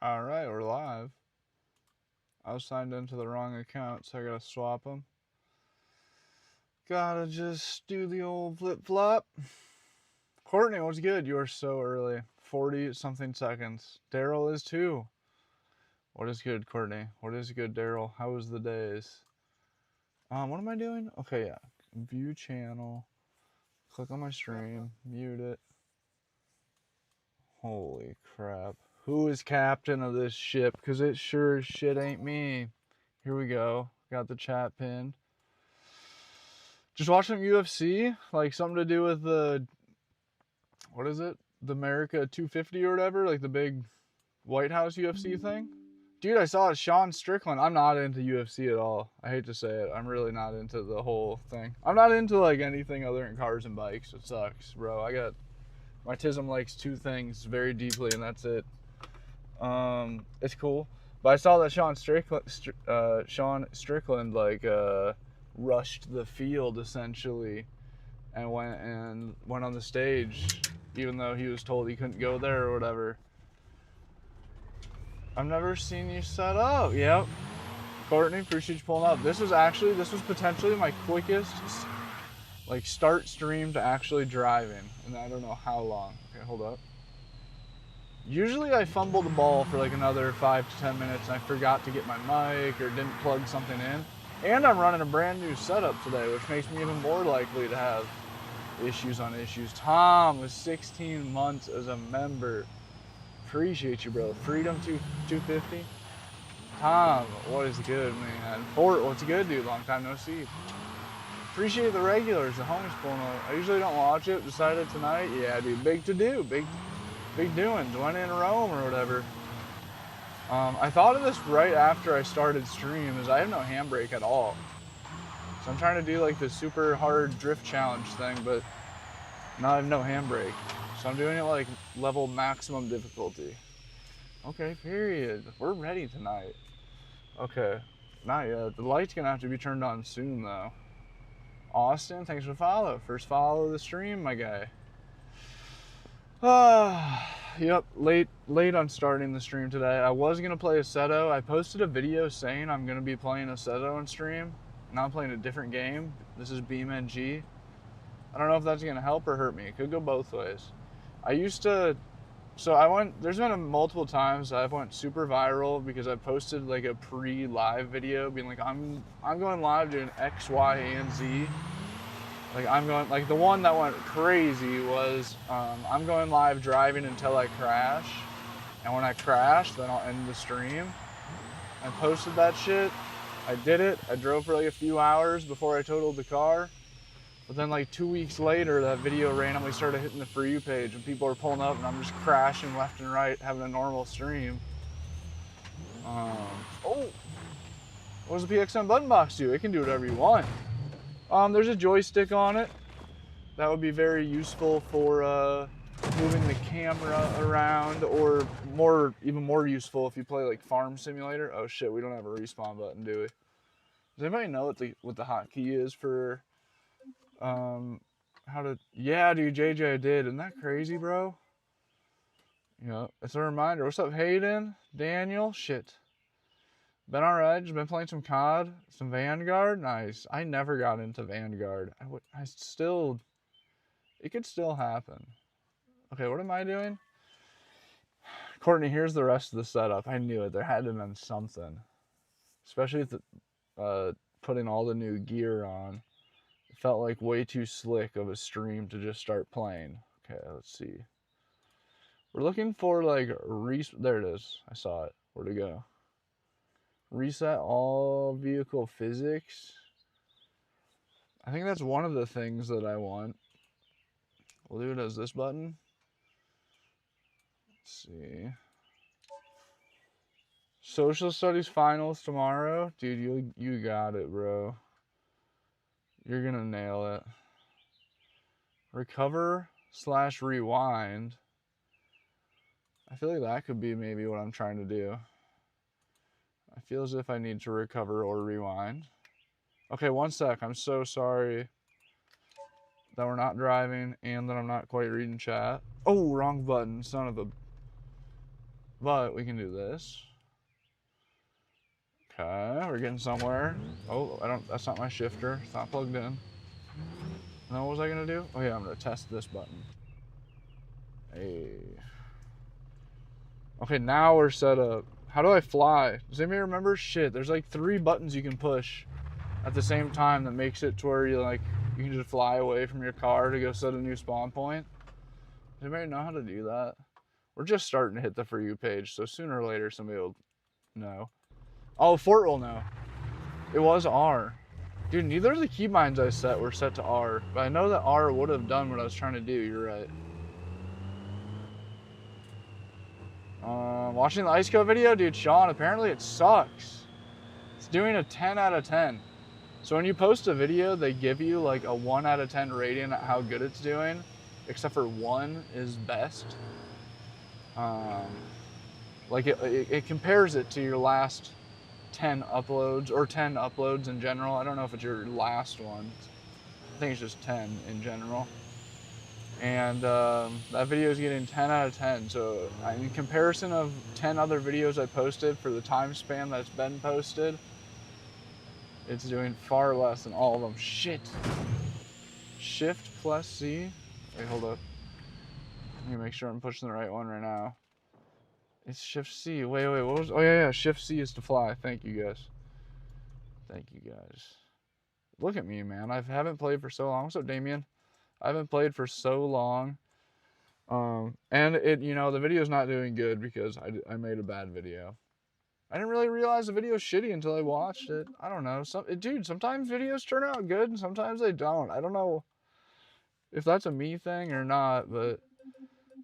All right, we're live. I was signed into the wrong account, so I gotta swap them. Gotta just do the old flip flop. Courtney, what's good? You are so early. 40 something seconds. Daryl is too. What is good, Courtney? What is good, Daryl? How was the days? What am I doing? Okay, yeah. View channel. Click on my stream. Mute it. Holy crap. Who is captain of this ship? Because it sure as shit ain't me. Here we go. Got the chat pinned. Just watching UFC, like something to do with the, what is it? The America 250 or whatever, like the big White House UFC thing. Dude, I saw it, Sean Strickland. I'm not into UFC at all. I hate to say it. I'm really not into the whole thing. I'm not into like anything other than cars and bikes. It sucks, bro. My TISM likes two things very deeply, and that's it. It's cool. But I saw that Sean Strickland like rushed the field essentially and went on the stage even though he was told he couldn't go there or whatever. I've never seen you set up. Yep. Courtney, appreciate you pulling up. This was potentially my quickest like start stream to actually driving, and I don't know how long. Okay, hold up. Usually I fumble the ball for like another 5 to 10 minutes and I forgot to get my mic or didn't plug something in. And I'm running a brand new setup today, which makes me even more likely to have issues on issues. Tom with 16 months as a member. Appreciate you, bro. Freedom 250. Tom, what is good, man? Fort, what's good, dude? Long time no see. Appreciate the regulars, the homies pulling up. I usually don't watch it. Decided tonight, yeah, dude, big to do, big doings. Went in Rome or whatever. I thought of this right after I started stream, is I have no handbrake at all. So I'm trying to do like the super hard drift challenge thing, but now I have no handbrake. So I'm doing it like level maximum difficulty. Okay, period. We're ready tonight. Okay, not yet. The light's gonna have to be turned on soon though. Austin, thanks for the follow. First follow of the stream, my guy. Yep, late on starting the stream today. I was gonna play Assetto. I posted a video saying I'm gonna be playing Assetto on stream. Now I'm playing a different game. This is BeamNG. I don't know if that's gonna help or hurt me. It could go both ways. There's been multiple times I've went super viral because I posted like a pre-live video being like, I'm going live doing X, Y, and Z. Like the one that went crazy was, I'm going live driving until I crash. And when I crash, then I'll end the stream. I posted that shit. I did it. I drove for like a few hours before I totaled the car. But then like 2 weeks later, that video randomly started hitting the For You page and people were pulling up and I'm just crashing left and right, having a normal stream. What does the PXM button box do? It can do whatever you want. There's a joystick on it. That would be very useful for moving the camera around, or even more useful if you play like Farm Simulator. Oh shit, we don't have a respawn button, do we? Does anybody know what the hotkey is for yeah, dude, JJ, I did. Isn't that crazy, bro? You know, it's a reminder. What's up, Hayden? Daniel? Shit. Been alright, just been playing some COD, some Vanguard. Nice. I never got into Vanguard. It could still happen. Okay, what am I doing? Courtney, here's the rest of the setup. I knew it. There had to have been something. Especially with putting all the new gear on. It felt like way too slick of a stream to just start playing. Okay, let's see. We're looking for like there it is. I saw it. Where'd it go? Reset all vehicle physics. I think that's one of the things that I want. We'll do it as this button. Let's see. Social studies finals tomorrow. Dude, you got it, bro. You're gonna nail it. Recover/rewind. I feel like that could be maybe what I'm trying to do. I feel as if I need to recover or rewind. Okay, one sec. I'm so sorry that we're not driving and that I'm not quite reading chat. Oh, wrong button. Son of a... But we can do this. Okay, we're getting somewhere. Oh, that's not my shifter. It's not plugged in. Now what was I gonna do? Oh yeah, I'm gonna test this button. Hey. Okay, now we're set up. How do I fly? Does anybody remember? Shit, there's like 3 buttons you can push at the same time that makes it to where you can just fly away from your car to go set a new spawn point. Does anybody know how to do that? We're just starting to hit the For You page, so sooner or later somebody will know. Oh, Fort will know. It was R. Dude, neither of the keybinds I set were set to R, but I know that R would have done what I was trying to do, you're right. Watching the Ice Code video, dude, Sean, apparently it sucks. It's doing a 10 out of 10. So when you post a video, they give you like a 1 out of 10 rating at how good it's doing, except for 1 is best. Like it compares it to your last 10 uploads, or 10 uploads in general. I don't know if it's your last one. I think it's just 10 in general. And that video is getting 10 out of 10. So in comparison of 10 other videos I posted for the time span that's been posted, it's doing far less than all of them. Shit. Shift plus C. Wait, hold up. Let me make sure I'm pushing the right one right now. It's Shift C. Wait, what was? Oh yeah, Shift C is to fly. Thank you guys. Thank you guys. Look at me, man. I haven't played for so long. What's up, Damien? I haven't played for so long. And the video's not doing good because I made a bad video. I didn't really realize the video's shitty until I watched it. I don't know. Dude, sometimes videos turn out good and sometimes they don't. I don't know if that's a me thing or not, but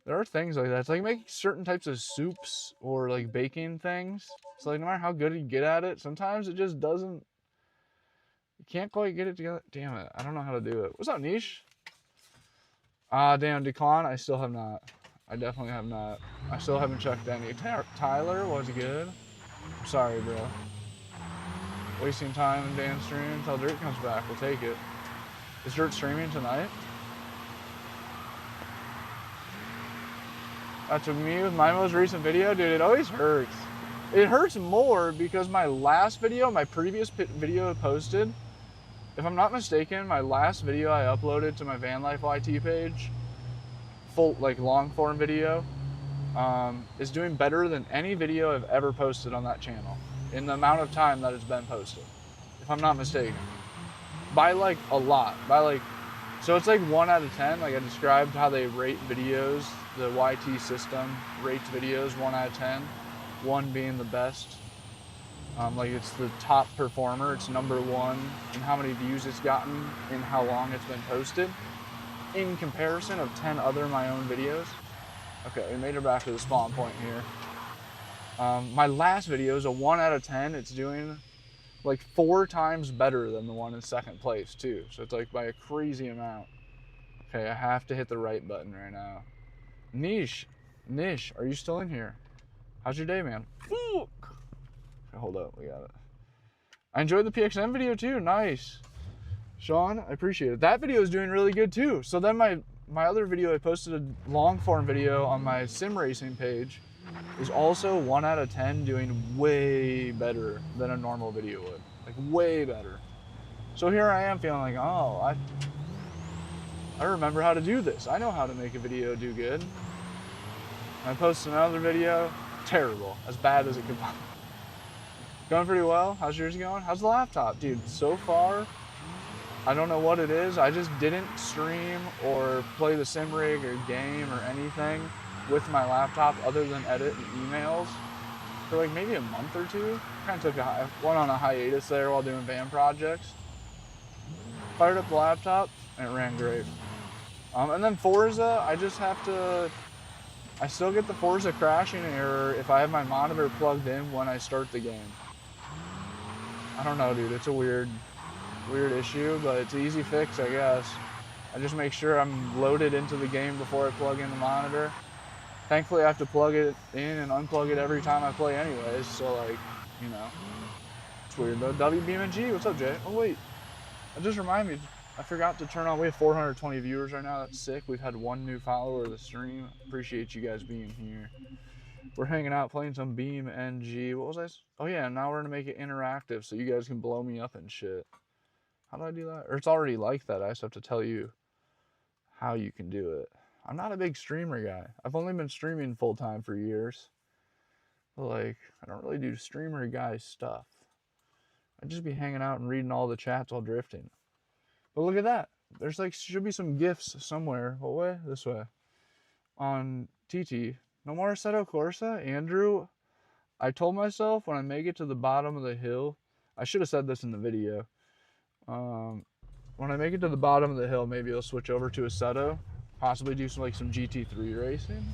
there are things like that. It's like making certain types of soups or like baking things. It's like no matter how good you get at it, sometimes it just doesn't. You can't quite get it together. Damn it. I don't know how to do it. What's up, Niche? Damn, Declan, I still have not. I definitely have not. I still haven't checked any. Tyler was good. I'm sorry, bro. Wasting time in Dan's stream until Dirt comes back. We'll take it. Is Dirt streaming tonight? To me, with my most recent video, dude, it always hurts. It hurts more because my last video, my previous video I posted, if I'm not mistaken, my last video I uploaded to my Van Life YT page, full, like long form video, is doing better than any video I've ever posted on that channel in the amount of time that it's been posted, if I'm not mistaken. By like a lot, so it's like 1 out of 10. Like I described how they rate videos, the YT system rates videos 1 out of 10, 1 being the best. Like it's the top performer, it's number 1 in how many views it's gotten and how long it's been posted in comparison of 10 other my own videos. Okay, we made it back to the spawn point here. My last video is a 1 out of 10. It's doing like 4 times better than the one in second place too. So it's like by a crazy amount. Okay, I have to hit the right button right now. Niche, are you still in here? How's your day, man? Fuck. Okay, hold up, we got it. I enjoyed the PXM video too, nice. Sean, I appreciate it. That video is doing really good too. So then my other video, I posted a long form video on my sim racing page, is also 1 out of 10 doing way better than a normal video would. Like way better. So here I am feeling like, oh, I remember how to do this. I know how to make a video do good. I posted another video, terrible, as bad as it could be. Going pretty well. How's yours going? How's the laptop? Dude, so far, I don't know what it is. I just didn't stream or play the sim rig or game or anything with my laptop other than edit and emails for like maybe a month or 2. Kind of went on a hiatus there while doing van projects. Fired up the laptop and it ran great. And then Forza, I still get the Forza crashing error if I have my monitor plugged in when I start the game. I don't know, dude, it's a weird issue, but it's an easy fix, I guess. I just make sure I'm loaded into the game before I plug in the monitor. Thankfully, I have to plug it in and unplug it every time I play anyways, so like, you know, it's weird though. BeamNG, what's up, Jay? Oh wait, that just reminded me, I forgot to turn on, we have 420 viewers right now, that's sick. We've had 1 new follower of the stream. Appreciate you guys being here. We're hanging out playing some BeamNG. What was I? Oh yeah, now we're gonna make it interactive so you guys can blow me up and shit. How do I do that? Or it's already like that. I just have to tell you how you can do it. I'm not a big streamer guy. I've only been streaming full time for years. But like, I don't really do streamer guy stuff. I'd just be hanging out and reading all the chats while drifting. But look at that. There's like, should be some gifts somewhere. What way? This way. On TT. No more Assetto Corsa? Andrew, I told myself when I make it to the bottom of the hill, I should have said this in the video. When I make it to the bottom of the hill, maybe I'll switch over to Assetto. Possibly do some GT3 racing.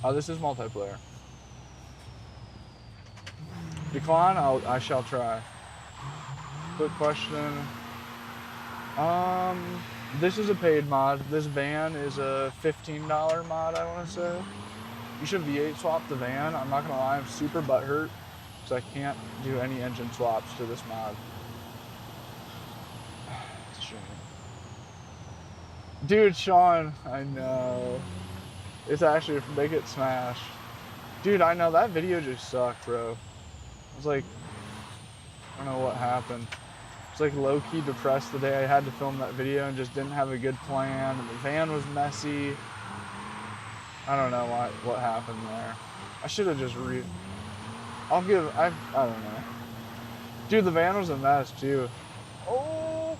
Oh, this is multiplayer. Decline, I shall try. Quick question. This is a paid mod. This van is a $15 mod, I want to say. You should V8 swap the van. I'm not gonna lie, I'm super butthurt because I can't do any engine swaps to this mod. It's a shame. Dude, Sean, I know. It's actually a make it smash. Dude, I know that video just sucked, bro. It was like, I don't know what happened. It's like low-key depressed the day I had to film that video and just didn't have a good plan. And the van was messy. I don't know what happened there. I should have just I don't know. Dude, the van was a mess too. Oh,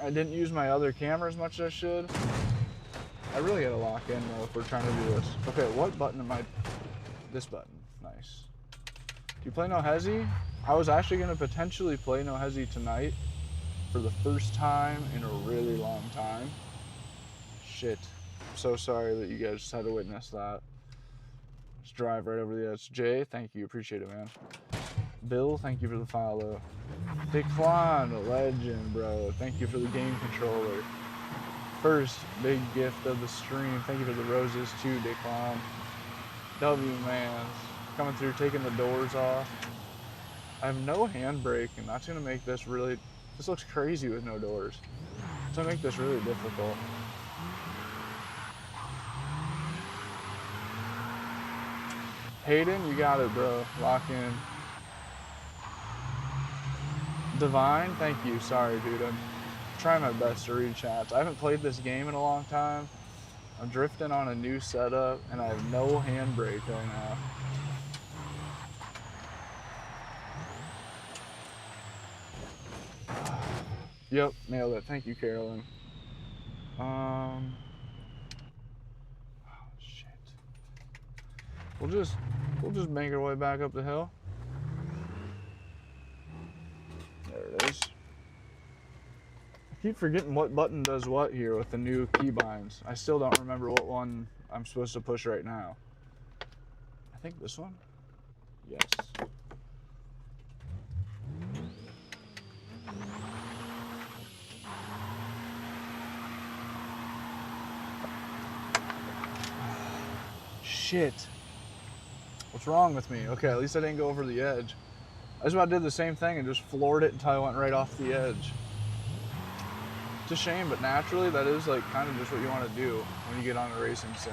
I didn't use my other camera as much as I should. I really gotta lock in though if we're trying to do this. Okay, what button am I? This button. Nice. Do you play No Hesi? I was actually gonna potentially play No Hesi tonight for the first time in a really long time. Shit. I'm so sorry that you guys just had to witness that. Let's drive right over the edge. Jay, thank you. Appreciate it, man. Bill, thank you for the follow. Declan, legend, bro. Thank you for the game controller. First big gift of the stream. Thank you for the roses too, Declan. W, man. Coming through, taking the doors off. I have no handbrake, and that's gonna make this really, this looks crazy with no doors. It's gonna make this really difficult. Hayden, you got it, bro. Lock in. Divine, thank you. Sorry, dude. I'm trying my best to read chats. I haven't played this game in a long time. I'm drifting on a new setup, and I have no handbrake right now. Yep, nailed it. Thank you, Carolyn. Oh, shit. We'll just make our way back up the hill. There it is. I keep forgetting what button does what here with the new keybinds. I still don't remember what one I'm supposed to push right now. I think this one? Yes. Shit. What's wrong with me? Okay, at least I didn't go over the edge. I just about did the same thing and just floored it until I went right off the edge. It's a shame, but naturally that is like kind of just what you want to do when you get on a racing sim.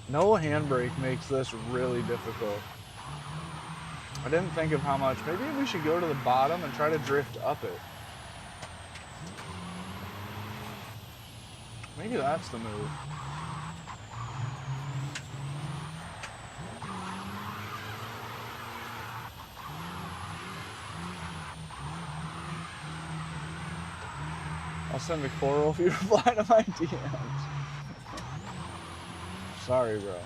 No handbrake makes this really difficult. I didn't think of how much. Maybe we should go to the bottom and try to drift up it. Maybe that's the move. I'll send a coral if you reply to my DMs. Sorry, bro.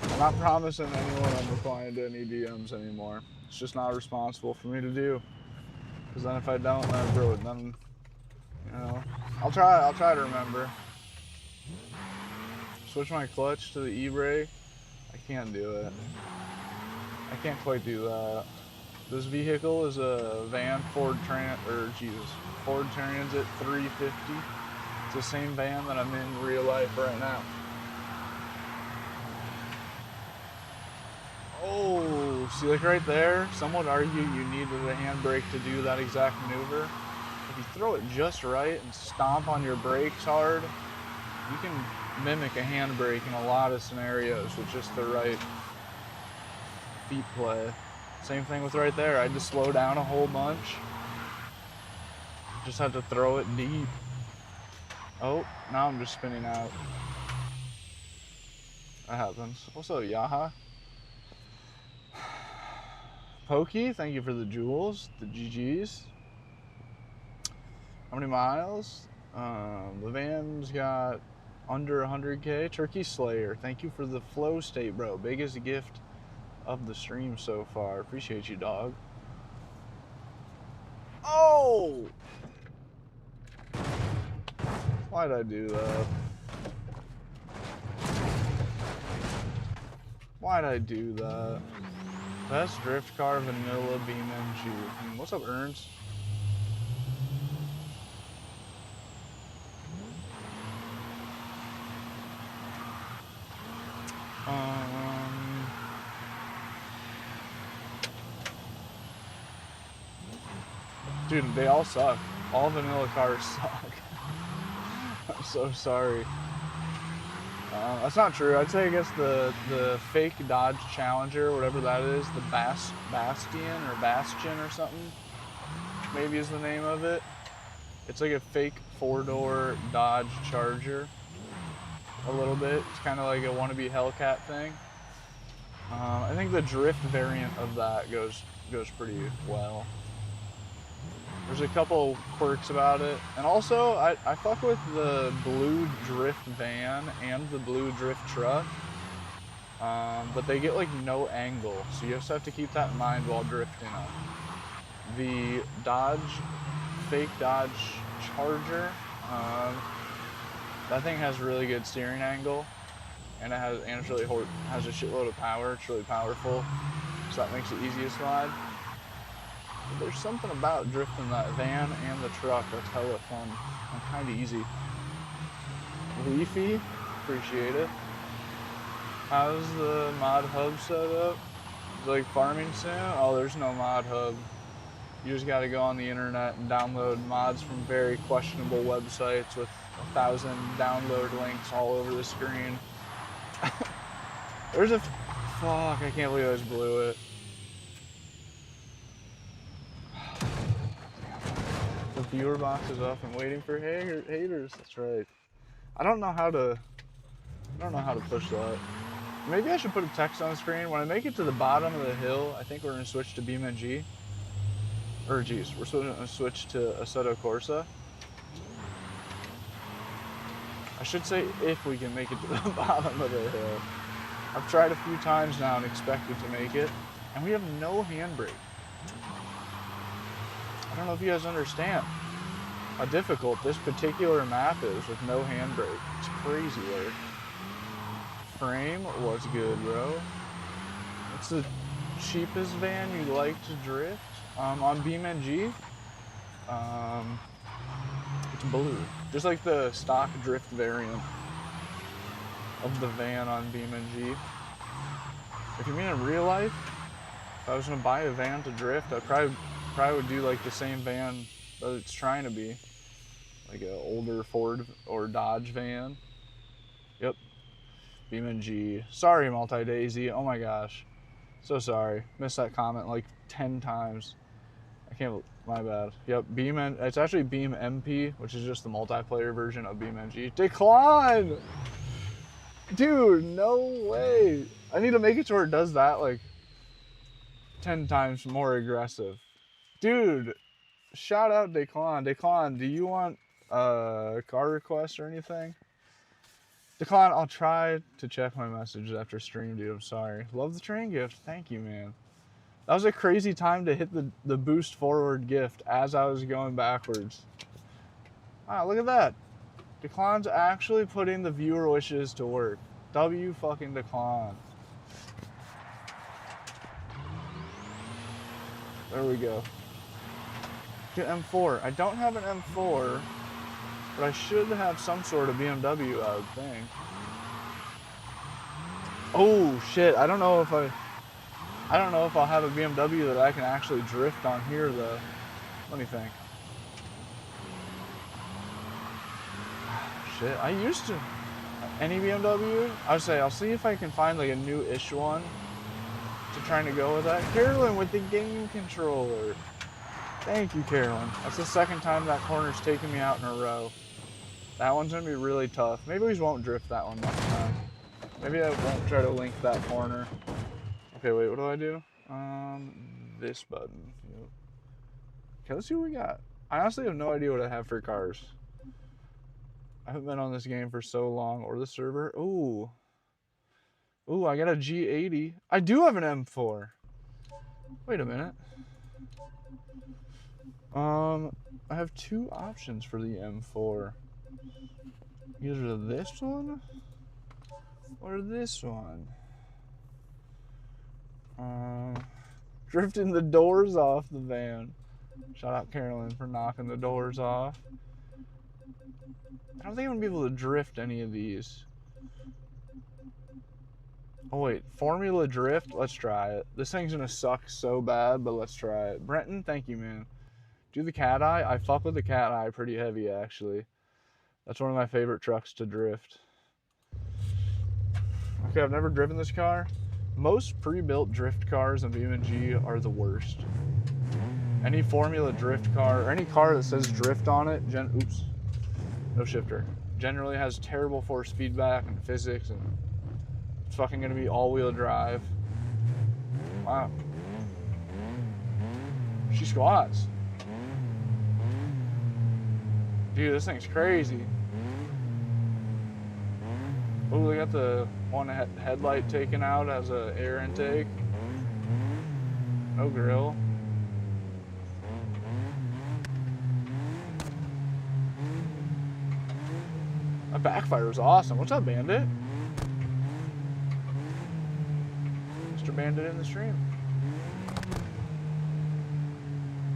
I'm not promising anyone I'm replying to any DMs anymore. It's just not responsible for me to do. Because then if I don't, then you know, I'll try to remember. Switch my clutch to the e-brake. I can't do it. I can't quite do that. This vehicle is a van Ford Transit 350. It's the same van that I'm in real life right now. Oh See, like right there, some would argue you needed a handbrake to do that exact maneuver. If you throw it just right and stomp on your brakes hard, you can mimic a handbrake in a lot of scenarios with just the right feet play. Same thing with right there. I had to slow down a whole bunch. Just had to throw it deep. Oh, now I'm just spinning out. That happens. What's up, Yaha? Pokey, thank you for the jewels, the GGs. How many miles? The van's got under 100K. Turkey Slayer, thank you for the flow state, bro. Biggest gift of the stream so far. Appreciate you, dog. Oh! Why'd I do that? Why'd I do that? Best drift car, vanilla BeamNG. What's up, Ernst? Dude, they all suck. All vanilla cars suck. I'm so sorry. That's not true. I'd say I guess the fake Dodge Challenger, whatever that is, the Bastion or something, maybe is the name of it. It's like a fake 4-door Dodge Charger. A little bit. It's kind of like a wannabe Hellcat thing. I think the drift variant of that goes pretty well. There's a couple quirks about it. And also, I fuck with the blue drift van and the blue drift truck. But they get like no angle. So you just have to keep that in mind while drifting them. The fake Dodge Charger, that thing has really good steering angle. And it's really has a shitload of power. It's really powerful. So that makes it easy to slide. There's something about drifting that van and the truck that's hella fun and kind of easy. Leafy, appreciate it. How's the mod hub set up? Is it like farming sim? Oh, there's no mod hub. You just gotta go on the internet and download mods from very questionable websites with 1,000 download links all over the screen. There's a... Fuck, I can't believe I just blew it. The viewer box is up and waiting for haters. That's right. I don't know how to push that. Maybe I should put a text on the screen. When I make it to the bottom of the hill, I think we're gonna switch to BeamNG. Or geez, we're gonna switch to Assetto Corsa. I should say if we can make it to the bottom of the hill. I've tried a few times now and expected to make it, and we have no handbrake. I don't know if you guys understand how difficult this particular map is with no handbrake. It's crazy work. Frame, what's good, bro? What's the cheapest van you'd like to drift? On BeamNG, it's blue. Just like the stock drift variant of the van on BeamNG. If you mean in real life, if I was gonna buy a van to drift, I probably would do like the same van that it's trying to be. Like an older Ford or Dodge van. Yep. BeamNG. Sorry, Multi-Daisy. Oh my gosh. So sorry. Missed that comment like 10 times. I can't, my bad. Yep, it's actually BeamMP, which is just the multiplayer version of BeamNG. Decline! Dude, no way. I need to make it to where it does that like 10 times more aggressive. Dude, shout out Declan. Declan, do you want a car request or anything? Declan, I'll try to check my messages after stream, dude. I'm sorry. Love the train gift. Thank you, man. That was a crazy time to hit the boost forward gift as I was going backwards. Wow, look at that. Declan's actually putting the viewer wishes to work. W fucking Declan. There we go. Get M4. I don't have an M4, but I should have some sort of BMW, I would think. Oh shit, I don't know if I... I don't know if I'll have a BMW that I can actually drift on here though. Let me think. Shit, I used to. Any BMW? I would say I'll see if I can find like a new-ish one to trying to go with that. Carolyn with the game controller. Thank you, Carolyn. That's the second time that corner's taken me out in a row. That one's gonna be really tough. Maybe we won't drift that one next time. Maybe I won't try to link that corner. Okay, wait, what do I do? This button. Yep. Okay, let's see what we got. I honestly have no idea what I have for cars. I haven't been on this game for so long, or the server. Ooh. Ooh, I got a G80. I do have an M4. Wait a minute. I have two options for the M4. Either this one or this one. Drifting the doors off the van. Shout out Carolyn for knocking the doors off. I don't think I'm gonna be able to drift any of these. Oh wait, Formula Drift? Let's try it. This thing's gonna suck so bad, but let's try it. Brenton, thank you, man. Do the cat eye? I fuck with the cat eye pretty heavy, actually. That's one of my favorite trucks to drift. Okay, I've never driven this car. Most pre-built drift cars in BeamNG are the worst. Any Formula Drift car, or any car that says drift on it, oops, no shifter, generally has terrible force feedback and physics, and it's fucking gonna be all-wheel drive. Wow. She squats. Dude, this thing's crazy. Oh, they got the one headlight taken out as an air intake. No grill. That backfire was awesome. What's up, Bandit? Mr. Bandit in the stream.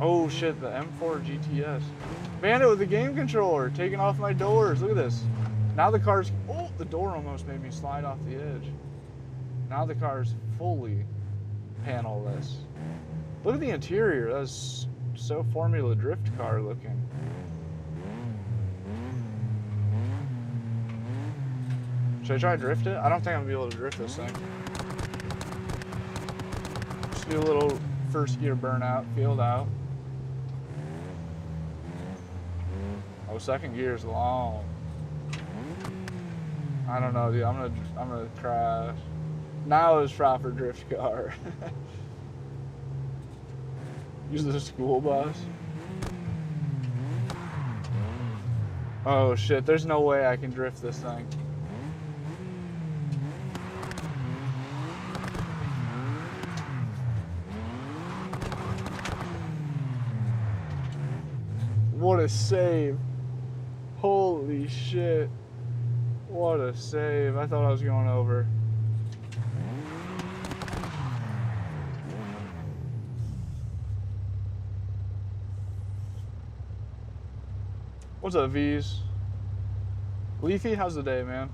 Oh shit, the M4 GTS. Bandit with the game controller, taking off my doors. Look at this. Now the car's, oh, the door almost made me slide off the edge. Now the car's fully panel-less. Look at the interior. That's so Formula Drift car looking. Should I try to drift it? I don't think I'm gonna be able to drift this thing. Just do a little first gear burnout, field out. Oh, second gear is long. I don't know, dude. I'm gonna crash. Now it's proper drift car. Use the school bus. Oh shit! There's no way I can drift this thing. What a save. Holy shit. What a save. I thought I was going over. What's up, V's? Leafy, how's the day, man?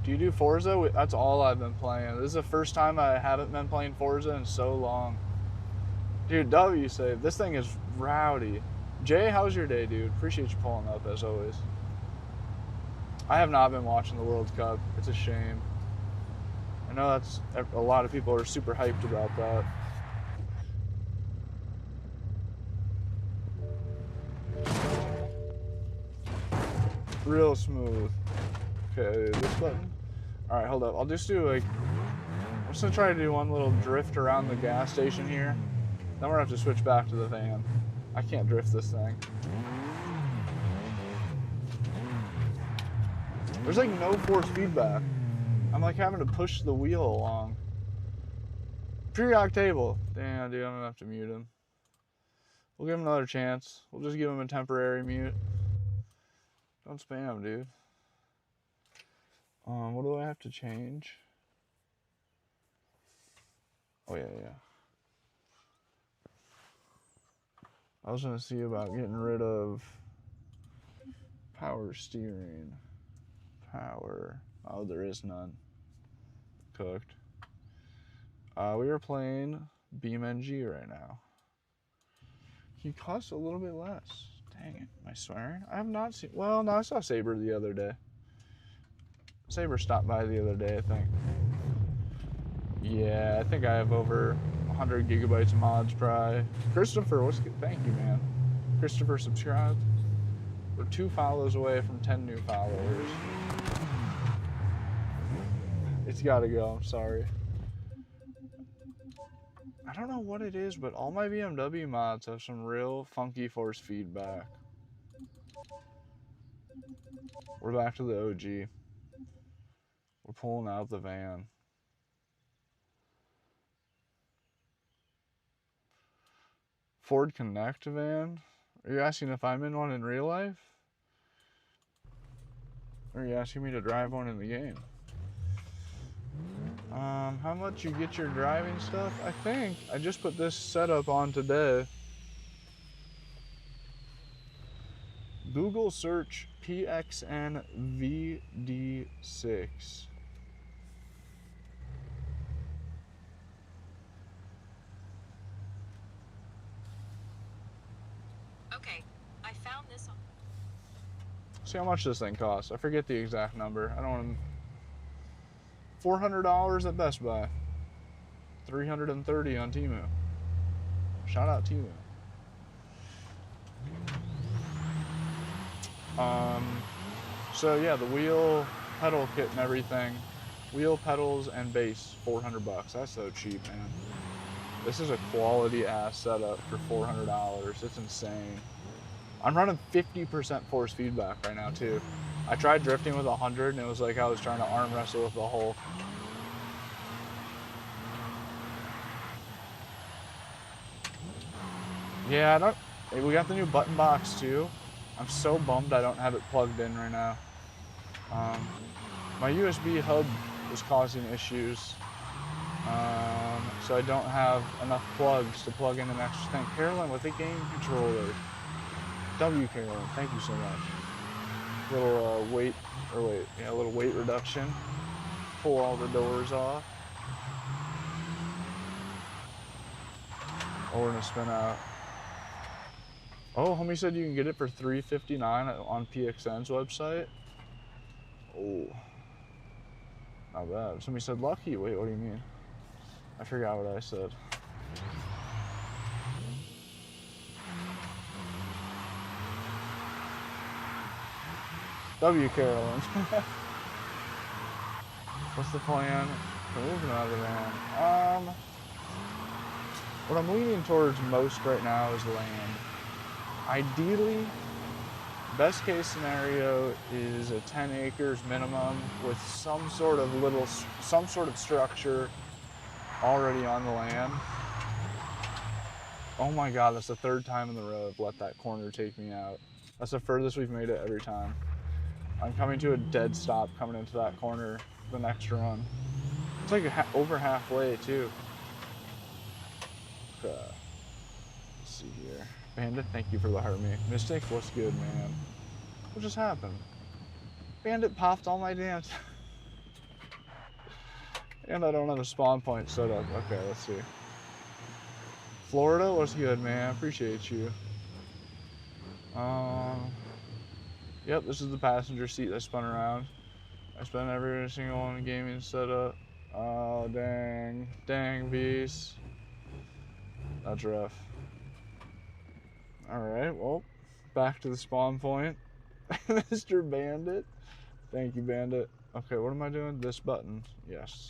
Do you do Forza? That's all I've been playing. This is the first time I haven't been playing Forza in so long. Dude, W save. This thing is rowdy. Jay, how's your day, dude? Appreciate you pulling up, as always. I have not been watching the World Cup. It's a shame. I know that's a lot of people are super hyped about that. Real smooth. Okay, this button. All right, hold up. I'll just do like, I'm just gonna try to do one little drift around the gas station here. Then we're gonna have to switch back to the van. I can't drift this thing. There's like no force feedback. I'm like having to push the wheel along. Periodic table. Damn, dude, I'm gonna have to mute him. We'll give him another chance. We'll just give him a temporary mute. Don't spam, dude. What do I have to change? Oh, yeah. I was gonna see about getting rid of power steering. Power. Oh, there is none. Cooked. We are playing BeamNG right now. He costs a little bit less. Dang it, am I swearing? I have not seen, well, no, I saw Saber the other day. Saber stopped by the other day, I think. Yeah, I think I have over 100 gigabytes of mods probably. Christopher, what's good? Thank you, man. Christopher, subscribe. We're 2 follows away from 10 new followers. It's gotta go, I'm sorry. I don't know what it is, but all my BMW mods have some real funky force feedback. We're back to the OG. We're pulling out the van. Ford Connect van? Are you asking if I'm in one in real life? Or are you asking me to drive one in the game? How much you get your driving stuff? I think I just put this setup on today. Google search PXN VD6. Okay, I found this on. See how much this thing costs. I forget the exact number. I don't want to. $400 at Best Buy. $330 on Temu. Shout out Temu. So yeah, the wheel, pedal kit and everything. Wheel, pedals, and base, $400. That's so cheap, man. This is a quality ass setup for $400. It's insane. I'm running 50% force feedback right now too. I tried drifting with 100 and it was like I was trying to arm wrestle with the Hulk. Yeah, I don't. We got the new button box too. I'm so bummed I don't have it plugged in right now. My USB hub was causing issues, so I don't have enough plugs to plug in an extra thing. Carolyn with a game controller. W Carolyn, thank you so much. Little a little weight reduction. Pull all the doors off. Oh, we're gonna spin out. Oh, homie said you can get it for $359 on PXN's website. Oh, not bad. Somebody said lucky. Wait, what do you mean? I forgot what I said. W Carolyn. What's the plan for moving out of the van? What I'm leaning towards most right now is land. Ideally, best case scenario is a 10 acres minimum with some sort of structure already on the land. Oh my God, that's the 3rd time in the row I've let that corner take me out. That's the furthest we've made it every time. I'm coming to a dead stop coming into that corner the next run. It's like over halfway too. Let's see here. Bandit, thank you for the heart me. Mystic, what's good, man? What just happened? Bandit popped all my dance. And I don't have a spawn point set up. Okay, let's see. Florida, what's good, man? Appreciate you. Yep, this is the passenger seat that spun around. I spent every single one in gaming setup. Oh, dang. Dang, beast. That's rough. Alright, well, back to the spawn point. Mr. Bandit. Thank you, Bandit. Okay, what am I doing? This button. Yes.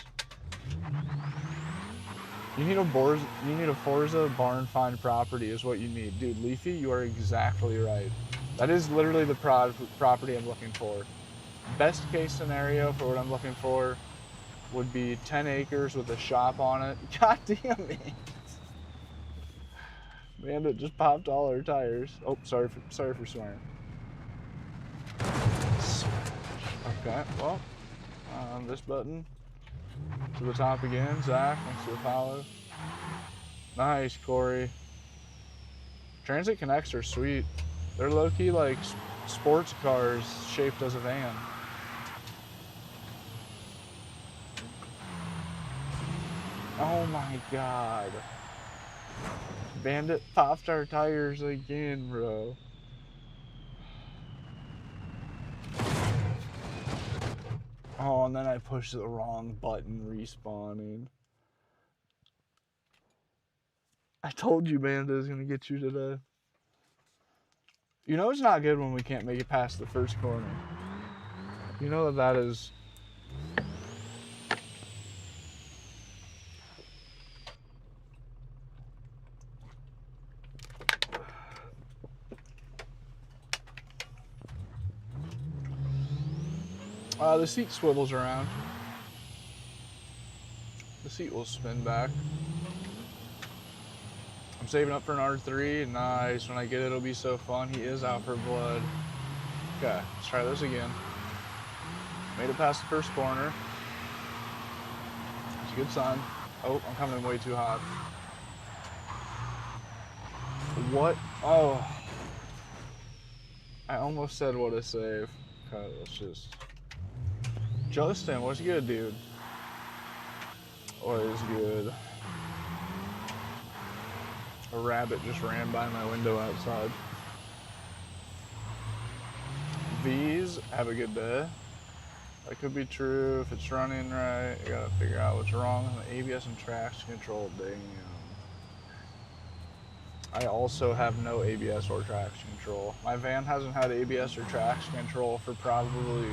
You need a Forza barn find property is what you need. Dude, Leafy, you are exactly right. That is literally the property I'm looking for. Best case scenario for what I'm looking for would be 10 acres with a shop on it. God damn it. Bandit just popped all our tires. Oh, sorry for swearing. Okay, well, this button to the top again. Zach, thanks for the follow. Nice, Corey. Transit Connects are sweet. They're low-key like sports cars shaped as a van. Oh my god. Bandit popped our tires again, bro. Oh, and then I pushed the wrong button respawning. I told you Bandit is gonna get you today. You know it's not good when we can't make it past the first corner. You know that is... the seat swivels around. The seat will spin back. I'm saving up for an R3. Nice. When I get it, it'll be so fun. He is out for blood. Okay, let's try this again. Made it past the first corner. That's a good sign. Oh, I'm coming in way too hot. What? Oh. I almost said what a save. Okay, let's just... Justin, what's good, dude? What is good? A rabbit just ran by my window outside. V's, have a good day. That could be true if it's running right. You gotta figure out what's wrong with the ABS and traction control. Damn. I also have no ABS or traction control. My van hasn't had ABS or traction control for probably...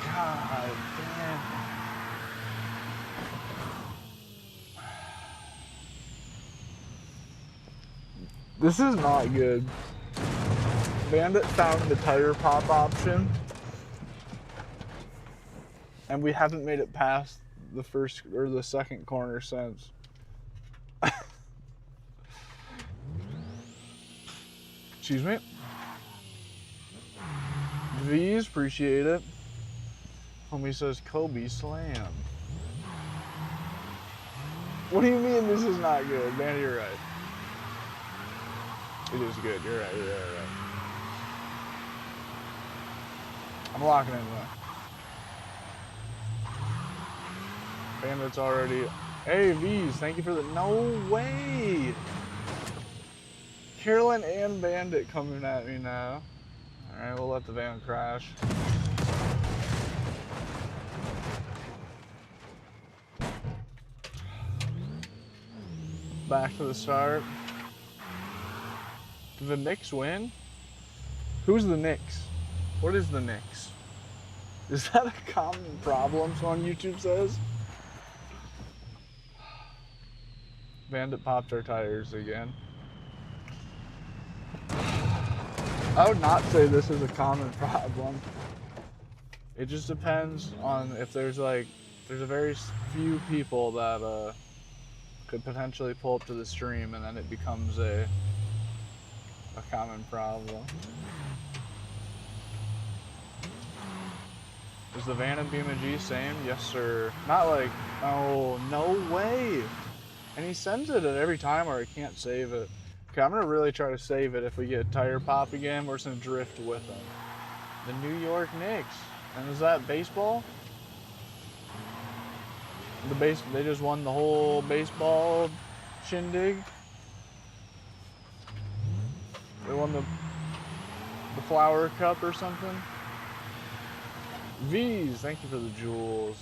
God damn. This is not good. Bandit found the tire pop option, and we haven't made it past the first or the second corner since. Excuse me. V's, appreciate it. Homie says Kobe slam. What do you mean this is not good? Man, you're right. It is good. You're right. You're right. I'm locking in though. Bandit's already. Hey, V's, thank you for the. No way! Carolyn and Bandit coming at me now. Alright, we'll let the van crash. Back to the start. Did the Knicks win? Who's the Knicks? What is the Knicks? Is that a common problem, someone on YouTube says? Bandit popped our tires again. I would not say this is a common problem. It just depends on if there's like, there's a very few people that could potentially pull up to the stream and then it becomes a common problem. Is the van and BeamNG same? Yes, sir. Not like, oh, no way. And he sends it at every time or I can't save it. Okay, I'm gonna really try to save it. If we get tire pop again, we're just gonna drift with them. The New York Knicks. And is that baseball? They just won the whole baseball shindig. They won the Flower Cup or something. V's, thank you for the jewels.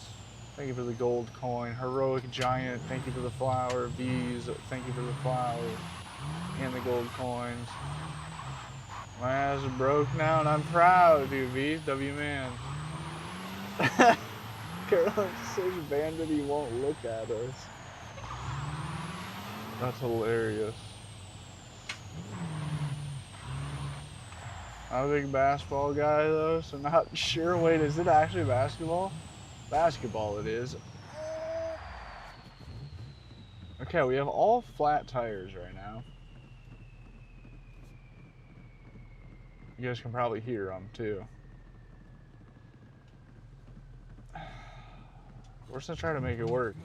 Thank you for the gold coin. Heroic Giant, thank you for the flower. V's, thank you for the flower. And the gold coins. My ass is broke now and I'm proud of you, V's. W man. Carolyn says Bandit, he won't look at us. That's hilarious. I'm a big basketball guy though, so not sure. Wait, is it actually basketball? Basketball it is. Okay, we have all flat tires right now. You guys can probably hear them too. We're just gonna try to make it work.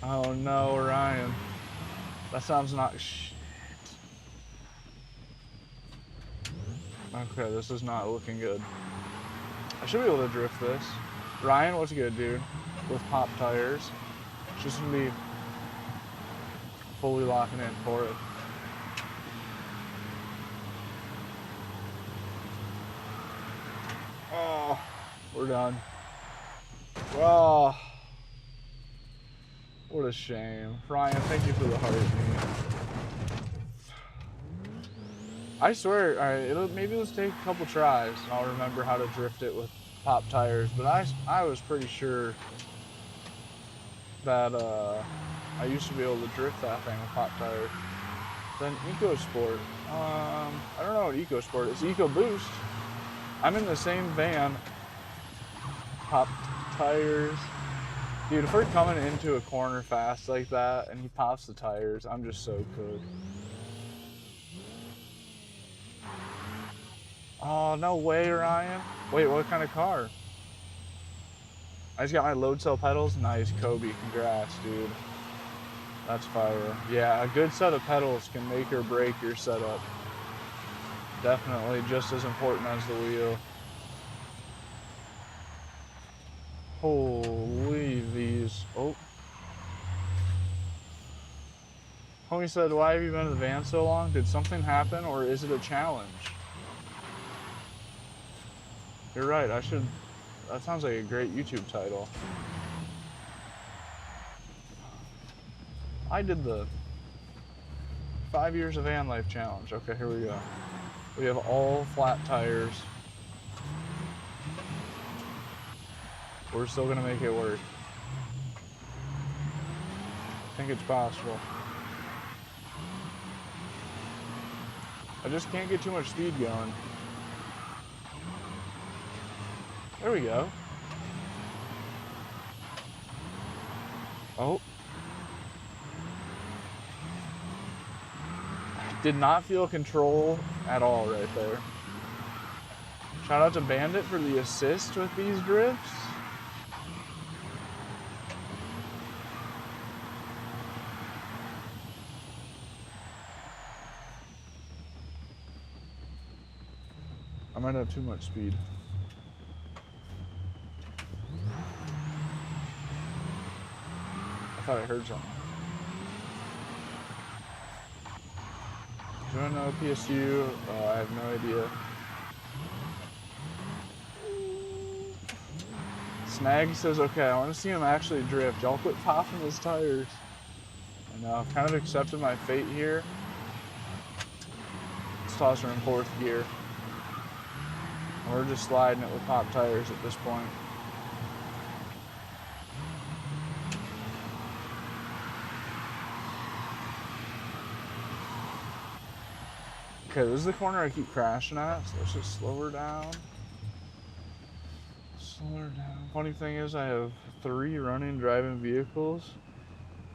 Oh no, Ryan. That sounds not shit. Okay, this is not looking good. I should be able to drift this. Ryan, what's good, dude? With pop tires. It's just gonna be fully locking in for it. Oh, we're done. Oh, what a shame. Ryan, thank you for the heart. I swear, all right, maybe let's take a couple tries and I'll remember how to drift it with pop tires. But I was pretty sure that I used to be able to drift that thing with pop tires. Then EcoSport. I don't know what EcoSport is. EcoBoost. I'm in the same van. Pop tires. Dude, if we're coming into a corner fast like that and he pops the tires, I'm just so cooked. Oh, no way, Ryan. Wait, what kind of car? I just got my load cell pedals. Nice, Kobe. Congrats, dude. That's fire. Yeah, a good set of pedals can make or break your setup. Definitely just as important as the wheel. Holy these. Oh. Homie said, why have you been in the van so long? Did something happen or is it a challenge? You're right, I should. That sounds like a great YouTube title. I did the 5 years of van life challenge. Okay, here we go. We have all flat tires. We're still gonna make it work. I think it's possible. I just can't get too much speed going. There we go. Oh. Did not feel control at all right there. Shout out to Bandit for the assist with these drifts. I might have too much speed. I thought I heard something. Do I know PSU? Oh, I have no idea. Snag says, okay, I want to see him actually drift. Y'all quit popping his tires. I know, I've kind of accepted my fate here. Let's toss her in 4th gear. And we're just sliding it with pop tires at this point. Okay, this is the corner I keep crashing at, so let's just slow her down. Slow her down. Funny thing is, I have 3 running driving vehicles.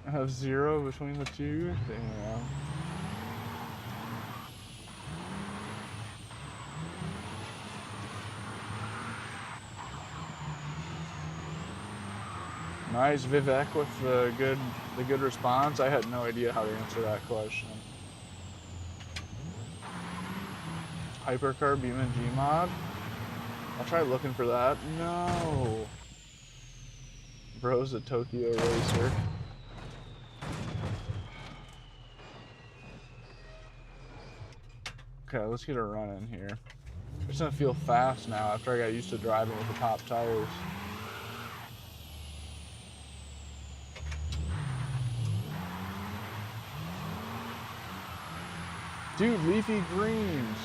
I have 0 between the 2. Damn. Nice, Vivek with the good response. I had no idea how to answer that question. Hypercar BeamNG mod. I'll try looking for that. No. Bro's a Tokyo racer. Okay, let's get a run in here. It's gonna feel fast now after I got used to driving with the pop tires. Dude, leafy greens.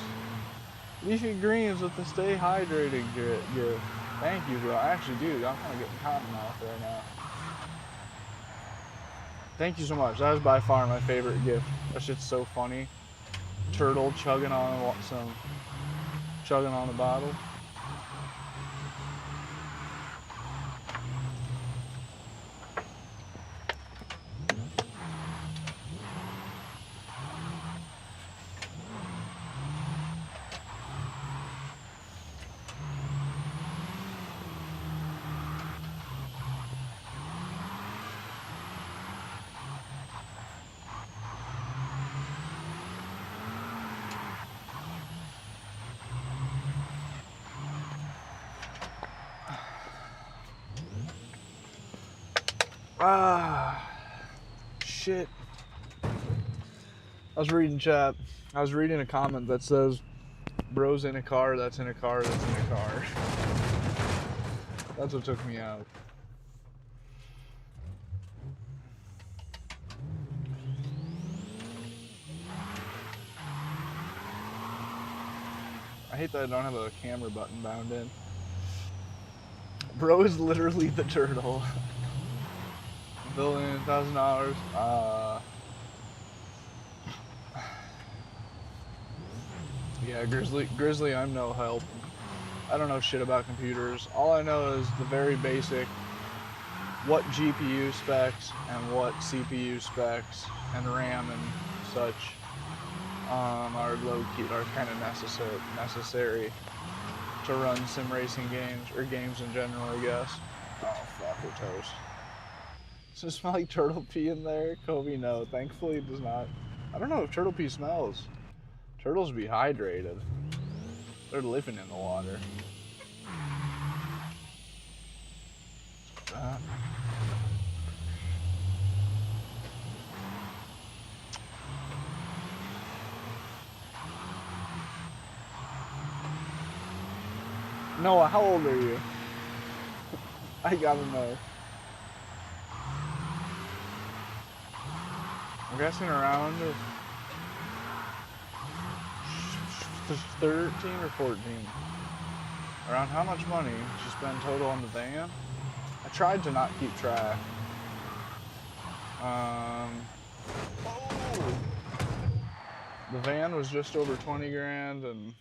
Leafy greens with the stay hydrated gift. Thank you, bro. I actually do. I'm kind of getting cotton mouth right now. Thank you so much. That is by far my favorite gift. That shit's so funny. Turtle chugging on a bottle. Ah, shit. I was reading chat. I was reading a comment that says, bro's in a car that's in a car that's in a car. That's what took me out. I hate that I don't have a camera button bound in. Bro is literally the turtle. $1,000,000. Yeah, Grizzly, I'm no help. I don't know shit about computers. All I know is the very basic, what GPU specs and what CPU specs and RAM and such are low-key, are kind of necessary to run sim racing games, or games in general, I guess. Oh, fuck, we're toast. Does it smell like turtle pee in there? Kobe, no. Thankfully, it does not. I don't know if turtle pee smells. Turtles be hydrated. They're living in the water. Noah, how old are you? I gotta know. I'm guessing around 13 or 14. Around how much money did you spend total on the van? I tried to not keep track. The van was just over 20 grand, and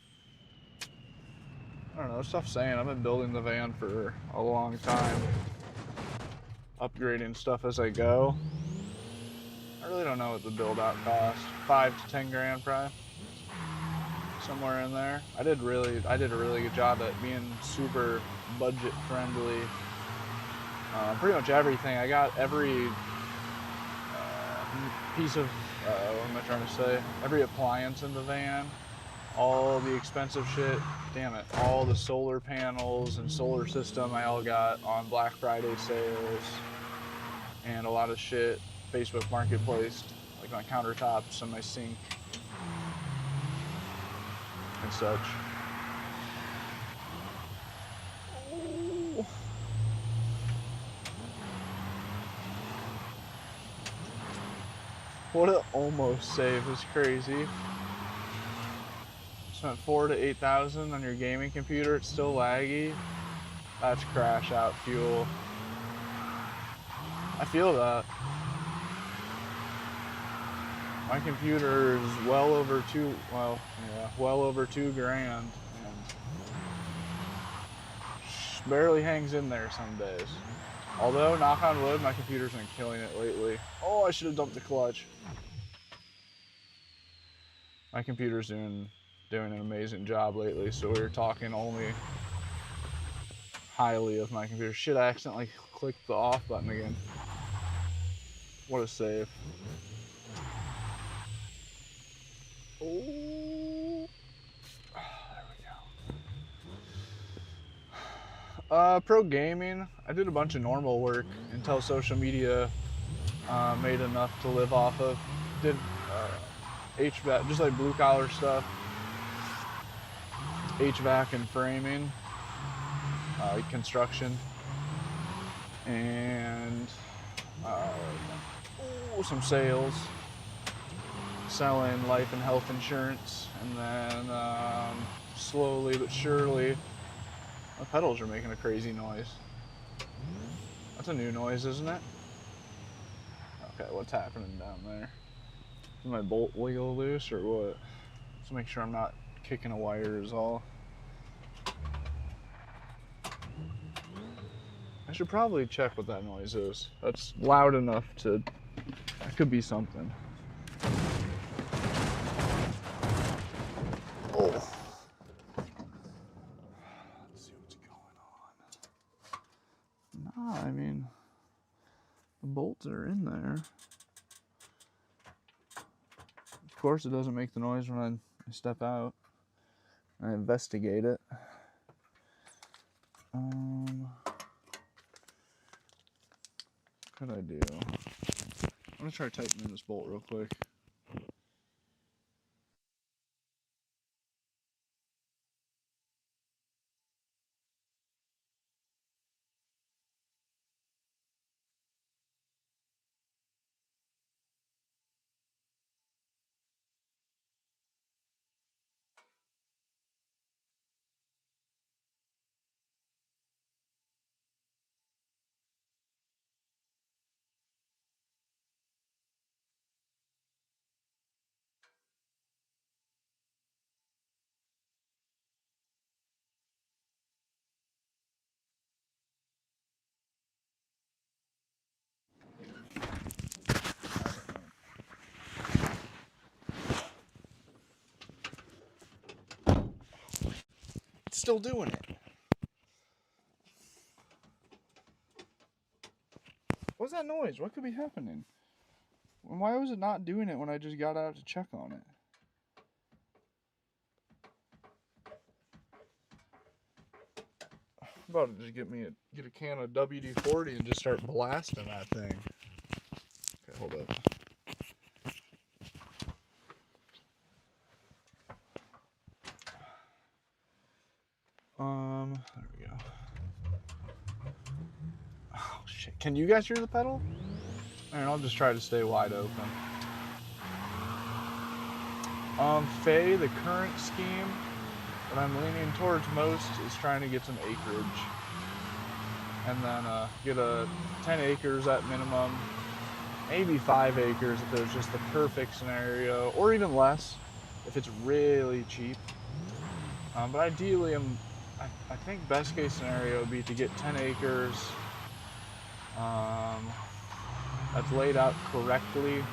I don't know, it's tough saying. I've been building the van for a long time, upgrading stuff as I go. I really don't know what the build out cost. 5 to 10 grand probably. Somewhere in there. I did a really good job at being super budget friendly. Pretty much everything. I got every piece of, what am I trying to say? Every appliance in the van, all the expensive shit, damn it, all the solar panels and solar system I all got on Black Friday sales, and a lot of shit Facebook Marketplace, like my countertops and my sink and such. Oh. What an almost save is crazy. Spent 4 to 8,000 on your gaming computer, it's still laggy. That's crash out fuel. I feel that. My computer is well over two grand, and barely hangs in there some days. Although, knock on wood, my computer's been killing it lately. Oh, I should have dumped the clutch. My computer's doing an amazing job lately, so we're talking only highly of my computer. Shit, I accidentally clicked the off button again. What a save. Oh. There we go. Pro gaming. I did a bunch of normal work until social media made enough to live off of. Did HVAC, just like blue collar stuff. HVAC and framing, construction, and some sales, selling life and health insurance, and then slowly but surely, my pedals are making a crazy noise. That's a new noise, isn't it? Okay, what's happening down there? Is my bolt wiggle loose or what? Let's make sure I'm not kicking a wire is all. I should probably check what that noise is. That's loud enough to, that could be something. Oh. Let's see what's going on. Nah, I mean, the bolts are in there. Of course it doesn't make the noise when I step out. I investigate it. I What could I do? I'm gonna try tightening this bolt real quick. It's still doing it. What's that noise? What could be happening? Why was it not doing it when I just got out to check on it? I'm about to just get a can of WD-40 and just start blasting that thing. Okay, hold up. There we go. Oh shit! Can you guys hear the pedal? Alright, I'll just try to stay wide open. Faye, the current scheme, what I'm leaning towards most is trying to get some acreage. And then get a 10 acres at minimum, maybe 5 acres if there's just the perfect scenario, or even less if it's really cheap. But ideally, I think best case scenario would be to get 10 acres that's laid out correctly,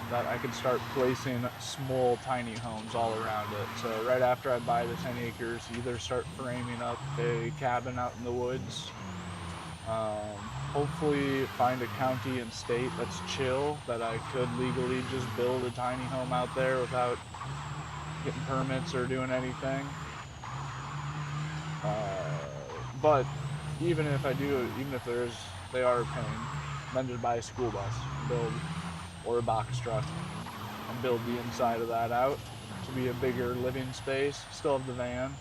that I could start placing small tiny homes all around it. So right after I buy the 10 acres, either start framing up a cabin out in the woods, hopefully find a county and state that's chill, that I could legally just build a tiny home out there without getting permits or doing anything. But even if I do, even if they are paying, then just buy a school bus, or a box truck, and build the inside of that out to be a bigger living space. Still have the van.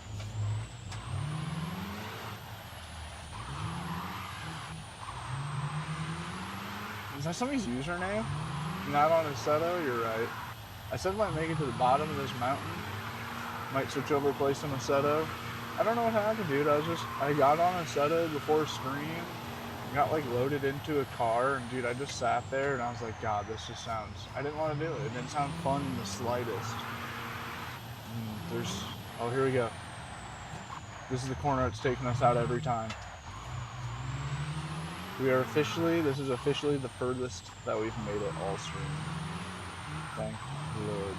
Is that somebody's username? Not on Aceto? You're right. I said when I make it to the bottom of this mountain, might switch over, play some Aceto. I don't know what happened, dude. I got on Aceto before stream, got like loaded into a car, and dude, I just sat there and I was like, God, this just sounds, I didn't want to do it. It didn't sound fun in the slightest. Oh, here we go. This is the corner that's taking us out every time. This is officially the furthest that we've made it all stream. Thank the Lord.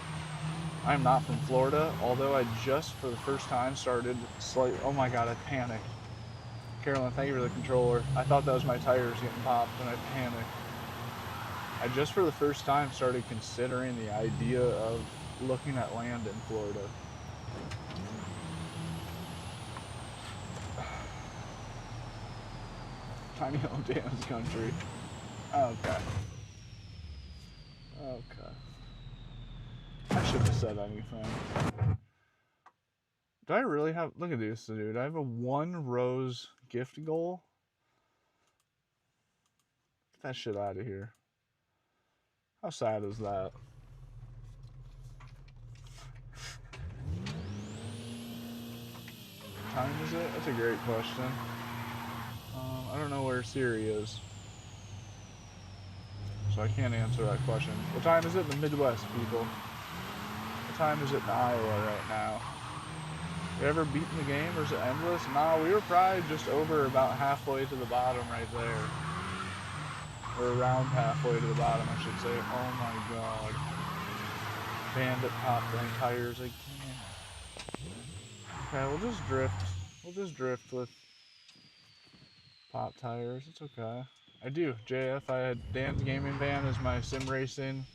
I'm not from Florida, although I just for the first time started slightly, oh my God, I panicked. Carolyn, thank you for the controller. I thought that was my tires getting popped and I panicked. I just for the first time started considering the idea of looking at land in Florida. Tiny home dance country. Okay. I shouldn't have said anything. Do I really have, look at this, dude. I have a 1 rose gift goal. Get that shit out of here. How sad is that? What time is it? That's a great question. I don't know where Siri is, so I can't answer that question. What time is it in the Midwest, people? What time is it in Iowa right now? You ever beaten the game, or is it endless? Nah, we were probably just over about halfway to the bottom right there. Or around halfway to the bottom, I should say. Oh my God. Bandit popped the tires again. Okay, we'll just drift. We'll just drift with pop tires. It's okay. I do. JF, Dan's Gaming Van is my sim racing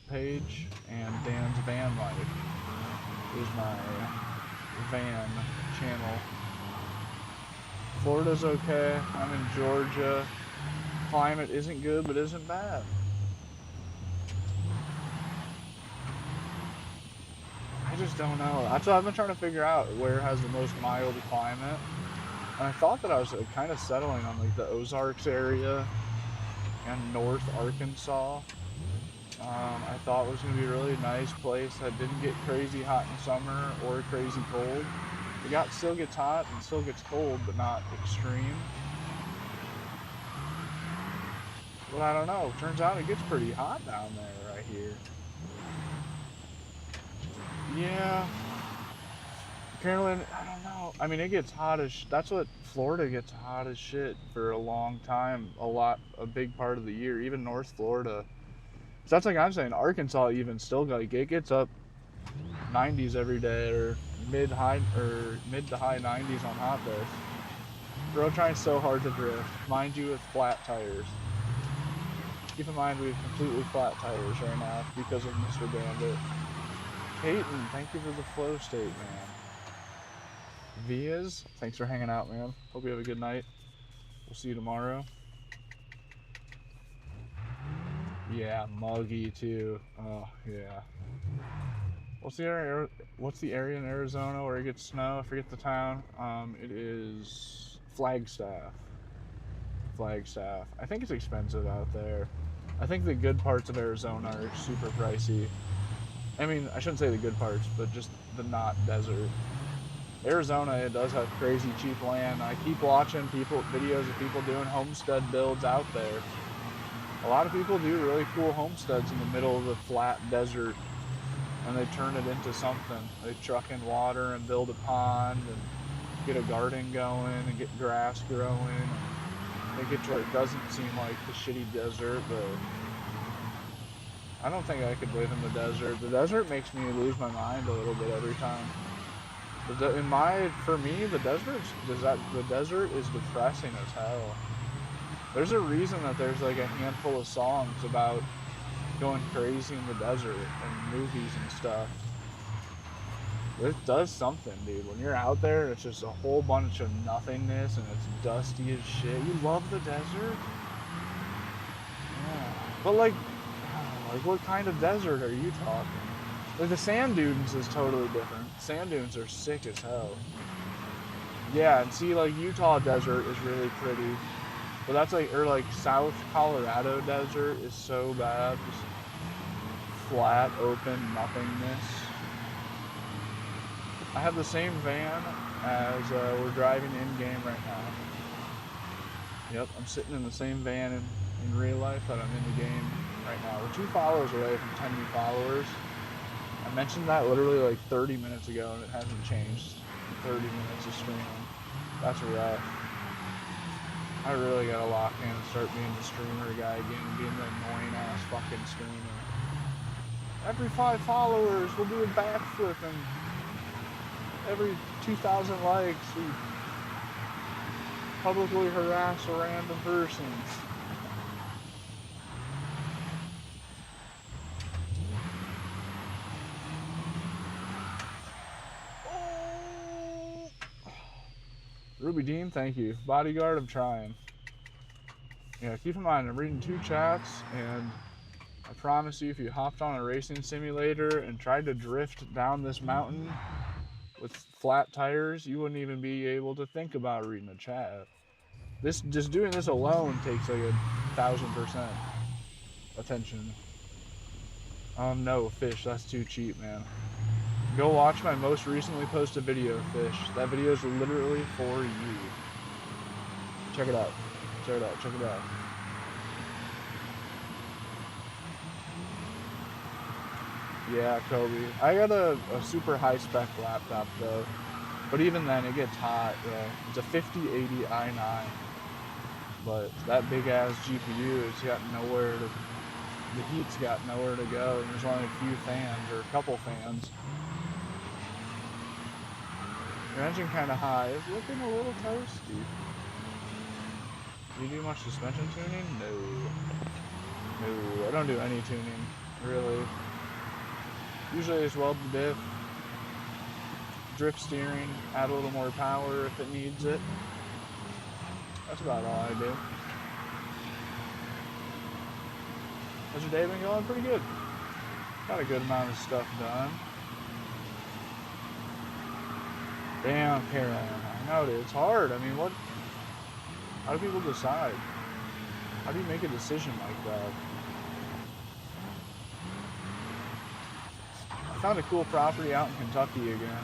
page, and Dan's Van Life is my van channel. Florida's okay. I'm in Georgia. climate isn't good, but isn't bad. I just don't know. That's what I've been trying to figure out, where has the most mild climate. And I thought that I was kind of settling on like the Ozarks area and North Arkansas. I thought it was going to be a really nice place that didn't get crazy hot in summer or crazy cold. Still gets hot and still gets cold, but not extreme. But I don't know. Turns out it gets pretty hot down there right here. Yeah. Apparently, I don't know. I mean, it gets hot as that's what Florida gets hot as shit for a long time. A big part of the year. Even North Florida. So that's like I'm saying. Arkansas even still like it gets up 90s every day, or mid to high 90s on hot days. Bro, trying so hard to drift. Mind you, with flat tires. Keep in mind we have completely flat tires right now because of Mr. Bandit. Peyton, thank you for the flow state, man. Vias, thanks for hanging out, man. Hope you have a good night. We'll see you tomorrow. Yeah, muggy too. Oh yeah. What's the area in Arizona where it gets snow? I forget the town. It is Flagstaff. Flagstaff. I think it's expensive out there. I think the good parts of Arizona are super pricey. I mean, I shouldn't say the good parts, but just the not desert. Arizona, it does have crazy cheap land. I keep watching videos of people doing homestead builds out there. A lot of people do really cool homesteads in the middle of the flat desert, and they turn it into something. They truck in water and build a pond and get a garden going and get grass growing. Make it to where it doesn't seem like the shitty desert, but I don't think I could live in the desert. The desert makes me lose my mind a little bit every time. For me, the desert is depressing as hell. There's a reason that there's like a handful of songs about going crazy in the desert and movies and stuff. It does something, dude. When you're out there, it's just a whole bunch of nothingness and it's dusty as shit. You love the desert? Yeah. But like what kind of desert are you talking? Like the sand dunes is totally different. Sand dunes are sick as hell. Yeah, and see, like Utah desert is really pretty, but that's like, or like South Colorado desert is so bad, just flat, open nothingness. I have the same van as we're driving in game right now. Yep, I'm sitting in the same van in real life that I'm in the game right now. We're 2 followers away from 10 new followers. I mentioned that literally like 30 minutes ago and it hasn't changed in 30 minutes of streaming. That's rough. I really gotta lock in and start being the streamer guy again, being the annoying ass fucking streamer. Every 5 followers we'll do a backflip, and every 2,000 likes we publicly harass a random person. Ruby Dean, thank you. Bodyguard, I'm trying. Yeah, keep in mind, I'm reading 2 chats, and I promise you, if you hopped on a racing simulator and tried to drift down this mountain with flat tires, you wouldn't even be able to think about reading a chat. Just doing this alone takes like 1,000% attention. No, Fish, that's too cheap, man. Go watch my most recently posted video, Fish. That video is literally for you. Check it out. Check it out. Check it out. Yeah, Kobe. I got a super high spec laptop though, but even then it gets hot. It's a 5080 i9, but that big ass GPU has got nowhere to. The heat's got nowhere to go, and there's only a few fans or a couple fans. Your engine kind of high. It's looking a little toasty. Do you do much suspension tuning? No, I don't do any tuning, really. Usually just weld the diff, drift steering, add a little more power if it needs it. That's about all I do. How's your day been going? Pretty good. Got a good amount of stuff done. Damn, Caroline. I know, dude. It's hard. I mean, how do people decide? How do you make a decision like that? I found a cool property out in Kentucky again.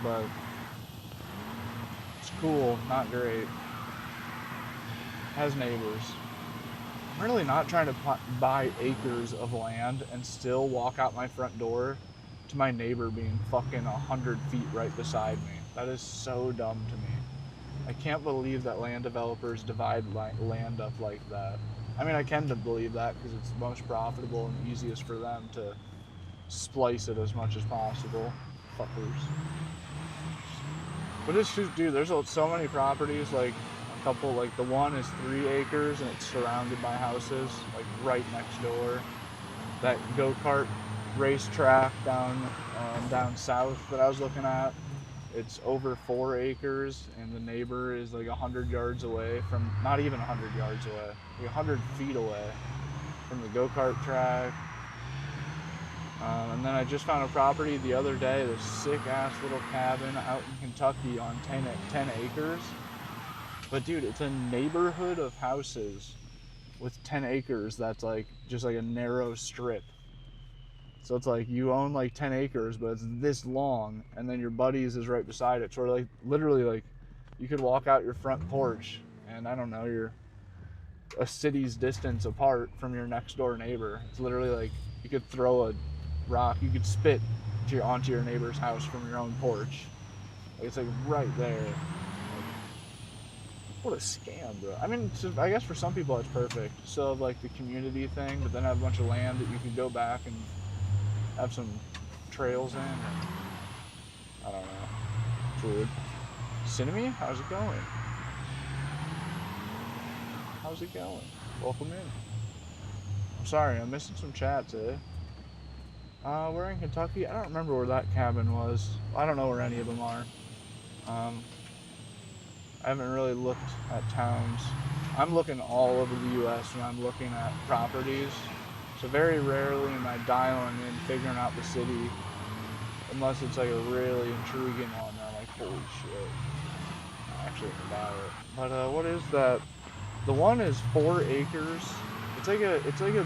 But it's cool, not great. Has neighbors. I'm really not trying to buy acres of land and still walk out my front door to my neighbor being fucking 100 feet right beside me. That is so dumb to me. I can't believe that land developers divide land up like that. I mean, I can believe that because it's most profitable and easiest for them to splice it as much as possible. Fuckers. But it's just, dude, there's so many properties, like a couple, like the one is 3 acres and it's surrounded by houses, like right next door. That go-kart racetrack down south that I was looking at, it's over 4 acres and the neighbor is like 100 yards away from, not even 100 yards away, like 100 feet away from the go-kart track. And then I just found a property the other day, this sick-ass little cabin out in Kentucky on 10 acres. But dude, it's a neighborhood of houses with 10 acres that's like just like a narrow strip. So it's like you own like 10 acres, but it's this long, and then your buddies is right beside it. Sort of like, literally like, you could walk out your front porch, and I don't know, you're a city's distance apart from your next door neighbor. It's literally like, you could throw a rock, you could spit onto your neighbor's house from your own porch. Like, it's like right there. Like, what a scam, bro. I mean, I guess for some people it's perfect. Still have like the community thing, but then have a bunch of land that you can go back and have some trails in. And, I don't know. It's weird. Cinnamon, how's it going? How's it going? Welcome in. I'm sorry, I'm missing some chats, eh? We're in Kentucky. I don't remember where that cabin was. I don't know where any of them are. I haven't really looked at towns. I'm looking all over the U.S. when I'm looking at properties. So very rarely am I dialing in, figuring out the city, unless it's like a really intriguing one. I'm like, holy shit. I actually think about it. But what is that? The one is 4 acres. It's like a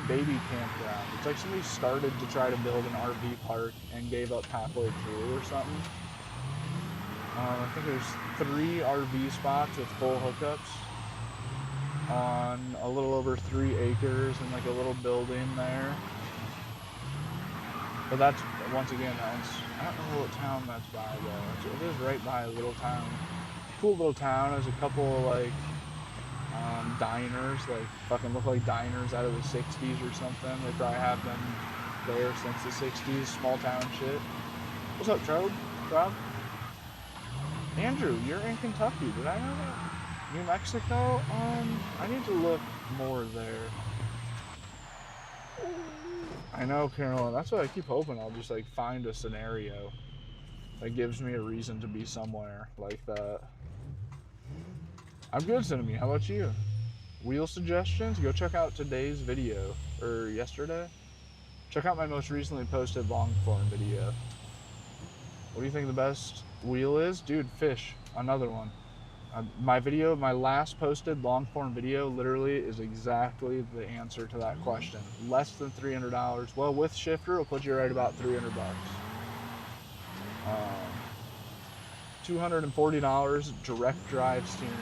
baby campground. It's like somebody started to try to build an RV park and gave up halfway through or something. I think there's 3 RV spots with full hookups on a little over 3 acres and like a little building there. But that's, once again, I don't know what town that's by though. It is right by a little town. Cool little town. There's a couple like diners, like fucking look like diners out of the 60s or something. They probably have them there since the 60s. Small town shit. What's up, Rob? Andrew, you're in Kentucky. Did I know that? New Mexico? I need to look more there. I know, Carolyn. That's what I keep hoping. I'll just like find a scenario that gives me a reason to be somewhere like that. I'm good, Cinnamon. How about you? Wheel suggestions? Go check out today's video, or yesterday. Check out my most recently posted long form video. What do you think the best wheel is? Dude, fish. Another one. My last posted long form video literally is exactly the answer to that question. Less than $300. Well, with shifter, it'll put you right about $300. $240 direct drive steering wheel.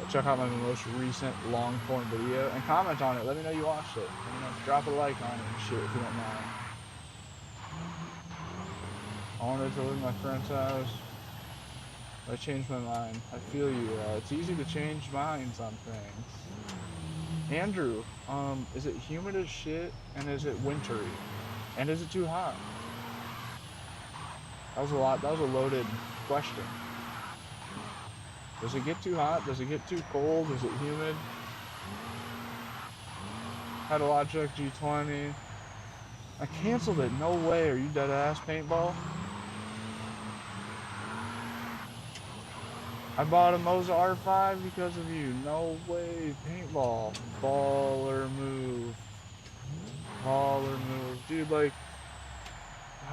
Check out my most recent long form video and comment on it. Let me know you watched it. Drop a like on it and shit if you don't mind. I wanted to live in my friend's house. I changed my mind. I feel you. It's easy to change minds on things. Andrew, is it humid as shit? And is it wintry? And is it too hot? That was a lot. That was a loaded question. Does it get too hot? Does it get too cold? Is it humid? Had a Logitech G20. I canceled it. No way. Are you dead ass, paintball? I bought a Moza R5 because of you. No way. Paintball. Baller move. Baller move. Dude, like,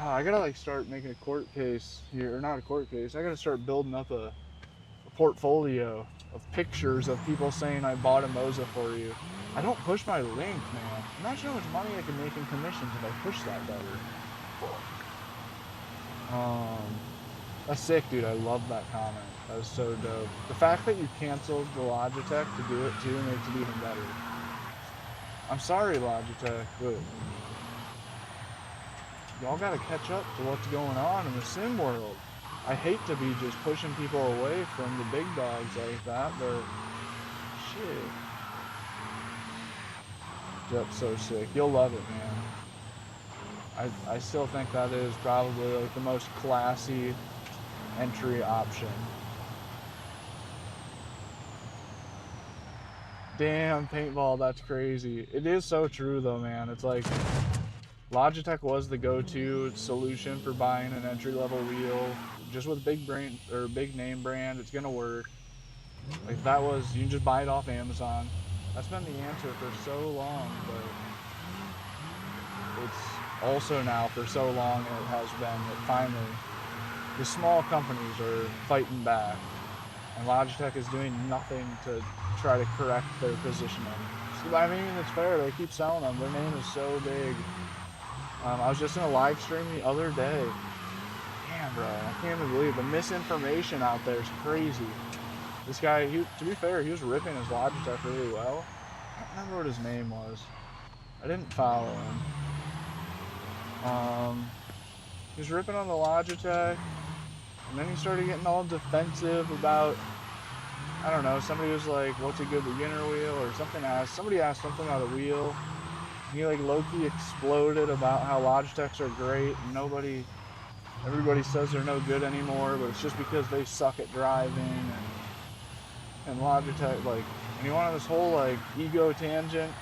I gotta, like, start making a court case here. Or not a court case. I gotta start building up a portfolio of pictures of people saying I bought a Moza for you. I don't push my link, man. Imagine how much money I could make in commissions if I push that better. That's sick, dude. I love that comment. That was so dope. The fact that you canceled the Logitech to do it too makes it even better. I'm sorry, Logitech, but y'all gotta catch up to what's going on in the sim world. I hate to be just pushing people away from the big dogs like that, but shit. That's so sick. You'll love it, man. I still think that is probably like the most classy entry option. Damn, paintball, that's crazy. It is so true though, man. It's like Logitech was the go-to solution for buying an entry-level wheel. Just with big brand or big name brand, it's gonna work. Like that was, you can just buy it off Amazon. That's been the answer for so long, but it's also now for so long it has been that finally the small companies are fighting back, and Logitech is doing nothing to try to correct their positioning. So, I mean, it's fair. They keep selling them. Their name is so big. I was just in a live stream the other day. Damn, bro, I can't even believe the misinformation out there is crazy. This guy, to be fair, he was ripping his Logitech really well. I don't remember what his name was. I didn't follow him. He was ripping on the Logitech, and then he started getting all defensive about, I don't know, somebody was like, what's a good beginner wheel, or somebody asked something about a wheel, and he like low-key exploded about how Logitechs are great, and everybody says they're no good anymore, but it's just because they suck at driving, and Logitech, like, and he went on this whole like ego tangent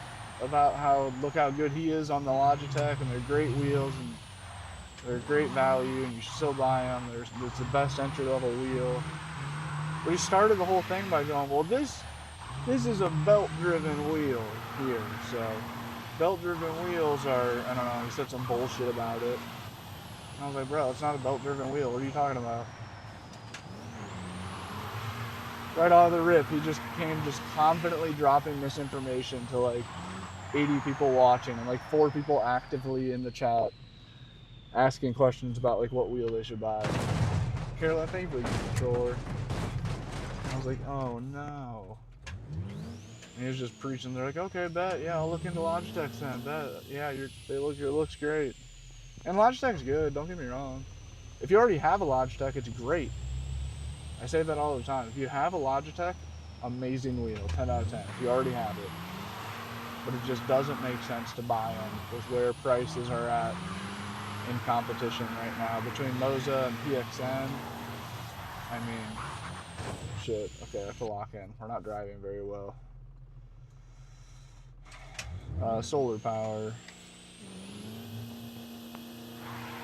about how, look how good he is on the Logitech, and they're great wheels, and they're great value, and you should still buy them. It's the best entry-level wheel. But he started the whole thing by going, well, this is a belt-driven wheel here, so belt-driven wheels are, I don't know, he said some bullshit about it. And I was like, bro, it's not a belt-driven wheel. What are you talking about? Right out of the rip, he just came just confidently dropping misinformation to like 80 people watching and like 4 people actively in the chat asking questions about like what wheel they should buy. Caroline, thank you for the controller. I was like, oh no. And he was just preaching. They're like, okay, bet, yeah, I'll look into Logitech then. Bet, yeah, it looks great. And Logitech's good, don't get me wrong. If you already have a Logitech, it's great. I say that all the time. If you have a Logitech, amazing wheel, 10 out of 10, if you already have it. But it just doesn't make sense to buy them with where prices are at in competition right now between Moza and PXN. I mean, shit. Okay, I have to lock in. We're not driving very well. Solar power.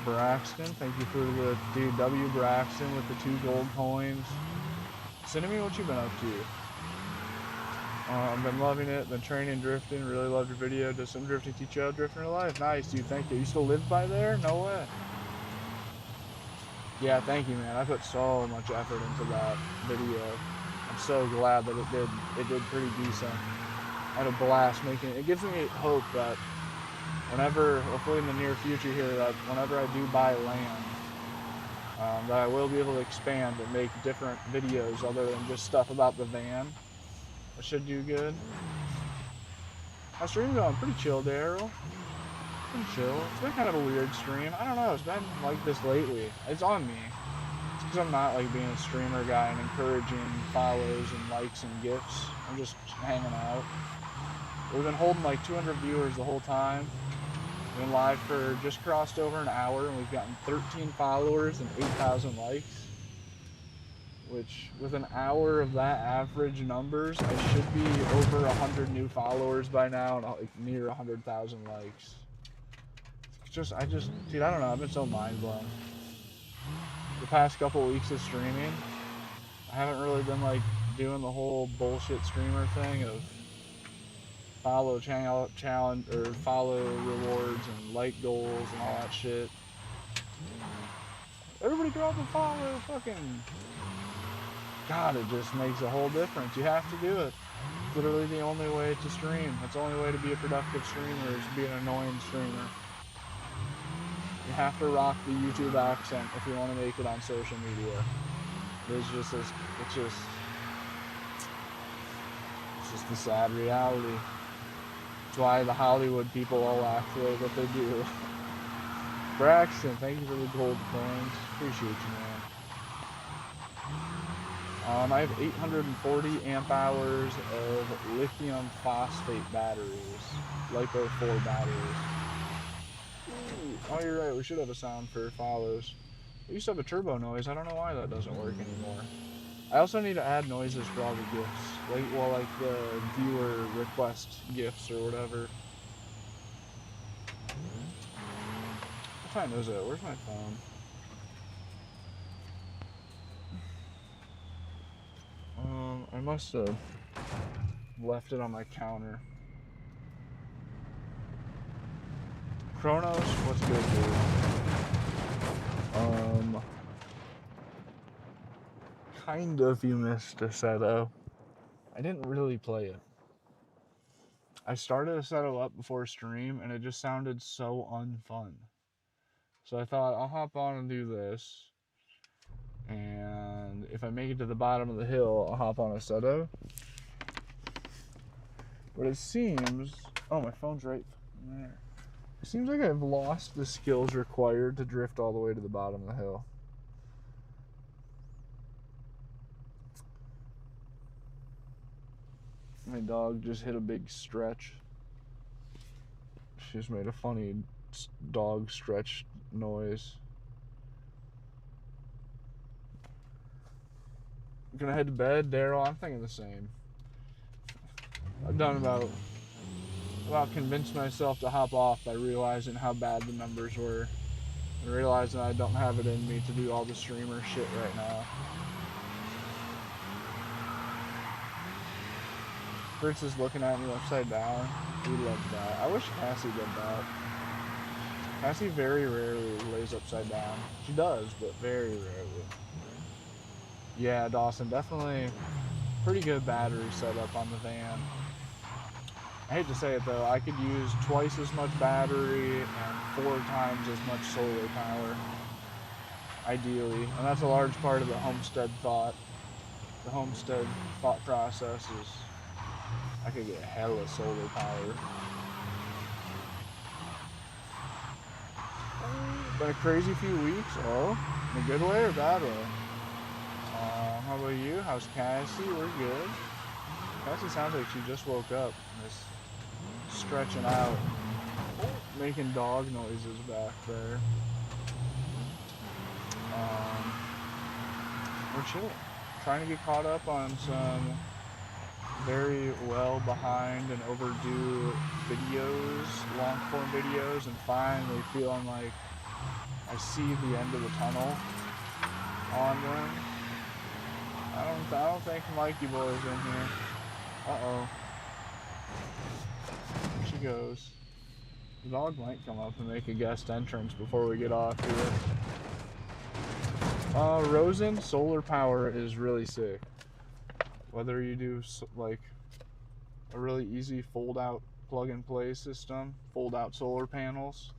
Braxton, thank you for the dude. W Braxton with the 2 gold coins. Send me what you've been up to. I've been loving it. Been training drifting. Really loved your video. Does some drifting teach you how to drift in real life? Nice, dude. Thank you. You still live by there? No way. Yeah, thank you, man. I put so much effort into that video. I'm so glad that it did pretty decent. I had a blast making it. It gives me hope that whenever, hopefully in the near future here, that whenever I do buy land, that I will be able to expand and make different videos other than just stuff about the van. I should do good. My stream going pretty chill, Daryl. Pretty chill. It's been kind of a weird stream. I don't know. It's been like this lately. It's on me. It's because I'm not like being a streamer guy and encouraging follows and likes and gifts. I'm just hanging out. We've been holding like 200 viewers the whole time. We've been live for just crossed over an hour, and we've gotten 13 followers and 8,000 likes. Which, with an hour of that average numbers, I should be over 100 new followers by now and like near 100,000 likes. Dude, I don't know, I've been so mind blown. The past couple weeks of streaming, I haven't really been like doing the whole bullshit streamer thing of follow challenge or follow rewards and like goals and all that shit. Everybody drop a follow, fucking. God, it just makes a whole difference. You have to do it. It's literally the only way to stream. That's the only way to be a productive streamer is to be an annoying streamer. You have to rock the YouTube accent if you want to make it on social media. It's just the sad reality. That's why the Hollywood people all act the way that they do. Braxton, thank you for the gold coins. Appreciate you, man. I have 840 amp hours of lithium phosphate batteries, LiPo 4 batteries. Ooh, oh, you're right. We should have a sound for follows. We used to have a turbo noise. I don't know why that doesn't work anymore. I also need to add noises for all the gifts, like the viewer request gifts or whatever. What time is it? Where's my phone? I must have left it on my counter. Chronos, what's good, dude? Kind of you missed a Seto. I didn't really play it. I started a Seto up before stream and it just sounded so unfun. So I thought I'll hop on and do this. And if I make it to the bottom of the hill, I'll hop on a Seto. But it seems... Oh, my phone's right there. It seems like I've lost the skills required to drift all the way to the bottom of the hill. My dog just hit a big stretch. She just made a funny dog stretch noise. Gonna head to bed, Daryl? I'm thinking the same. I've done about convinced myself to hop off by realizing how bad the numbers were and realizing I don't have it in me to do all the streamer shit right now. Fritz is looking at me upside down. He loves that. I wish Cassie did that. Cassie very rarely lays upside down. She does, but very rarely. Yeah, Dawson, definitely pretty good battery setup on the van. I hate to say it though, I could use twice as much battery and 4 times as much solar power, ideally. And that's a large part of the homestead thought. The homestead thought process is I could get hella solar power. Been a crazy few weeks. Oh, in a good way or bad way? How about you? How's Cassie? We're good. Cassie sounds like she just woke up and is stretching out, making dog noises back there. We're chilling. Trying to get caught up on some very well behind and overdue videos, long form videos, and finally feeling like I see the end of the tunnel on them. I don't think Mikey Boy's in here. Uh-oh. There she goes. The dog might come up and make a guest entrance before we get off here. Rosen, solar power is really sick. Whether you do like a really easy fold-out plug-and-play system, fold-out solar panels.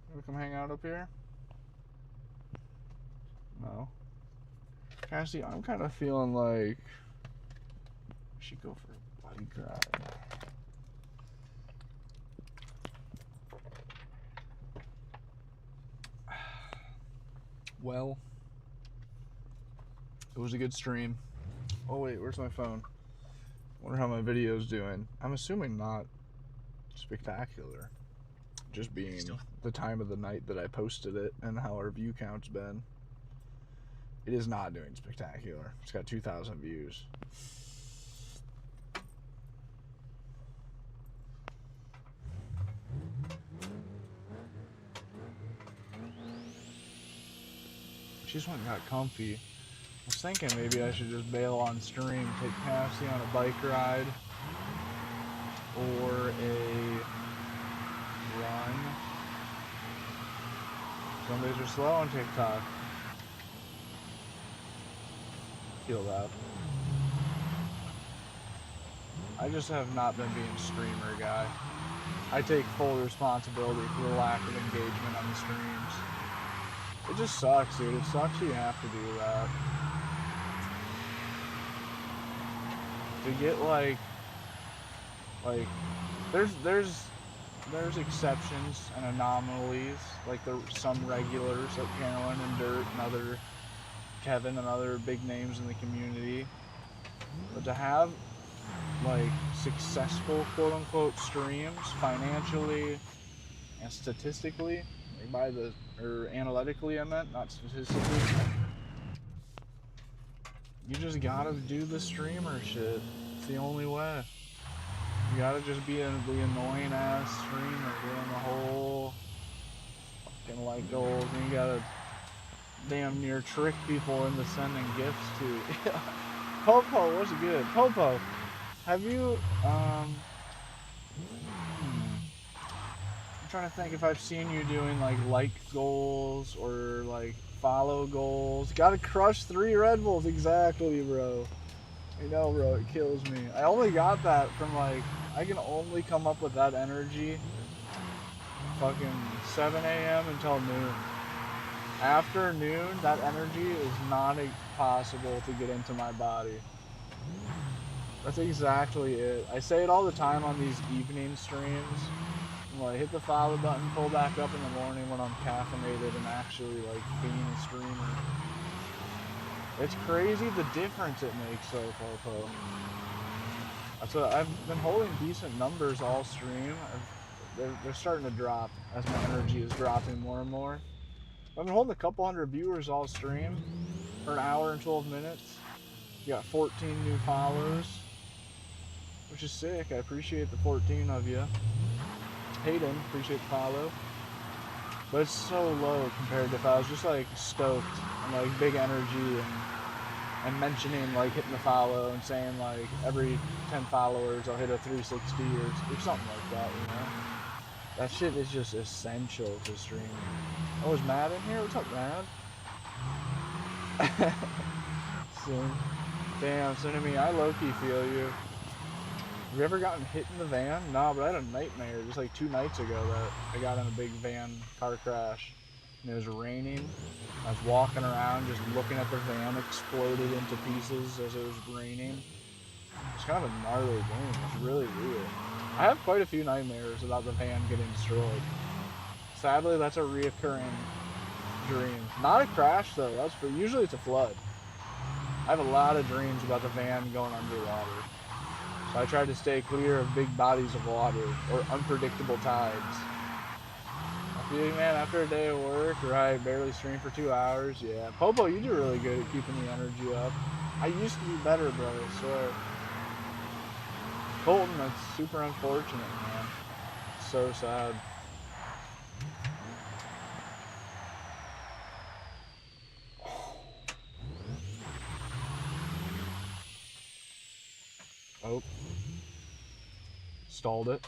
You wanna come hang out up here? No. Cassie, I'm kind of feeling like we should go for a bike ride. Well, it was a good stream. Oh wait, where's my phone? Wonder how my video's doing. I'm assuming not spectacular. Just being the time of the night that I posted it and how our view count's been. It is not doing spectacular. It's got 2,000 views. She just went and got comfy. was thinking maybe I should just bail on stream, take Cassie on a bike ride or a run. Some days are slow on TikTok. Feel that. I just have not been being streamer guy. I take full responsibility for the lack of engagement on the streams. It just sucks, dude. It sucks you have to do that. To get like there's exceptions and anomalies, like some regulars like Carolyn and Dirt and other Kevin and other big names in the community. But to have like successful quote unquote streams financially and statistically, like or analytically I meant, not statistically, you just gotta do the streamer shit. It's the only way. You gotta just be the annoying ass streamer doing the whole fucking like goals, and you gotta damn near trick people into sending gifts to. Popo, what's good? Popo, have you I'm trying to think if I've seen you doing like goals or like follow goals. Gotta crush 3 Red Bulls, exactly, bro. I know, bro, it kills me. I only got that from like, I can only come up with that energy fucking 7 a.m. until noon. After noon, that energy is not possible to get into my body. That's exactly it. I say it all the time on these evening streams. I'm like, hit the follow button, pull back up in the morning when I'm caffeinated and actually like being a streamer. It's crazy the difference it makes though, Popo. That's what I've been holding decent numbers all stream. They're starting to drop as my energy is dropping more and more. I've been holding a couple hundred viewers all stream for an hour and 12 minutes. You got 14 new followers, which is sick. I appreciate the 14 of you. Hayden, appreciate the follow. But it's so low compared to if I was just like stoked and like big energy and mentioning like hitting the follow and saying like every 10 followers I'll hit a 360 or something like that, you know? That shit is just essential to streaming. Oh, is Matt in here? What's up, Matt? Damn, Cinnamon, I low-key feel you. Have you ever gotten hit in the van? No, but I had a nightmare just like 2 nights ago that I got in a big van car crash. And it was raining. I was walking around just looking at the van exploded into pieces as it was raining. It's kind of a gnarly game. It's really weird. I have quite a few nightmares about the van getting destroyed. Sadly, that's a reoccurring dream. Not a crash though. Usually it's a flood. I have a lot of dreams about the van going underwater. So I try to stay clear of big bodies of water or unpredictable tides. I feel like, man, after a day of work, right, barely stream for 2 hours, yeah. Popo, you do really good at keeping the energy up. I used to be better, bro, I swear. Colton, that's super unfortunate, man. It's so sad. Oh. Stalled it.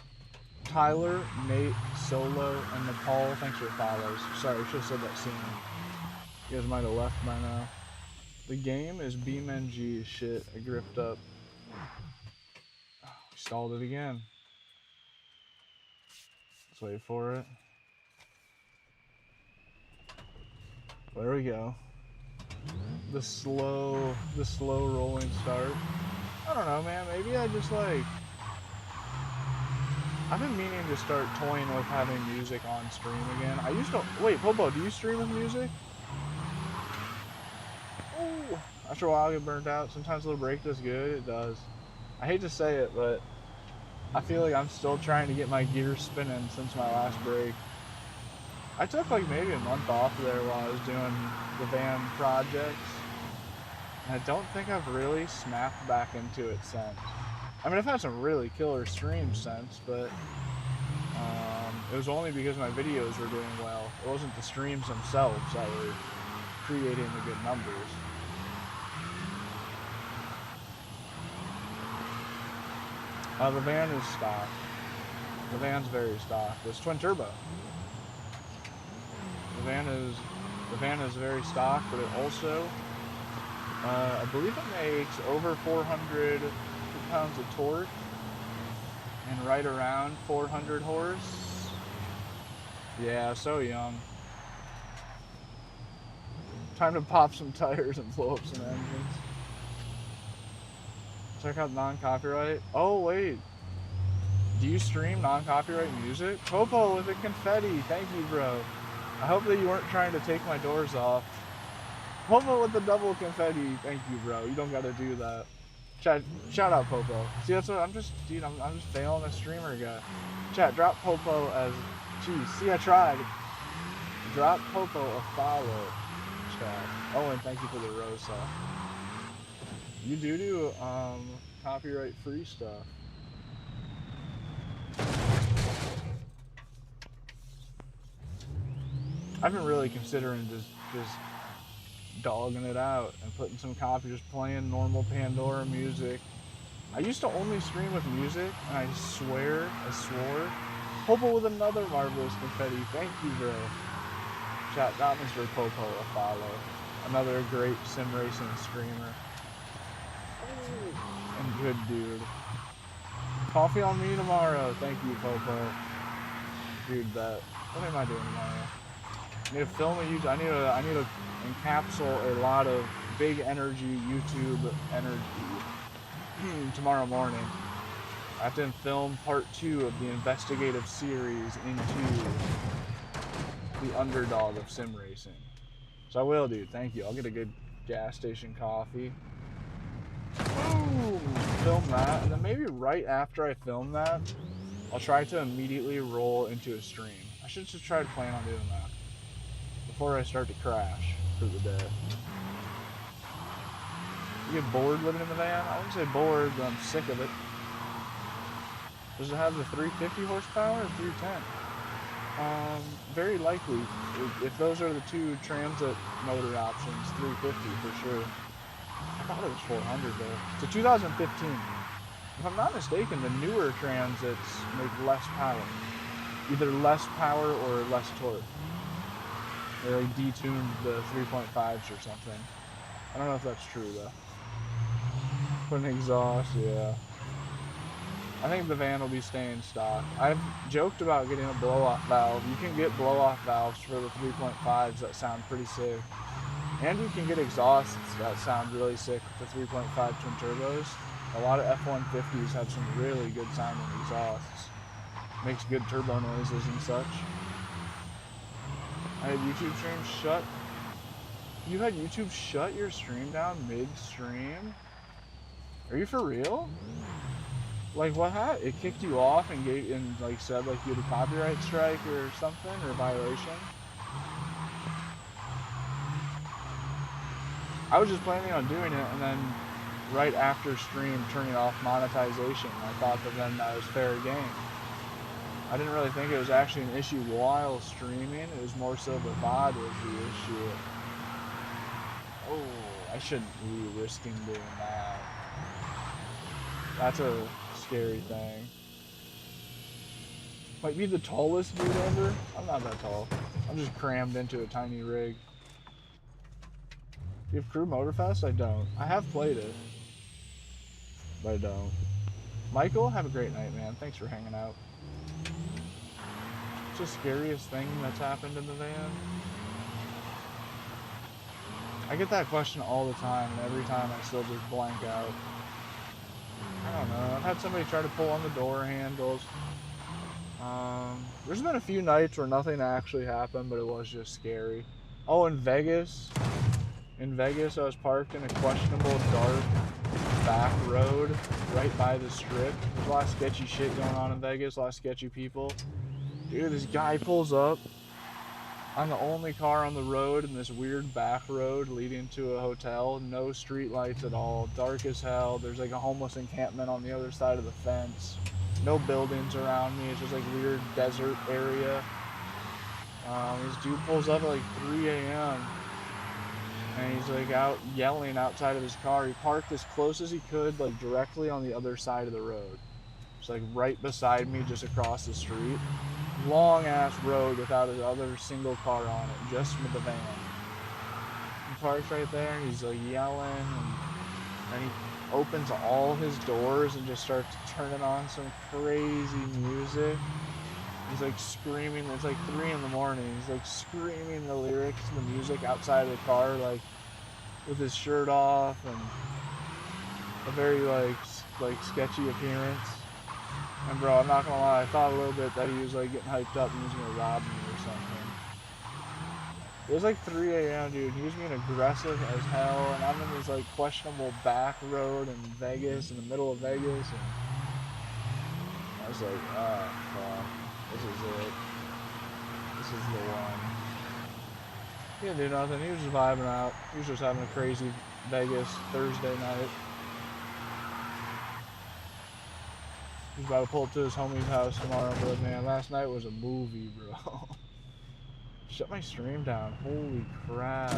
Tyler, Nate, Solo, and Nepal, thanks for your follows. Sorry, I should have said that sooner. You guys might have left by now. The game is BeamNG. Shit, I gripped up. Oh, stalled it again. Let's wait for it. There we go. The slow rolling start. I don't know, man. Maybe I just like... I've been meaning to start toying with having music on stream again. I used to... Wait, Popo, do you stream with music? Oh, after a while I get burnt out. Sometimes a little break does good. It does. I hate to say it, but I feel like I'm still trying to get my gears spinning since my last break. I took like maybe a month off there while I was doing the van projects. And I don't think I've really snapped back into it since. I mean, I've had some really killer streams since, but it was only because my videos were doing well. It wasn't the streams themselves that were creating the good numbers. The van is stock. The van's very stock. It's twin turbo. The van is very stock, but it also, I believe it makes over 400 pounds of torque and right around 400 horse. Yeah, so young. Time to pop some tires and blow up some engines. Check out non-copyright. Oh wait, do you stream non-copyright music? Popo with the confetti, thank you, bro. I hope that you weren't trying to take my doors off. Popo with the double confetti, thank you, bro. You don't gotta do that. Shout out Popo. See, that's what I'm just, dude. I'm just failing a streamer guy. Chat, drop Popo as, geez. See, I tried. Drop Popo a follow. Chat. Oh, and thank you for the Rosa. You do copyright free stuff. I've been really considering just dogging it out and putting some copy, just playing normal Pandora music. I used to only stream with music, and I swore, Popo with another marvelous confetti. Thank you, bro. Chat, got Mr. Popo a follow. Another great sim racing streamer. And good dude. Coffee on me tomorrow. Thank you, Popo. Dude, what am I doing tomorrow? I need to film a YouTube. I need to encapsulate a lot of big energy YouTube energy tomorrow morning. I have to film part 2 of the investigative series into the underdog of sim racing. So I will, dude. Thank you. I'll get a good gas station coffee. Boom! Film that, and then maybe right after I film that, I'll try to immediately roll into a stream. I should just try to plan on doing that before I start to crash for the day. You get bored living in the van? I wouldn't say bored, but I'm sick of it. Does it have the 350 horsepower or 310? Very likely. If those are the two transit motor options, 350 for sure. I thought it was 400 though. It's a 2015. If I'm not mistaken, the newer transits make less power. Either less power or less torque. They like detuned the 3.5s or something. I don't know if that's true though. Put an exhaust, yeah. I think the van will be staying stock. I've joked about getting a blow-off valve. You can get blow-off valves for the 3.5s that sound pretty sick. And you can get exhausts that sound really sick with the 3.5 twin turbos. A lot of F-150s have some really good sounding exhausts. Makes good turbo noises and such. I had YouTube stream shut. You had YouTube shut your stream down mid-stream? Are you for real? Like what happened? It kicked you off and like said like you had a copyright strike or something or a violation? I was just planning on doing it and then right after stream turning off monetization. I thought that then that was fair game. I didn't really think it was actually an issue while streaming. It was more so the VOD was the issue. Oh, I shouldn't be risking doing that. That's a scary thing. Might be the tallest dude ever. I'm not that tall. I'm just crammed into a tiny rig. You have Crew Motorfest? I don't. I have played it, but I don't. Michael, have a great night, man. Thanks for hanging out. What's the scariest thing that's happened in the van? I get that question all the time, and every time I still just blank out. I don't know. I've had somebody try to pull on the door handles. There's been a few nights where nothing actually happened, but it was just scary. Oh, in Vegas. In Vegas, I was parked in a questionable dark back road right by the strip. There's a lot of sketchy shit going on in Vegas, a lot of sketchy people. Dude, this guy pulls up. I'm the only car on the road in this weird back road leading to a hotel. No street lights at all. Dark as hell. There's like a homeless encampment on the other side of the fence. No buildings around me. It's just like weird desert area. This dude pulls up at like 3 a.m. and he's like out yelling outside of his car. He parked as close as he could, like directly on the other side of the road. It's like right beside me, just across the street. Long ass road without another single car on it, just with the van. He parks right there and he's like yelling, and he opens all his doors and just starts turning on some crazy music. He's like screaming. It's like 3 in the morning. He's like screaming the lyrics to the music outside of the car, like with his shirt off and a very like sketchy appearance. And bro, I'm not gonna lie, I thought a little bit that he was like getting hyped up and he was gonna rob me or something. It was like 3 a.m., dude. He was being aggressive as hell, and I'm in this like questionable back road in Vegas, in the middle of Vegas, and I was like, oh fuck, this is it. This is the one. He didn't do nothing. He was just vibing out. He was just having a crazy Vegas Thursday night. He's about to pull up to his homie's house tomorrow, but man, last night was a movie, bro. Shut my stream down. Holy crap.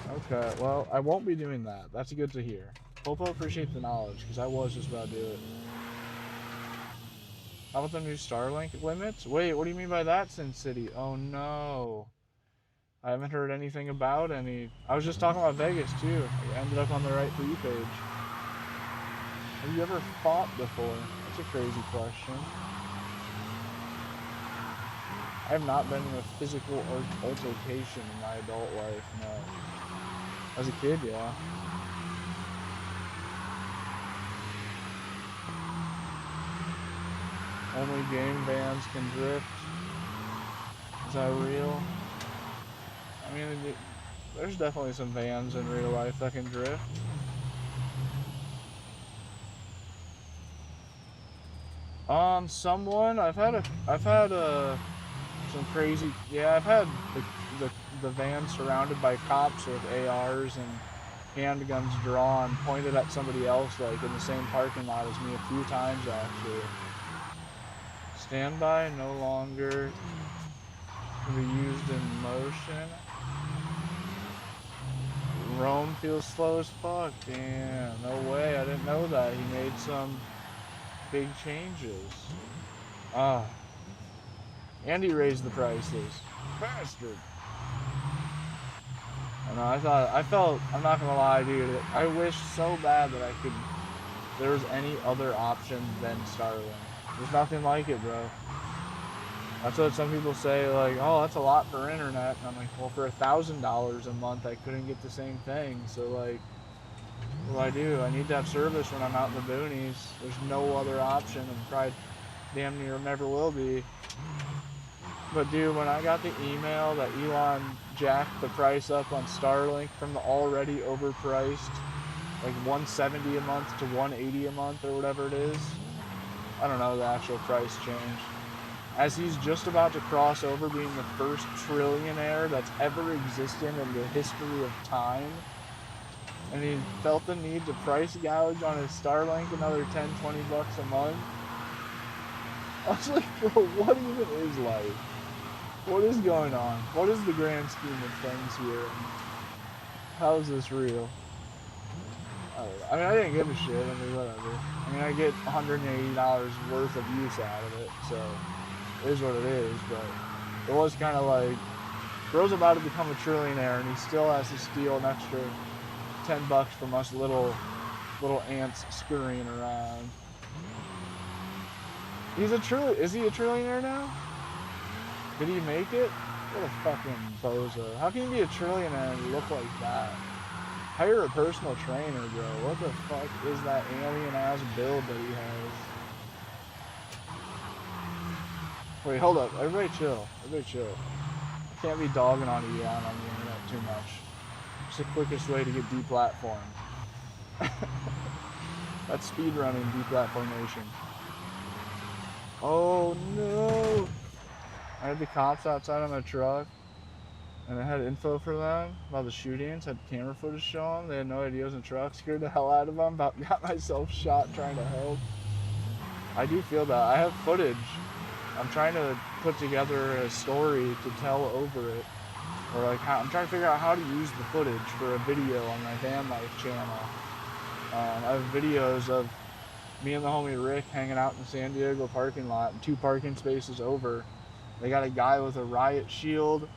Okay, well, I won't be doing that. That's good to hear. Popo appreciate the knowledge, because I was just about to do it. How about the new Starlink limits? Wait, what do you mean by that, Sin City? Oh no. I haven't heard anything about any. I was just talking about Vegas too. I ended up on the right for you page. Have you ever fought before? That's a crazy question. I have not been in a physical altercation in my adult life, no. As a kid, yeah. Only game vans can drift. Is that real? I mean, there's definitely some vans in real life that can drift. Someone I've had some crazy. Yeah, I've had the van surrounded by cops with ARs and handguns drawn, pointed at somebody else, like in the same parking lot as me a few times actually. Standby no longer can be used in motion. Rome feels slow as fuck. Damn, no way. I didn't know that. He made some big changes. Ah. And he raised the prices. Bastard. I know, I'm not gonna lie, dude. I wish so bad that there was any other option than Starlink. There's nothing like it, bro. That's what some people say, like, oh, that's a lot for internet. And I'm like, well, for $1,000 a month, I couldn't get the same thing. So, like, what do? I need to have service when I'm out in the boonies. There's no other option, and probably damn near never will be. But, dude, when I got the email that Elon jacked the price up on Starlink from the already overpriced, like $170 a month to $180 a month or whatever it is, I don't know the actual price change. As he's just about to cross over being the first trillionaire that's ever existed in the history of time, and he felt the need to price gouge on his Starlink another $10, $20 a month. I was like, bro, what even is life? What is going on? What is the grand scheme of things here? And how is this real? I don't know. I mean, I didn't give a shit. I mean, whatever. I mean, I get $180 worth of use out of it, so it is what it is. But it was kind of like, bro's about to become a trillionaire, and he still has to steal an extra $10 from us little ants scurrying around. Is he a trillionaire now? Did he make it? What a fucking bozo. How can you be a trillionaire and look like that? Hire a personal trainer, bro. What the fuck is that alien-ass build that he has? Wait, hold up. Everybody chill. Everybody chill. I can't be dogging on Elon on the internet too much. It's the quickest way to get deplatformed. That's speedrunning deplatformation. Oh no! I had the cops outside on my truck, and I had info for them about the shootings, had camera footage show them. They had no idea I was in the truck, scared the hell out of them, about got myself shot trying to help. I do feel that. I have footage. I'm trying to put together a story to tell over it. Or like I'm trying to figure out how to use the footage for a video on my van life channel. I have videos of Me and the homie Rick hanging out in the San Diego parking lot, and 2 parking spaces over, they got a guy with a riot shield,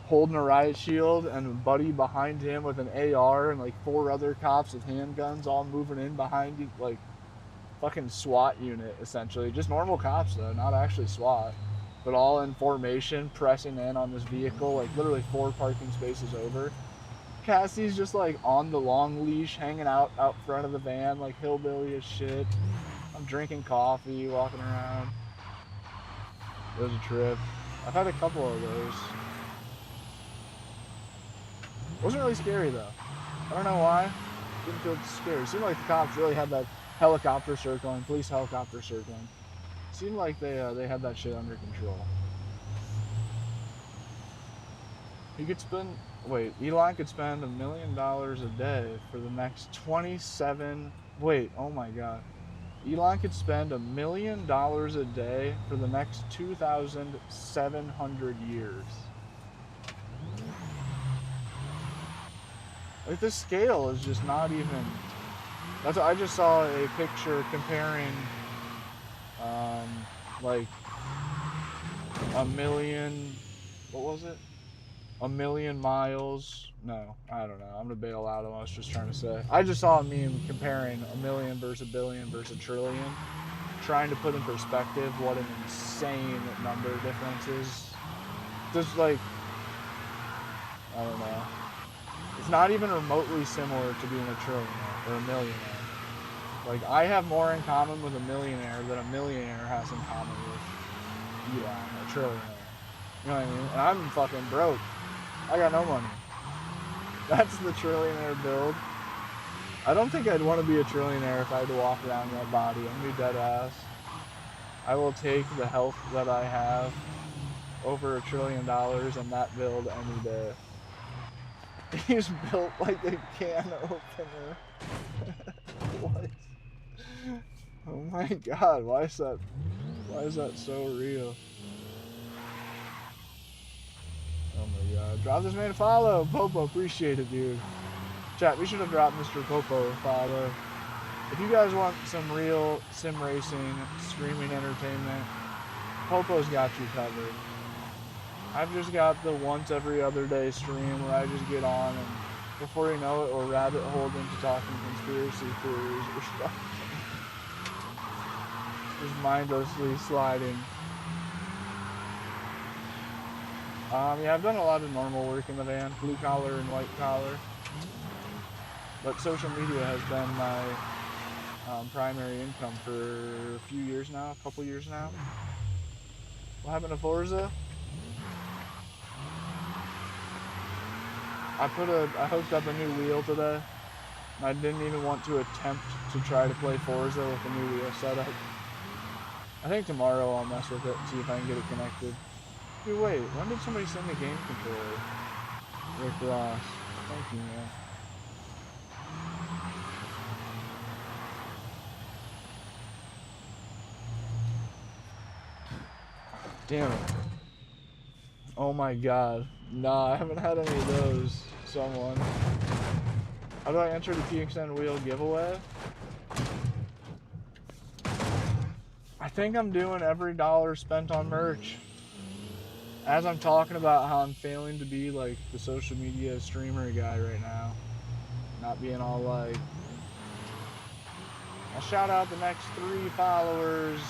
holding a riot shield, and a buddy behind him with an AR, and like 4 other cops with handguns all moving in behind you, like fucking SWAT unit essentially. Just normal cops though, not actually SWAT, but all in formation, pressing in on this vehicle, like literally 4 parking spaces over. Cassie's just like on the long leash, hanging out front of the van, like hillbilly as shit. I'm drinking coffee, walking around. It was a trip. I've had a couple of those. It wasn't really scary though. I don't know why. Didn't feel scary. It seemed like the cops really had that helicopter circling, police helicopter circling. It seemed like they had that shit under control. You could spend. Wait, Elon could spend $1 million a day for the next 27. Wait, oh my god. Elon could spend $1 million a day for the next 2,700 years. Like, the scale is just not even. That's what I just saw a picture comparing, like, a million. What was it? A million miles. No, I don't know. I'm gonna bail out on what I was just trying to say. I just saw a meme comparing a million versus a billion versus a trillion, trying to put in perspective what an insane number difference is. Just like, I don't know. It's not even remotely similar to being a trillionaire or a millionaire. Like, I have more in common with a millionaire than a millionaire has in common with Elon, a trillionaire. You know what I mean? And I'm fucking broke. I got no money. That's the trillionaire build. I don't think I'd want to be a trillionaire if I had to walk around in that body. I'm gonna be dead ass. I will take the health that I have over $1 trillion and that build any day. He's built like a can opener. What? Oh my god, why is that so real? Oh my god. Drop this man a follow. Popo, appreciate it, dude. Chat, we should have dropped Mr. Popo a follow. If you guys want some real sim racing, streaming entertainment, Popo's got you covered. I've just got the once every other day stream where I just get on and before you know it, we'll rabbit hole into talking conspiracy theories or stuff. Just mindlessly sliding. Yeah, I've done a lot of normal work in the van, blue collar and white collar. But social media has been my primary income for a few years now, a couple years now. What happened to Forza? I hooked up a new wheel today. I didn't even want to attempt to try to play Forza with a new wheel setup. I think tomorrow I'll mess with it and see if I can get it connected. Dude, wait, when did somebody send me a game controller? Rick Ross. Thank you, man. Damn it. Oh my god. Nah, I haven't had any of those. Someone. How do I enter the PXN wheel giveaway? I think I'm doing every dollar spent on merch. As I'm talking about how I'm failing to be like the social media streamer guy right now. Not being all like, I'll shout out the next 3 followers.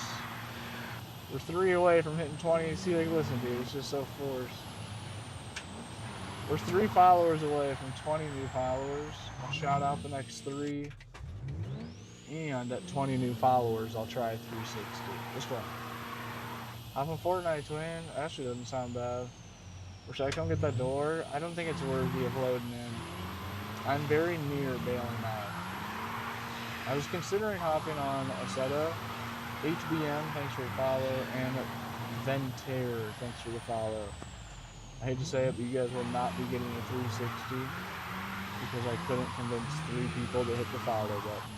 We're 3 away from hitting 20. See, like, listen, dude, it's just so forced. We're 3 followers away from 20 new followers. I'll shout out the next 3. And at 20 new followers, I'll try 360. Let's go. I'm a Fortnite twin. Actually doesn't sound bad. Or should I come get that door? I don't think it's worthy of loading in. I'm very near bailing out. I was considering hopping on Aceto. HBM, thanks for the follow. And Venter, thanks for the follow. I hate to say it, but you guys will not be getting a 360 because I couldn't convince 3 people to hit the follow button.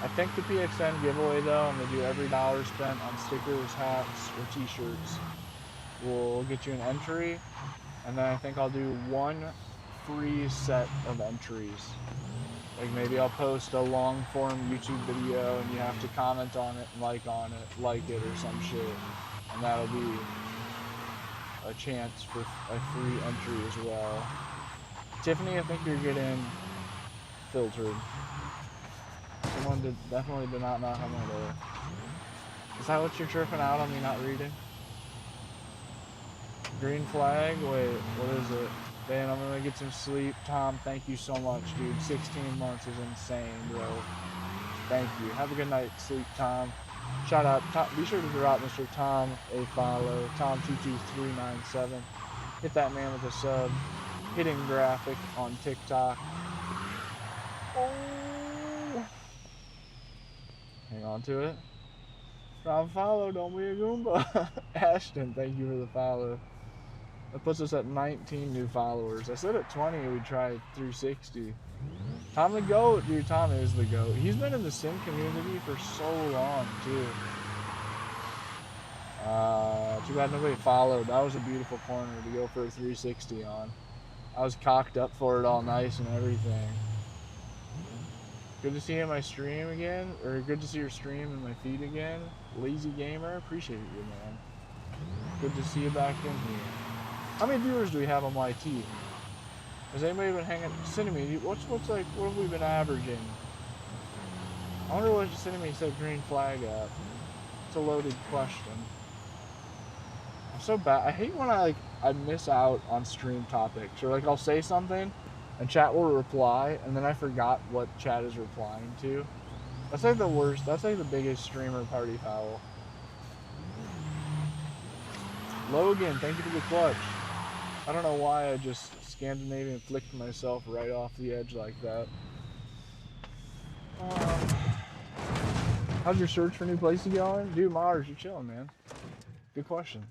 I think the PXN giveaway though, I'm gonna do every dollar spent on stickers, hats, or t-shirts will get you an entry, and then I think I'll do 1 free set of entries Like maybe I'll post a long form YouTube video and you have to comment on it and like it or some shit. And that'll be a chance for a free entry as well. Tiffany, I think you're getting filtered. Someone definitely did not knock on my door. Is that what you're tripping out on me not reading? Green flag? Wait, what is it? Dan, I'm gonna get some sleep. Tom, thank you so much, dude. 16 months is insane, bro. Thank you. Have a good night. Sleep, Tom. Shout out. Tom, be sure to drop Mr. Tom a follow. Tom22397. Hit that man with a sub. Hitting graphic on TikTok. Oh. Hang on to it. Drop a follow. Don't be a Goomba. Ashton, thank you for the follow. That puts us at 19 new followers. I said at 20 we'd try 360. Tom the GOAT, dude. Tom is the GOAT. He's been in the sim community for so long, too. Too bad nobody followed. That was a beautiful corner to go for a 360 on. I was cocked up for it all nice and everything. Good to see you in my stream again, or good to see your stream in my feed again. Lazy Gamer, appreciate you, man. Good to see you back in here. How many viewers do we have on YT? Has anybody been hanging? Cinnamon, what have we been averaging? I wonder what Cinnamon said green flag at. It's a loaded question. I'm so bad. I hate when I miss out on stream topics, or like I'll say something and chat will reply and then I forgot what chat is replying to. That's like the worst. That's like the biggest streamer party foul. Logan, thank you for the clutch. I don't know why I just Scandinavian flicked myself right off the edge like that. How's your search for new places going? Dude, Mars, you're chilling, man. Good question.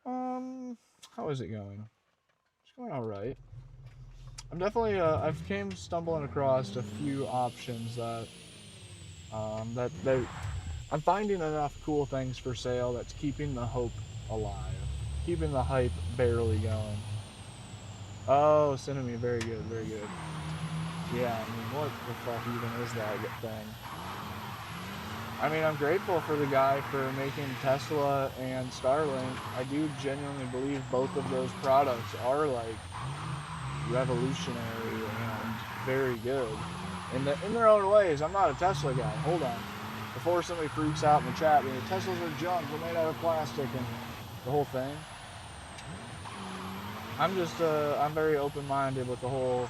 How is it going? It's going alright. I'm definitely, I've came stumbling across a few options that I'm finding enough cool things for sale that's keeping the hope alive. Keeping the hype barely going. Oh, Cinnamon, very good, very good. Yeah, I mean, what the fuck even is that thing? I mean, I'm grateful for the guy for making Tesla and Starlink. I do genuinely believe both of those products are like revolutionary and very good in their own ways. I'm not a Tesla guy. Hold on. Before somebody freaks out in the chat, Teslas are junk. They're made out of plastic and the whole thing. I'm just, I'm very open-minded with the whole,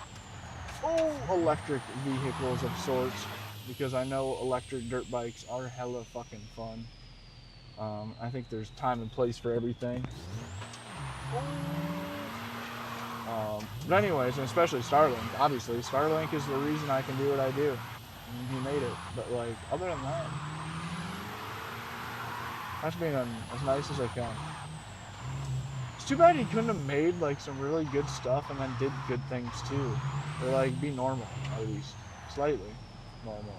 electric vehicles of sorts, because I know electric dirt bikes are hella fucking fun. I think there's time and place for everything. But anyways, and especially Starlink, obviously. Starlink is the reason I can do what I do. And he made it. But, like, other than that, that's being as nice as I can. It's too bad he couldn't have made, like, some really good stuff and then did good things, too. Or, like, be normal, at least. Slightly normal.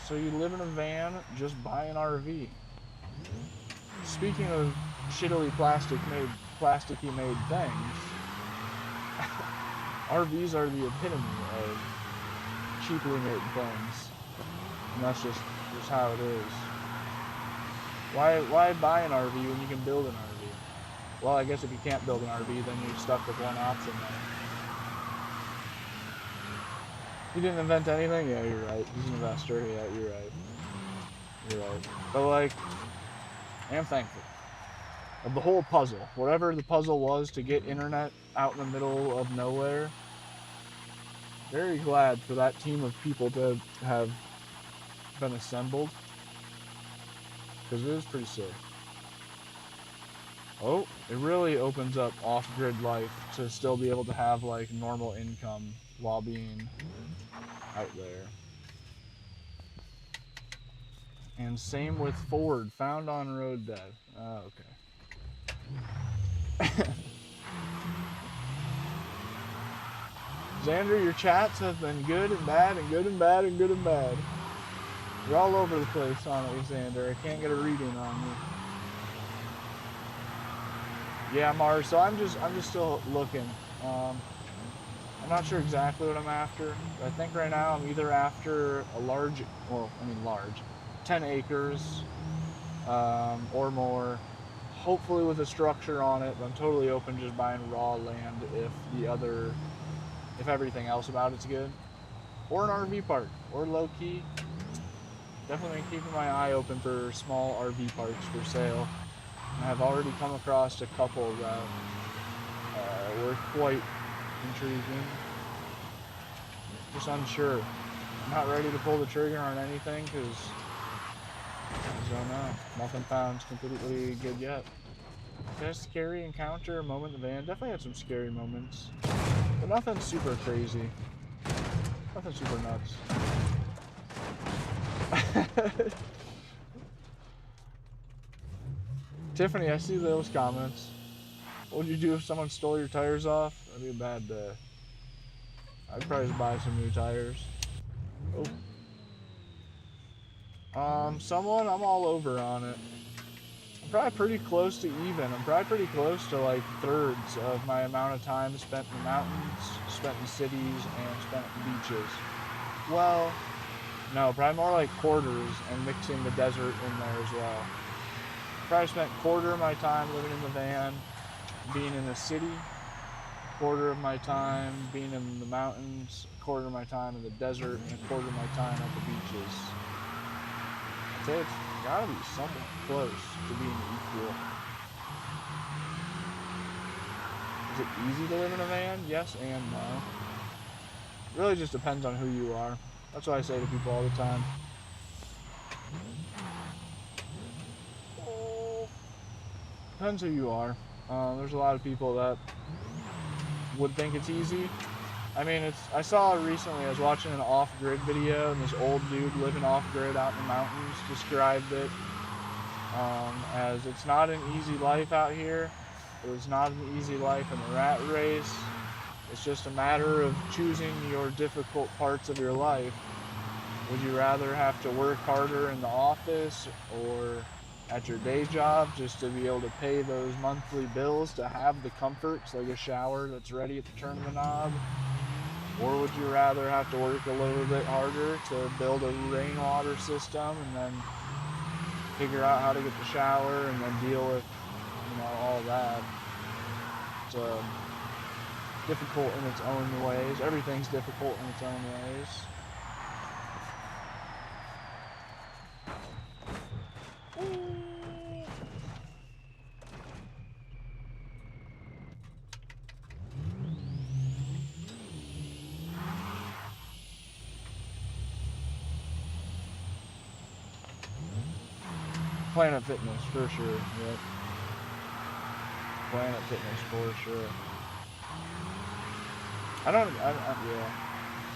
So you live in a van, just buy an RV. Speaking of shittily plasticky made things, RVs are the epitome of cheaply made things. And that's just how it is. Why buy an RV when you can build an RV? Well, I guess if you can't build an RV, then you're stuck with one option then. He didn't invent anything? Yeah, you're right. He's an investor. Yeah, you're right. You're right. But, like, I am thankful of the whole puzzle. Whatever the puzzle was to get internet out in the middle of nowhere, very glad for that team of people to have been assembled. Because it is pretty sick. Oh, it really opens up off-grid life to still be able to have, like, normal income while being out there. And same with Ford, found on road dead. Oh, okay. Xander, your chats have been good and bad and good and bad and good and bad. You're all over the place on it, Xander. I can't get a reading on you. Yeah, Mars. So I'm just still looking. I'm not sure exactly what I'm after. But I think right now I'm either after a large, well, I mean large, 10 acres or more, hopefully with a structure on it. But I'm totally open just buying raw land if everything else about it's good, or an RV park, or low key. Definitely keeping my eye open for small RV parks for sale. And I've already come across a couple that were quite intriguing. Just unsure. I'm not ready to pull the trigger on anything because I don't know. Nothing found completely good yet. Just scary encounter, moment in the van. Definitely had some scary moments, but nothing super crazy. Nothing super nuts. Tiffany, I see those comments. What would you do if someone stole your tires off? That'd be a bad day. I'd probably just buy some new tires. Oh. Someone, I'm all over on it. I'm probably pretty close to even. I'm probably pretty close to like thirds of my amount of time spent in the mountains, spent in cities, and spent in beaches. Well, no, probably more like quarters and mixing the desert in there as well. Probably spent a quarter of my time living in the van, being in the city, quarter of my time being in the mountains, a quarter of my time in the desert, and a quarter of my time at the beaches. I'd say it's gotta be somewhat close to being equal. Is it easy to live in a van? Yes and no. It really just depends on who you are. That's what I say to people all the time. Depends who you are. There's a lot of people that would think it's easy. I mean, I saw recently, I was watching an off-grid video, and this old dude living off-grid out in the mountains described it as it's not an easy life out here. It was not an easy life in the rat race. It's just a matter of choosing your difficult parts of your life. Would you rather have to work harder in the office or at your day job just to be able to pay those monthly bills, to have the comforts like a shower that's ready at the turn of the knob? Or would you rather have to work a little bit harder to build a rainwater system and then figure out how to get the shower and then deal with, all that? It's difficult in its own ways. Everything's difficult in its own ways. Planet Fitness, for sure. Yep. Planet Fitness, for sure. Yeah.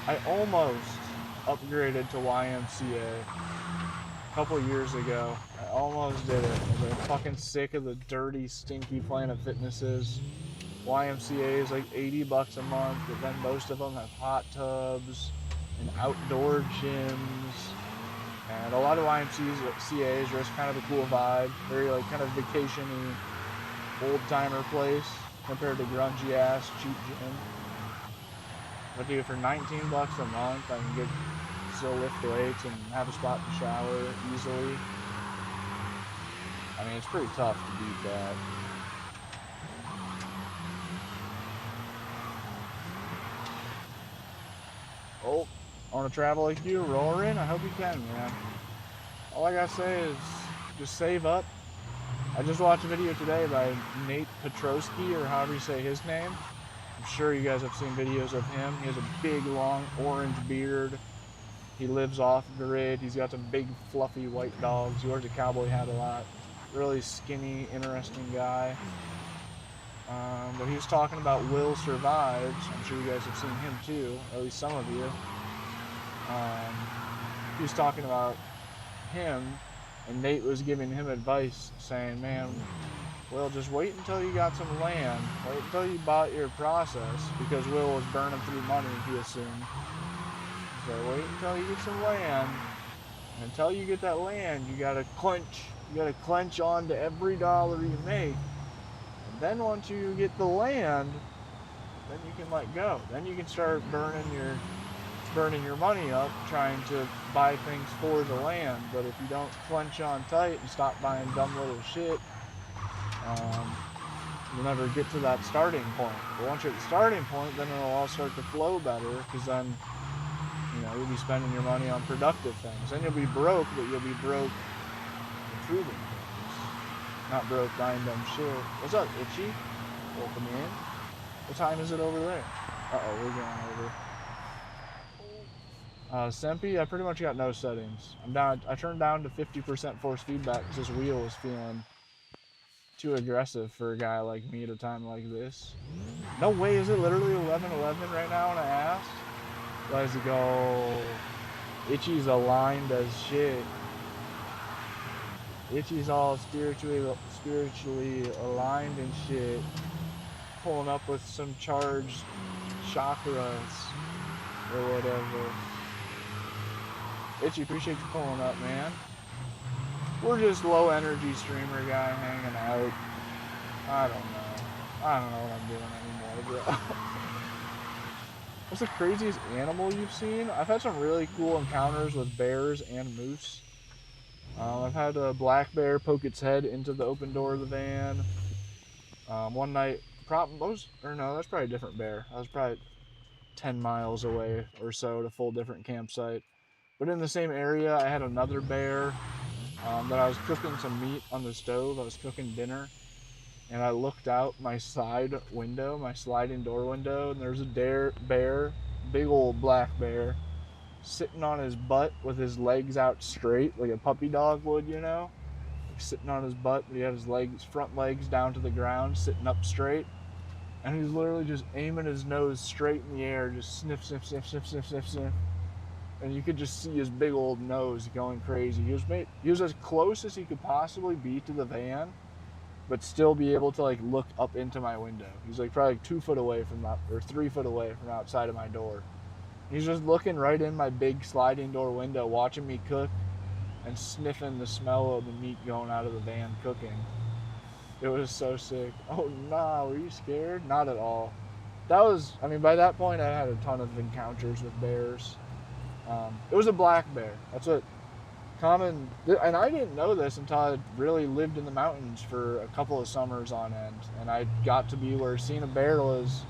I almost upgraded to YMCA a couple years ago. I almost did it. I'm fucking sick of the dirty, stinky Planet Fitnesses. YMCA is like $80 a month, but then most of them have hot tubs and outdoor gyms. And a lot of YMCA's are just kind of a cool vibe, very like kind of vacation-y, old-timer place compared to grungy-ass cheap gym. But dude, for $19 a month, I can still lift weights and have a spot to shower easily. I mean, it's pretty tough to beat that. Oh, I want to travel like you, roaring? I hope you can, man. All I gotta say is just save up. I just watched a video today by Nate Petrosky, or however you say his name. I'm sure you guys have seen videos of him. He has a big, long, orange beard. He lives off-grid. He's got some big, fluffy white dogs. He wears a cowboy hat a lot. Really skinny, interesting guy. But he was talking about Will Survives. I'm sure you guys have seen him too, at least some of you. He was talking about him, and Nate was giving him advice, saying, man, Will, just wait until you got some land. Wait until you bought your process, because Will was burning through money, he assumed. So wait until you get some land. And until you get that land, you gotta clench on to every dollar you make. And Then once you get the land, then you can let go. Then you can start burning your money up trying to buy things for the land. But if you don't clench on tight and stop buying dumb little shit, you'll never get to that starting point. But once you're at the starting point, then it'll all start to flow better, because then, you know, you'll be spending your money on productive things. Then you'll be broke, but you'll be broke improving things. Not broke buying dumb shit. What's up, Itchy? Welcome in. What time is it over there? Uh-oh, we're going over. Sempi, I pretty much got no settings. I turned down to 50% force feedback because this wheel was feeling too aggressive for a guy like me at a time like this. No way, is it literally 11:11 right now when I asked? Let's go. Itchy's aligned as shit. Itchy's all spiritually aligned and shit. Pulling up with some charged chakras or whatever. Itchy, appreciate you pulling up, man. We're just low energy streamer guy hanging out. I don't know what I'm doing anymore, bro. What's the craziest animal you've seen? I've had some really cool encounters with bears and moose. I've had a black bear poke its head into the open door of the van. One night, that's probably a different bear. I was probably 10 miles away or so at a full different campsite. But in the same area, I had another bear that I was cooking some meat on the stove. I was cooking dinner, and I looked out my side window, my sliding door window, and there's a bear, big old black bear, sitting on his butt with his legs out straight, like a puppy dog would, you know? Like sitting on his butt, but he had his front legs down to the ground, sitting up straight. And he's literally just aiming his nose straight in the air, just sniff, sniff, sniff, sniff, sniff, sniff, sniff. And you could just see his big old nose going crazy. He was as close as he could possibly be to the van, but still be able to like look up into my window. He's like probably 2 foot away from that, or 3 foot away from outside of my door. He's just looking right in my big sliding door window, watching me cook and sniffing the smell of the meat going out of the van cooking. It was so sick. Oh nah, were you scared? Not at all. By that point I had a ton of encounters with bears. It was a black bear. That's what common, and I didn't know this until I really lived in the mountains for a couple of summers on end, and I got to be where seeing a bear was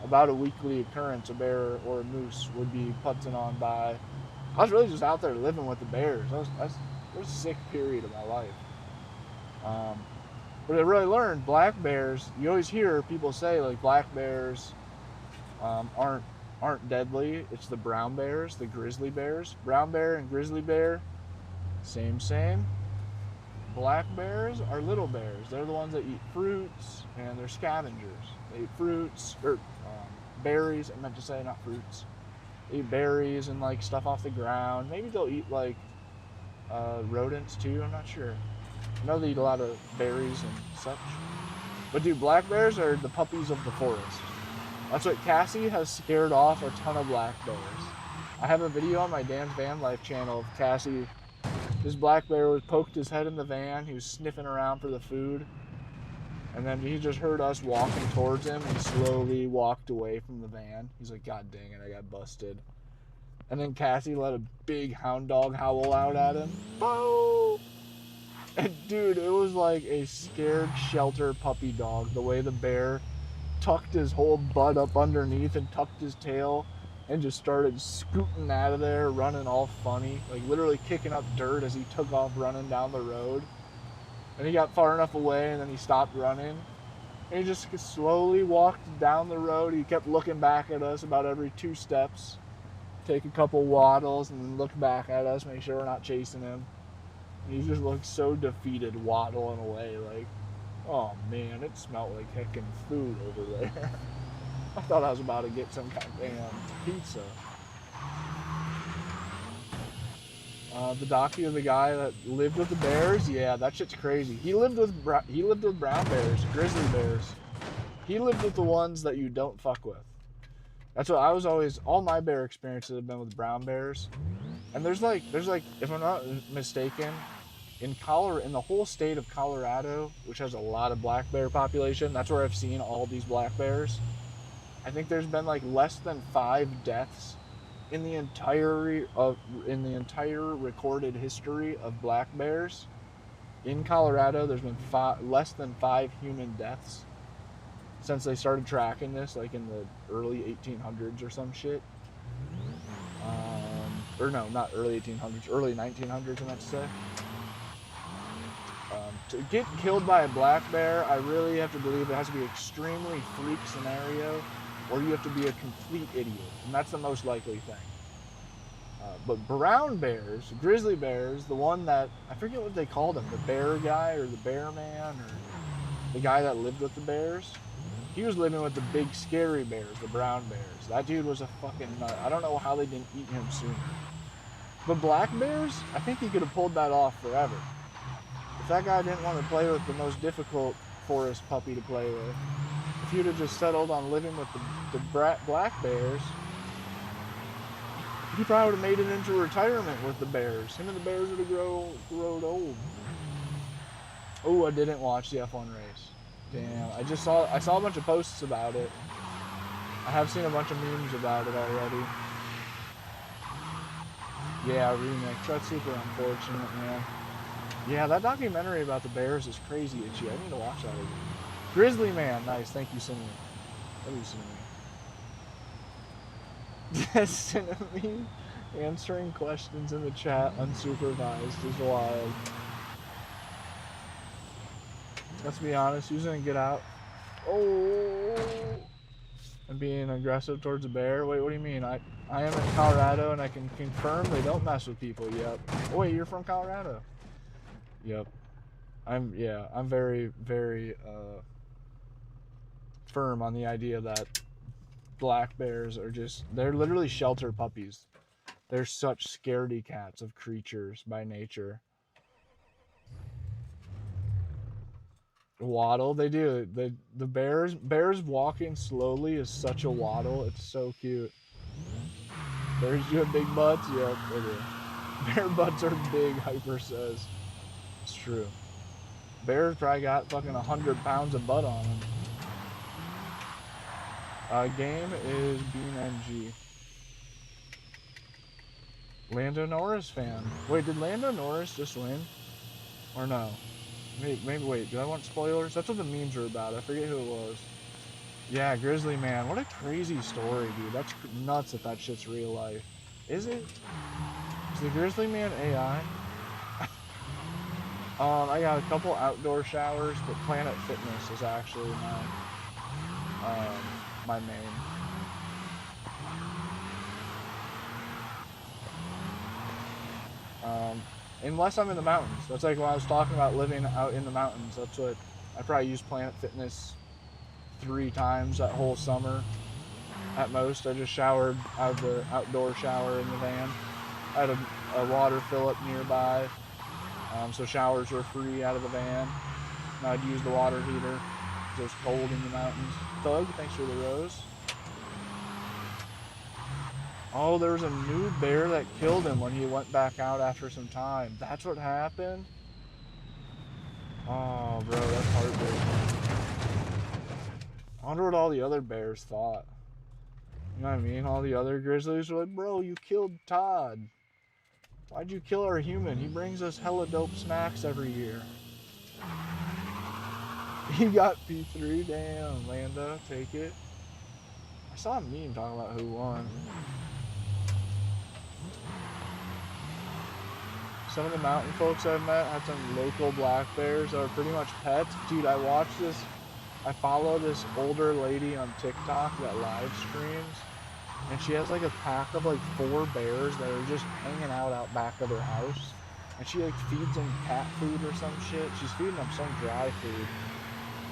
about a weekly occurrence. A bear or a moose would be putzing on by. I was really just out there living with the bears. It was a sick period of my life. But I really learned black bears. You always hear people say like black bears aren't deadly. It's the brown bears, the grizzly bears. Brown bear and grizzly bear, same. Black bears are little bears. They're the ones that eat fruits, and they're scavengers. They eat fruits, or berries, I meant to say, not fruits. They eat berries and like stuff off the ground. Maybe they'll eat like rodents too, I'm not sure. I know they eat a lot of berries and such. But dude, black bears are the puppies of the forest. That's what Cassie has scared off a ton of black bears. I have a video on my Dan's Van Life channel of Cassie. This black bear was poked his head in the van. He was sniffing around for the food. And then he just heard us walking towards him and slowly walked away from the van. He's like, God dang it, I got busted. And then Cassie let a big hound dog howl out at him. Bow! And dude, it was like a scared shelter puppy dog. The way the bear tucked his whole butt up underneath and tucked his tail and just started scooting out of there, running all funny, like literally kicking up dirt as he took off running down the road. And he got far enough away and then he stopped running. And he just slowly walked down the road. He kept looking back at us about every 2 steps, take a couple waddles and then look back at us, make sure we're not chasing him. And he just looked so defeated, waddling away, like, oh man, it smelled like heckin' food over there. I thought I was about to get some kind of damn pizza. The docu of the guy that lived with the bears, yeah, that shit's crazy. He lived with brown bears, grizzly bears. He lived with the ones that you don't fuck with. That's what I was always. All my bear experiences have been with brown bears. And there's like, if I'm not mistaken, in the whole state of Colorado, which has a lot of black bear population, that's where I've seen all these black bears. I think there's been like less than 5 deaths in the entire recorded history of black bears. In Colorado, there's been less than 5 human deaths since they started tracking this, like in the early 1800s or some shit. Or no, not early 1800s, early 1900s, I meant to say. To get killed by a black bear, I really have to believe it has to be an extremely freak scenario, or you have to be a complete idiot, and that's the most likely thing. But brown bears, grizzly bears, the one that, I forget what they called him, the bear guy or the bear man or the guy that lived with the bears, he was living with the big scary bears, the brown bears. That dude was a fucking nut. I don't know how they didn't eat him sooner. But black bears, I think he could have pulled that off forever. If that guy didn't want to play with the most difficult forest puppy to play with, if you'd have just settled on living with the black bears, he probably would have made it into retirement with the bears. Him and the bears would have grown old. Oh, I didn't watch the F1 race. Damn, I saw a bunch of posts about it. I have seen a bunch of memes about it already. Yeah, remix. That's super unfortunate, man. Yeah, that documentary about the bears is crazy itchy. I need to watch that again. Grizzly Man, nice. Thank you, Cinnamon. Love you, Cinnamon. Cinnamon answering questions in the chat unsupervised is wild. Let's be honest, using Get Out. Oh, and being aggressive towards a bear. Wait, what do you mean? I am in Colorado and I can confirm they don't mess with people. Yep. Oh, wait, you're from Colorado? Yep. I'm very, very firm on the idea that black bears are they're literally shelter puppies. They're such scaredy cats of creatures by nature. Waddle, they do. The bears walking slowly is such a waddle. It's so cute. Bears do have big butts? Yep, they do. Bear butts are big, Hyper says. It's true. Bears probably got fucking 100 pounds of butt on them. Game is BeamNG. Lando Norris fan. Wait, did Lando Norris just win? Or no? Maybe wait, do I want spoilers? That's what the memes are about. I forget who it was. Yeah, Grizzly Man. What a crazy story, dude. That's nuts if that shit's real life. Is it? Is the Grizzly Man AI? I got a couple outdoor showers, but Planet Fitness is actually my main. Unless I'm in the mountains. That's like when I was talking about living out in the mountains. That's what I probably used Planet Fitness 3 times that whole summer. At most, I just showered out of the outdoor shower in the van. I had a water fill up nearby, so showers were free out of the van. And I'd use the water heater because it was cold in the mountains. Thug, thanks for the rose. Oh, there was a new bear that killed him when he went back out after some time. That's what happened? Oh, bro, that's heartbreaking. I wonder what all the other bears thought. You know what I mean? All the other grizzlies were like, bro, you killed Todd. Why'd you kill our human? He brings us hella dope snacks every year. He got P3, damn, Lando, take it. I saw a meme talking about who won. Some of the mountain folks I've met had some local black bears that are pretty much pets. Dude, I follow this older lady on TikTok that live streams, and she has like a pack of like 4 bears that are just hanging out back of her house. And she like feeds them cat food or some shit. She's feeding them some dry food.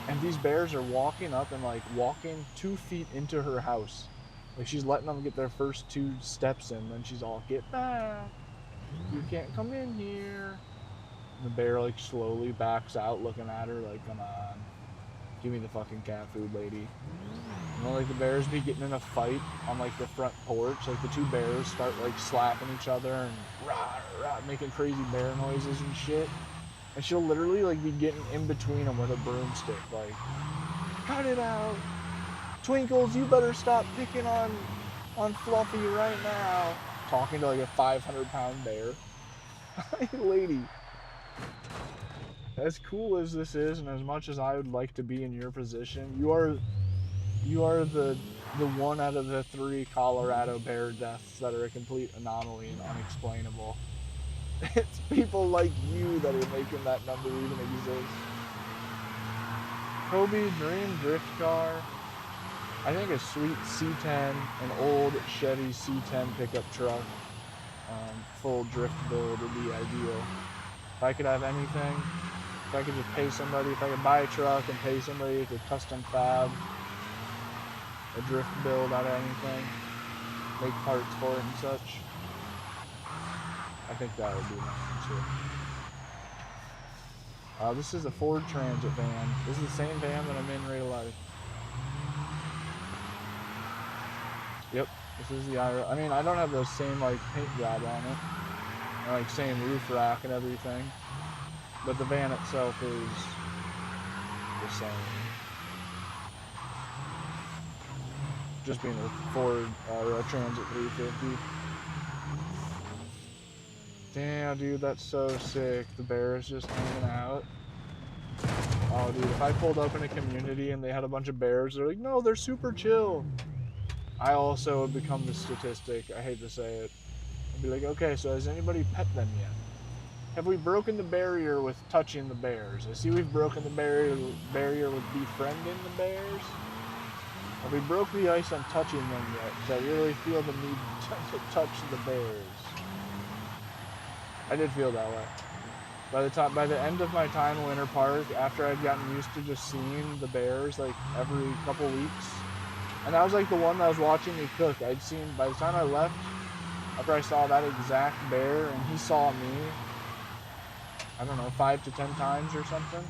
And these bears are walking up and like walking 2 feet into her house. Like she's letting them get their first 2 steps in, then she's all, get back. You can't come in here. And the bear like slowly backs out looking at her like, come on. Give me the fucking cat food, lady. And then like the bears be getting in a fight on like the front porch. Like the 2 bears start like slapping each other and rah, rah, making crazy bear noises and shit. And she'll literally like be getting in between them with a broomstick, like, cut it out. Twinkles, you better stop picking on Fluffy right now. Talking to like a 500-pound bear. Hey, lady. As cool as this is, and as much as I would like to be in your position, you are the one out of the 3 Colorado bear deaths that are a complete anomaly and unexplainable. It's people like you that are making that number even exist. Kobe Dream Drift Car. I think a sweet C10, an old Chevy C10 pickup truck, full drift build would be ideal. If I could have anything, if I could just pay somebody, if I could buy a truck and pay somebody to custom fab a drift build out of anything, make parts for it and such, I think that would be nice too. This is a Ford Transit van. This is the same van that I'm in real life. Yep, this is the IRA. I mean, I don't have the same like paint job on it, and, like same roof rack and everything, but the van itself is the same. Just being a Ford or a Transit 350. Damn, dude, that's so sick. The bear is just hanging out. Oh, dude, if I pulled up in a community and they had a bunch of bears, they're like, no, they're super chill. I also would become the statistic. I hate to say it. I'd be like, okay, so has anybody pet them yet? Have we broken the barrier with touching the bears? I see we've broken the barrier with befriending the bears. Have we broke the ice on touching them yet? Because I really feel the need to touch the bears. I did feel that way. By the end of my time in Winter Park, after I'd gotten used to just seeing the bears like every couple weeks, and that was like the one that was watching me cook. I'd seen, by the time I left, after I saw that exact bear and he saw me, I don't know, 5 to 10 times or something.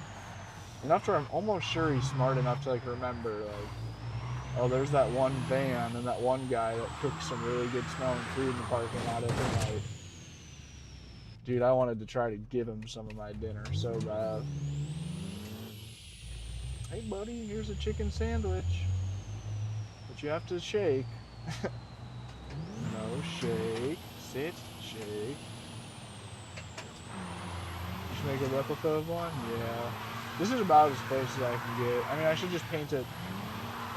Enough to, I'm almost sure he's smart enough to like remember, like, oh, there's that one van and that one guy that cooks some really good smelling food in the parking lot every night. Dude, I wanted to try to give him some of my dinner so bad. Hey, buddy, here's a chicken sandwich. But you have to shake. No, shake. Sit, shake. You should make a replica of one? Yeah. This is about as close as I can get. I mean, I should just paint it.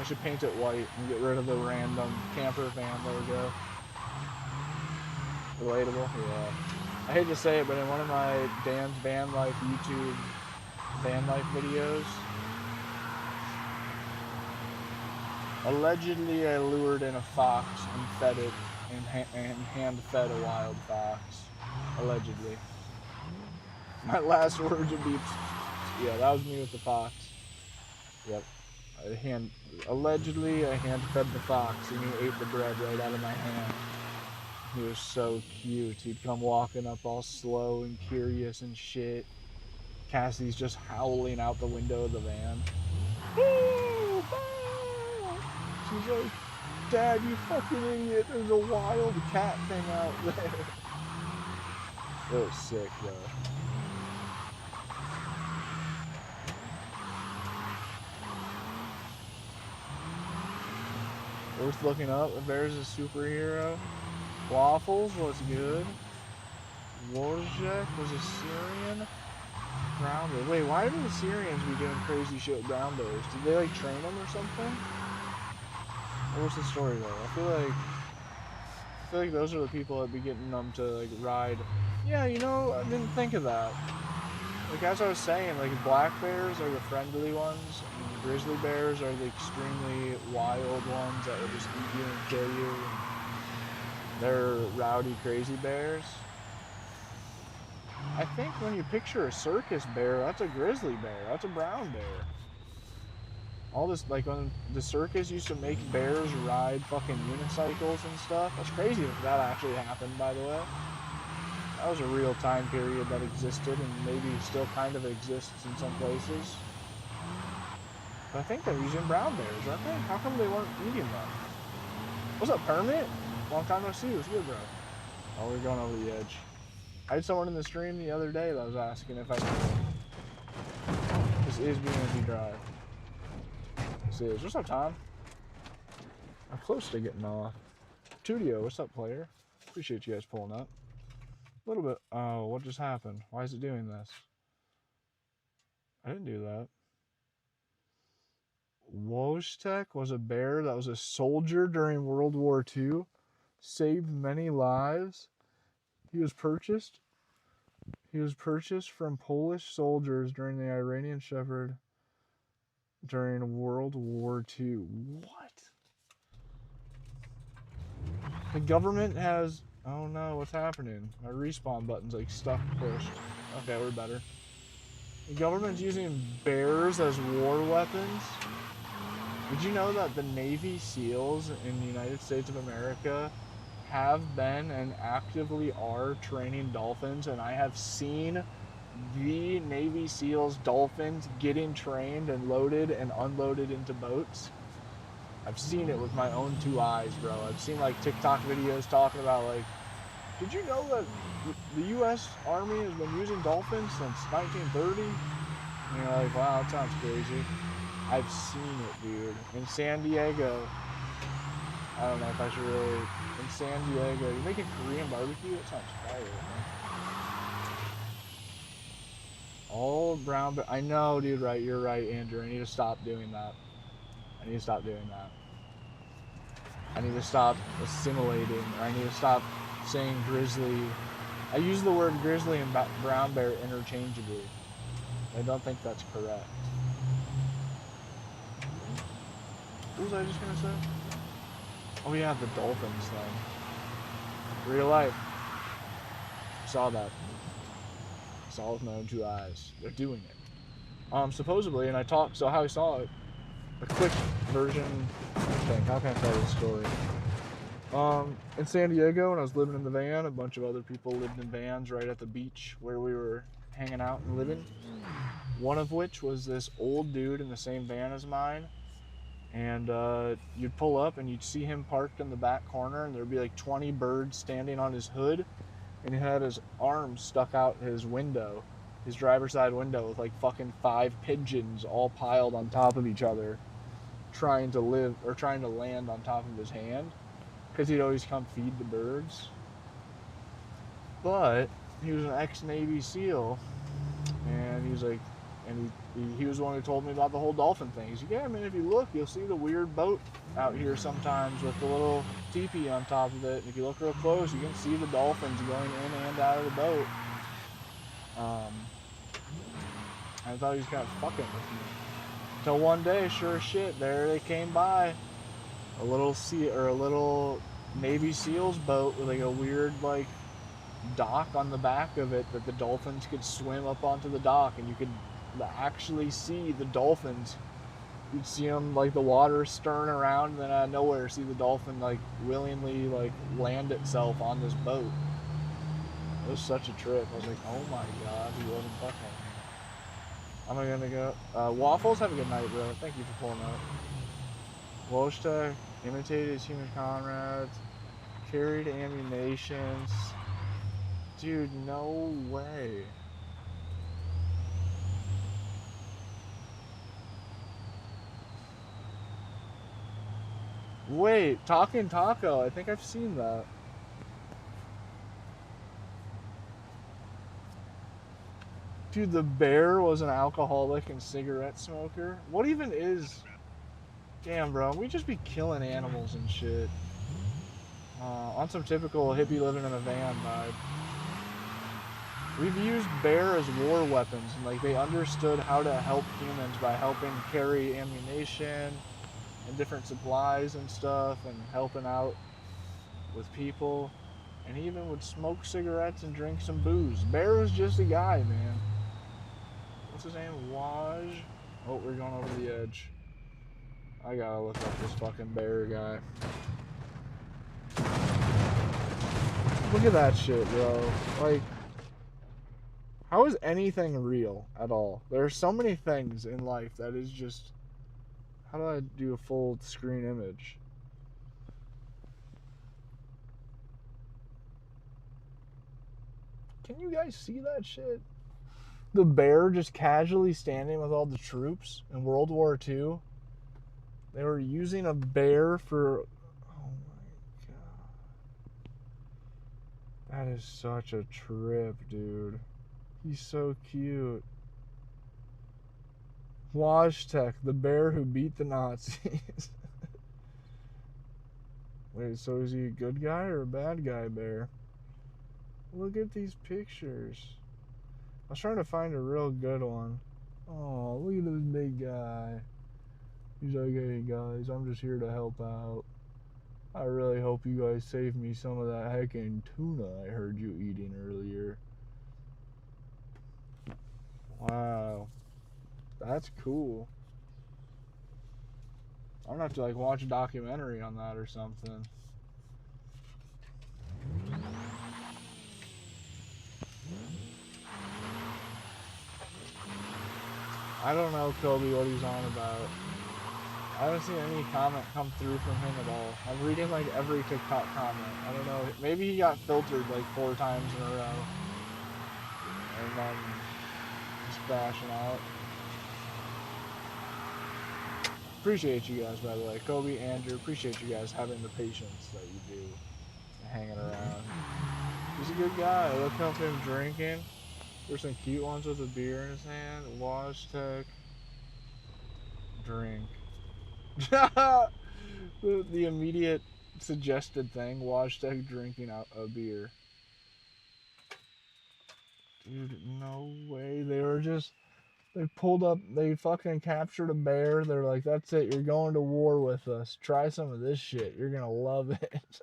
I should paint it white and get rid of the random camper van logo. Relatable? Yeah. I hate to say it, but in one of my Dan's Van Life YouTube van life videos, allegedly I lured in a fox and fed it, and hand-fed a wild fox. Allegedly. My last words would be, yeah, that was me with the fox. Yep. Allegedly I hand-fed the fox and he ate the bread right out of my hand. He was so cute. He'd come walking up all slow and curious and shit. Cassie's just howling out the window of the van. She's like, Dad, you fucking idiot. There's a wild cat thing out there. It was sick, though. Worth looking up. The bear's a superhero. Waffles was good. Wojciech was a Syrian. Brown bear. Wait, why do the Syrians be doing crazy shit with brown bears? Did they like train them or something? What was the story though? I feel like those are the people that be getting them to like ride. Yeah, you know, I didn't think of that. Like as I was saying, like black bears are the friendly ones, and grizzly bears are the extremely wild ones that will just eat you and kill you. They're rowdy, crazy bears. I think when you picture a circus bear, that's a grizzly bear. That's a brown bear. All this, like when the circus used to make bears ride fucking unicycles and stuff. That's crazy if that actually happened, by the way. That was a real time period that existed and maybe still kind of exists in some places. But I think they're using brown bears, aren't they? How come they weren't eating them? What's up, Permit? Long time no see. What's good, bro? Oh, we're going over the edge. I had someone in the stream the other day that was asking if I knew is BeamNG Drive. This is. What's up, Tom? I'm close to getting off. Tudio, what's up, player? Appreciate you guys pulling up. A little bit. Oh, what just happened? Why is it doing this? I didn't do that. Wojtek was a bear that was a soldier during World War II. Saved many lives. He was purchased from Polish soldiers during the Iranian Shepherd during World War II. What? The government has... Oh no, what's happening? My respawn button's like stuck pushed. Okay, we're better. The government's using bears as war weapons. Did you know that the Navy SEALs in the United States of America have been and actively are training dolphins? And I have seen the Navy SEALs dolphins getting trained and loaded and unloaded into boats. I've seen it with my own 2 eyes, bro. I've seen like TikTok videos talking about like, did you know that the U.S. Army has been using dolphins since 1930? And you're like, wow, that sounds crazy. I've seen it, dude. In San Diego, I don't know if I should really. In San Diego, you make a Korean barbecue? That sounds fire, man. All brown, but I know, dude, right? You're right, Andrew. I need to stop doing that. I need to stop doing that. I need to stop assimilating, or I need to stop saying grizzly. I use the word grizzly and brown bear interchangeably. I don't think that's correct. What was I just gonna say? Oh yeah, the dolphins thing. Real life. Saw that. Saw it with my own 2 eyes. They're doing it. Supposedly, and I talked, so how I saw it, a quick version, I think, how can I tell this story? In San Diego, when I was living in the van, a bunch of other people lived in vans right at the beach where we were hanging out and living. One of which was this old dude in the same van as mine. And you'd pull up and you'd see him parked in the back corner, and there'd be like 20 birds standing on his hood, and he had his arms stuck out his window, his driver's side window, with like fucking 5 pigeons all piled on top of each other, trying to land on top of his hand, because he'd always come feed the birds. But he was an ex-Navy SEAL, and he was like, and he was the one who told me about the whole dolphin thing. He's like, yeah, man, if you look, you'll see the weird boat out here sometimes with the little teepee on top of it. And if you look real close, you can see the dolphins going in and out of the boat. I thought he was kind of fucking with me. Until one day, sure as shit, there they came by. A little Navy SEALs boat with like a weird like dock on the back of it that the dolphins could swim up onto the dock, and you could actually see the dolphins. You'd see them like the water stirring around, and then out of nowhere see the dolphin like willingly like land itself on this boat. It was such a trip. I was like, oh my god, he wasn't fucking. I'm gonna go. Waffles, have a good night, bro. Thank you for pulling up. Wojtek imitated his human comrades, carried ammunitions. Dude, no way. Wait, Talking Taco, I think I've seen that. Dude, the bear was an alcoholic and cigarette smoker? What even is... Damn, bro, we just be killing animals and shit. On some typical hippie living in a van vibe. We've used bear as war weapons, and like they understood how to help humans by helping carry ammunition and different supplies and stuff, and helping out with people. And he even would smoke cigarettes and drink some booze. Bear was just a guy, man. What's his name? Waj? Oh, we're going over the edge. I gotta look up this fucking bear guy. Look at that shit, bro. Like, how is anything real at all? There are so many things in life that is just... How do I do a full screen image? Can you guys see that shit? The bear just casually standing with all the troops in World War II. They were using a bear for... Oh my god. That is such a trip, dude. He's so cute. Wojtek, the bear who beat the Nazis. Wait, so is he a good guy or a bad guy bear? Look at these pictures. I was trying to find a real good one. Oh, look at this big guy. He's like, hey guys, I'm just here to help out. I really hope you guys save me some of that heckin' tuna I heard you eating earlier. Wow. That's cool. I'm gonna have to like watch a documentary on that or something. I don't know, Kobe, what he's on about. I haven't seen any comment come through from him at all. I'm reading like every TikTok comment. I don't know. Maybe he got filtered like 4 times in a row. And then just bashing out. Appreciate you guys, by the way. Kobe, Andrew, appreciate you guys having the patience that you do. Hanging around. He's a good guy. Look up him drinking. There's some cute ones with a beer in his hand. Wojtek. Drink. the immediate suggested thing. Wojtek drinking out a beer. Dude, no way. They pulled up, they fucking captured a bear. They're like, that's it, you're going to war with us. Try some of this shit. You're gonna love it.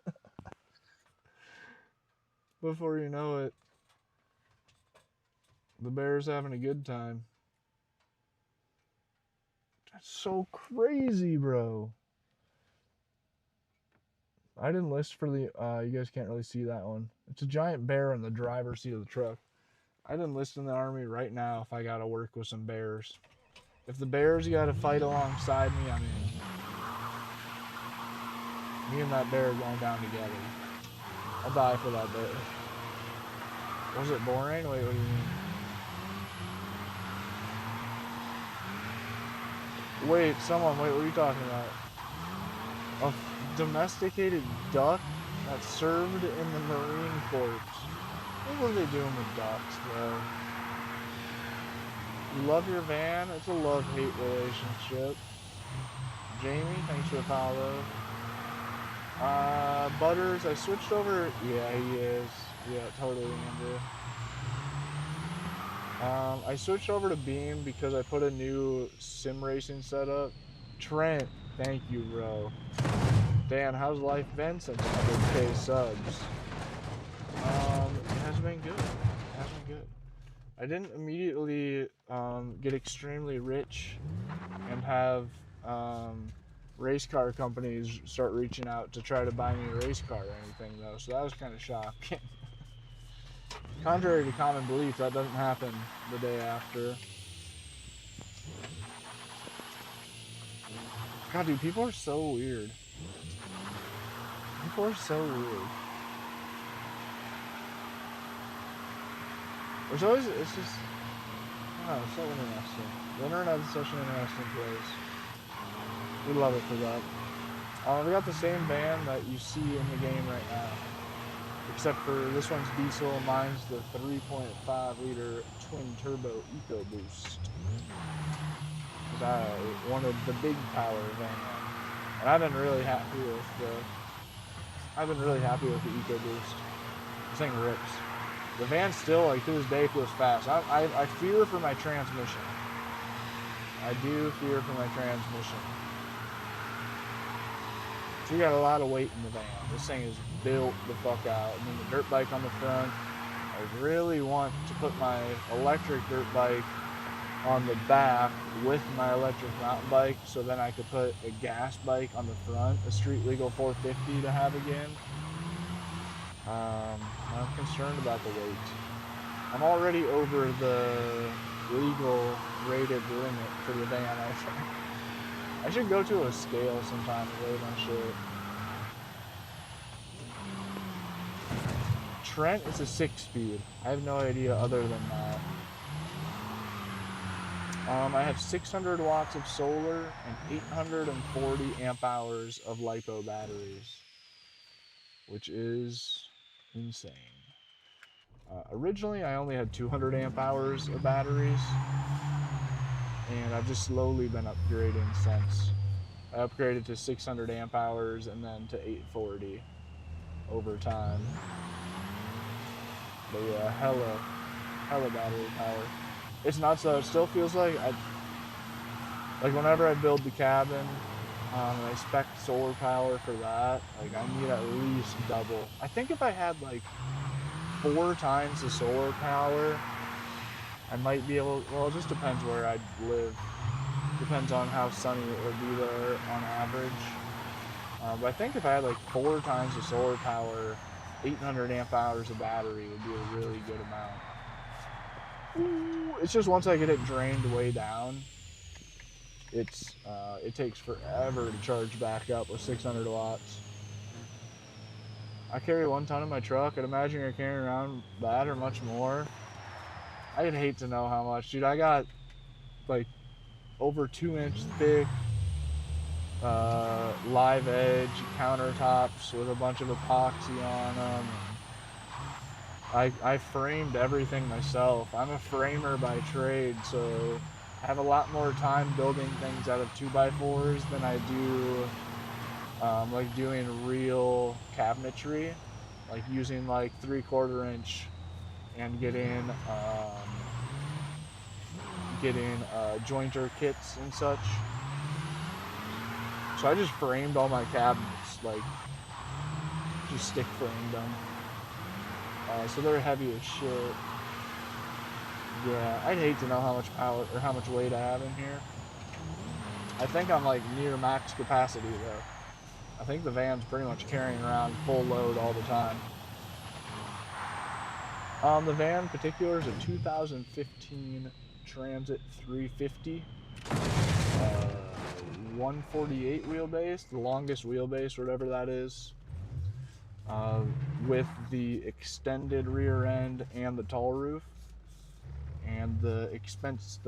Before you know it, the bear's having a good time. That's so crazy, bro. I didn't list for the, you guys can't really see that one. It's a giant bear in the driver's seat of the truck. I'd enlist in the army right now if I gotta work with some bears. If the bears gotta fight alongside me, I'm in. Me and that bear are going down together. I'll die for that bear. Was it boring? Wait, what do you mean? Wait, what are you talking about? A domesticated duck that served in the Marine Corps. What were they doing with ducks, bro? You love your van? It's a love-hate relationship. Jamie, thanks for the follow. Butters, I switched over. Yeah, he is. Yeah, totally, Andrew. I switched over to Beam because I put a new sim racing setup. Trent, thank you, bro. Dan, how's life been since 100K subs? It has been good. It has been good. I didn't immediately get extremely rich and have race car companies start reaching out to try to buy me a race car or anything, though, so that was kind of shocking. Contrary to common belief, that doesn't happen the day after. God, dude, people are so weird. People are so weird. It's just, oh, it's so interesting. The internet is such an interesting place. We love it for that. We got the same van that you see in the game right now. Except for this one's diesel, mine's the 3.5 liter twin turbo EcoBoost. Because I wanted the big power van. And I've been really happy with the EcoBoost. This thing rips. The van still, like, to this day feels fast. I fear for my transmission. I do fear for my transmission. So you got a lot of weight in the van. This thing is built the fuck out. And then the dirt bike on the front. I really want to put my electric dirt bike on the back with my electric mountain bike, so then I could put a gas bike on the front, a street legal 450 to have again. I'm concerned about the weight. I'm already over the legal rated limit for the van, I think. I should go to a scale sometime and weigh my shit. Trent is a 6-speed. I have no idea other than that. I have 600 watts of solar and 840 amp hours of LiPo batteries, which is insane. Originally, I only had 200 amp hours of batteries, and I've just slowly been upgrading since. I upgraded to 600 amp hours and then to 840 over time. But yeah, hella battery power. It's nuts though. It still feels like whenever I build the cabin, and I spec solar power for that, like I need at least double. I think if I had like 4 times the solar power, I might be able. Well, it just depends where I live. Depends on how sunny it would be there on average. But I think if I had like 4 times the solar power, 800 amp hours of battery would be a really good amount. Ooh, it's just once I get it drained way down, it takes forever to charge back up with 600 watts. I carry 1 ton in my truck. I'd imagine you're carrying around that or much more. I'd hate to know how much, dude. I got like over 2-inch thick live edge countertops with a bunch of epoxy on them. I framed everything myself. I'm a framer by trade, so I have a lot more time building things out of 2x4s than I do like doing real cabinetry, like using like 3/4 inch and getting jointer kits and such. So I just framed all my cabinets, like just stick framed them. So they're heavy as shit. Yeah, I'd hate to know how much power or how much weight I have in here. I think I'm like near max capacity though. I think the van's pretty much carrying around full load all the time. The van in particular is a 2015 Transit 350. 148 wheelbase, the longest wheelbase, whatever that is, with the extended rear end and the tall roof, and the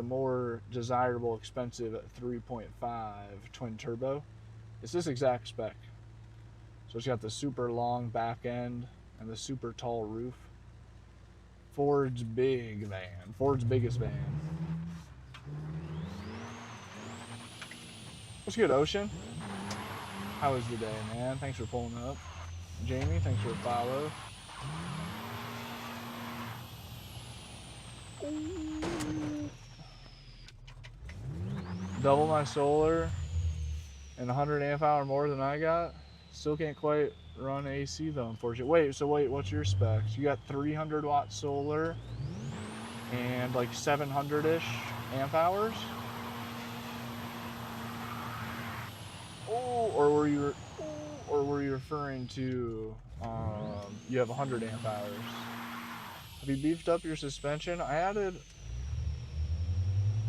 more desirable, expensive 3.5 twin turbo. It's this exact spec. So it's got the super long back end and the super tall roof. Ford's biggest van. What's good, Ocean? How was the day, man? Thanks for pulling up. Jamie, thanks for the follow. Double my solar and 100 amp hour more than I got. Still can't quite run AC though, unfortunately. Wait, what's your specs? You got 300 watt solar and like 700-ish amp hours? Oh, or were you referring to you have 100 amp hours? Have you beefed up your suspension? I added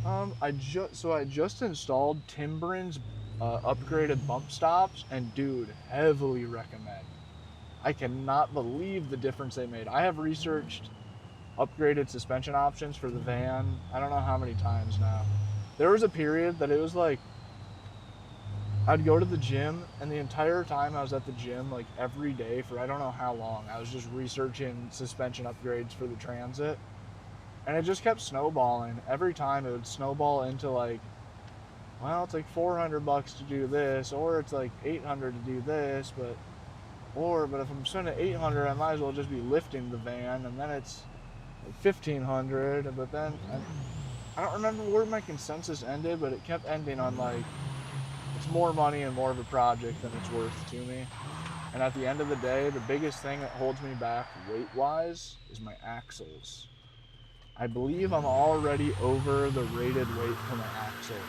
I just installed Timbren's upgraded bump stops, and dude, heavily recommend. I cannot believe the difference they made. I have researched upgraded suspension options for the van I don't know how many times now. There was a period that it was like I'd go to the gym, and the entire time I was at the gym, like every day for I don't know how long, I was just researching suspension upgrades for the Transit. And it just kept snowballing. Every time it would snowball into like, well, it's like $400 to do this, or it's like $800 to do this, but if I'm spending $800, I might as well just be lifting the van, and then it's like $1,500. But then I don't remember where my consensus ended, but it kept ending on like, it's more money and more of a project than it's worth to me. And at the end of the day, the biggest thing that holds me back weight-wise is my axles. I believe I'm already over the rated weight for my axles.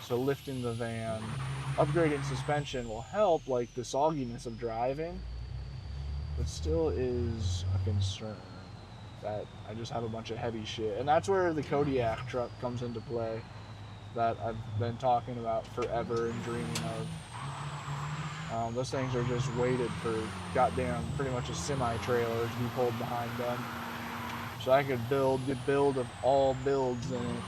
So lifting the van, upgrading suspension will help, like the sogginess of driving, but still is a concern that I just have a bunch of heavy shit. And that's where the Kodiak truck comes into play that I've been talking about forever and dreaming of. Those things are just weighted for goddamn pretty much a semi-trailer to be pulled behind them. So I could build the build of all builds in it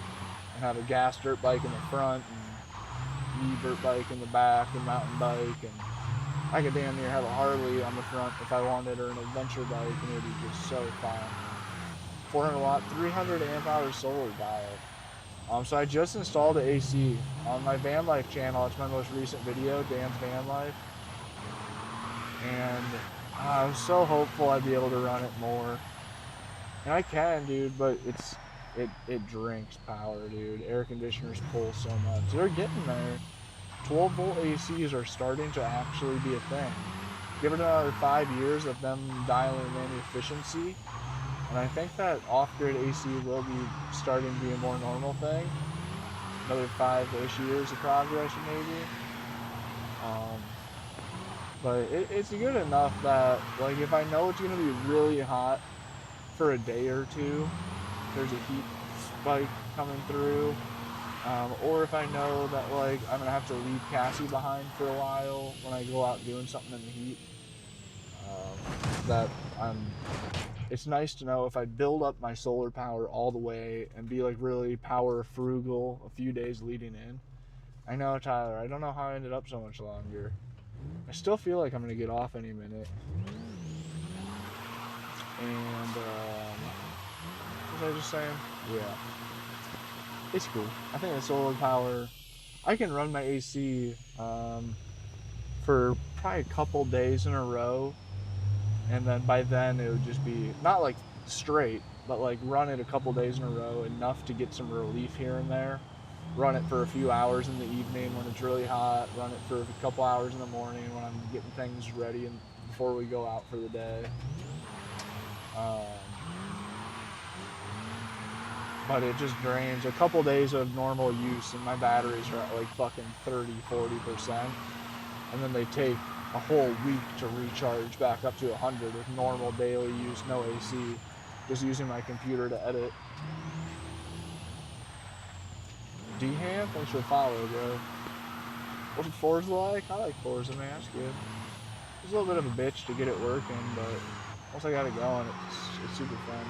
have a gas dirt bike in the front and e-dirt bike in the back and mountain bike, and I could damn near have a Harley on the front if I wanted, or an adventure bike, and it would be just so fun. 400 watt, 300 amp hour solar dial. So I just installed the AC on my van life channel. It's my most recent video, Dan's Van Life, and I was so hopeful I'd be able to run it more. And I can, dude, but it drinks power, dude. Air conditioners pull so much. They're getting there. 12 volt ACs are starting to actually be a thing. Give it another 5 years of them dialing in efficiency, and I think that off-grid AC will be starting to be a more normal thing. Another 5-ish years of progress, maybe. But it's good enough that, like, if I know it's going to be really hot for a day or two, there's a heat spike coming through, or if I know that, like, I'm going to have to leave Cassie behind for a while when I go out doing something in the heat, it's nice to know if I build up my solar power all the way and be, like, really power frugal a few days leading in. I know, Tyler, I don't know how I ended up so much longer. I still feel like I'm going to get off any minute. And, what was I just saying? Yeah. It's cool. I think the solar power, I can run my AC for probably a couple days in a row, and then by then it would just be, not like straight, but like run it a couple days in a row, enough to get some relief here and there. Run it for a few hours in the evening when it's really hot, run it for a couple hours in the morning when I'm getting things ready and before we go out for the day. But it just drains. A couple days of normal use and my batteries are at like fucking 30-40%, and then they take a whole week to recharge back up to 100 with normal daily use, no AC, just using my computer to edit. D-Ham, thanks for the follow, bro. What's Forza like? I like Forza, man. It's good. It's a little bit of a bitch to get it working, but once I got it going, it's super fun.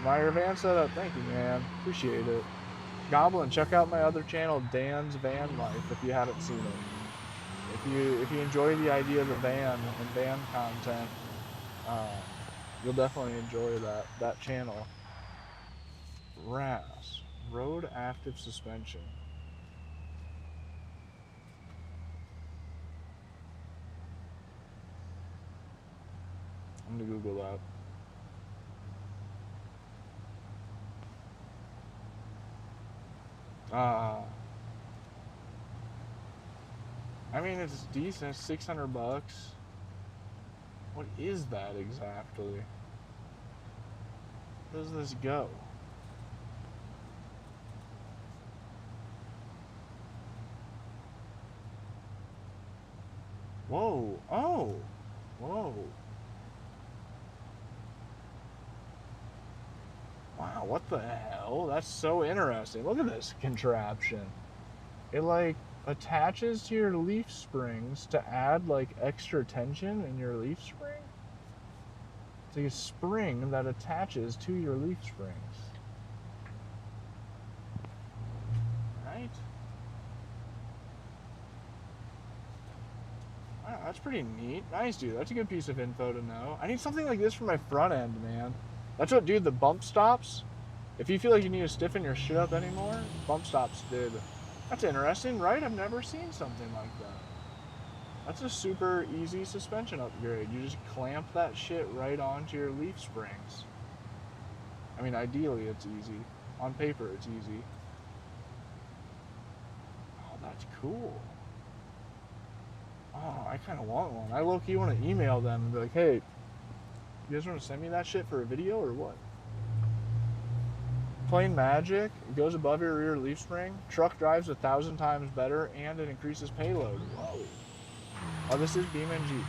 My van setup, thank you, man. Appreciate it. Goblin, check out my other channel, Dan's Van Life, if you haven't seen it. If you enjoy the idea of the van and van content, you'll definitely enjoy that channel. RAS, Road Active Suspension. I'm gonna Google that. I mean, it's decent. It's $600. What is that exactly? Where does this go? Whoa. Oh. Whoa. Wow, what the hell? That's so interesting. Look at this contraption. It, like, attaches to your leaf springs to add, like, extra tension in your leaf spring. It's like a spring that attaches to your leaf springs. Right? Wow, that's pretty neat. Nice, dude. That's a good piece of info to know. I need something like this for my front end, man. That's what, dude, the bump stops. If you feel like you need to stiffen your shit up anymore, bump stops did. That's interesting, right? I've never seen something like that. That's a super easy suspension upgrade. You just clamp that shit right onto your leaf springs. I mean, ideally it's easy. On paper, it's easy. Oh, that's cool. Oh, I kind of want one. I low-key want to email them and be like, hey, you guys want to send me that shit for a video or what? Plain magic. It goes above your rear leaf spring. Truck drives 1,000 times better and it increases payload. Whoa. Oh, this is BeamNG.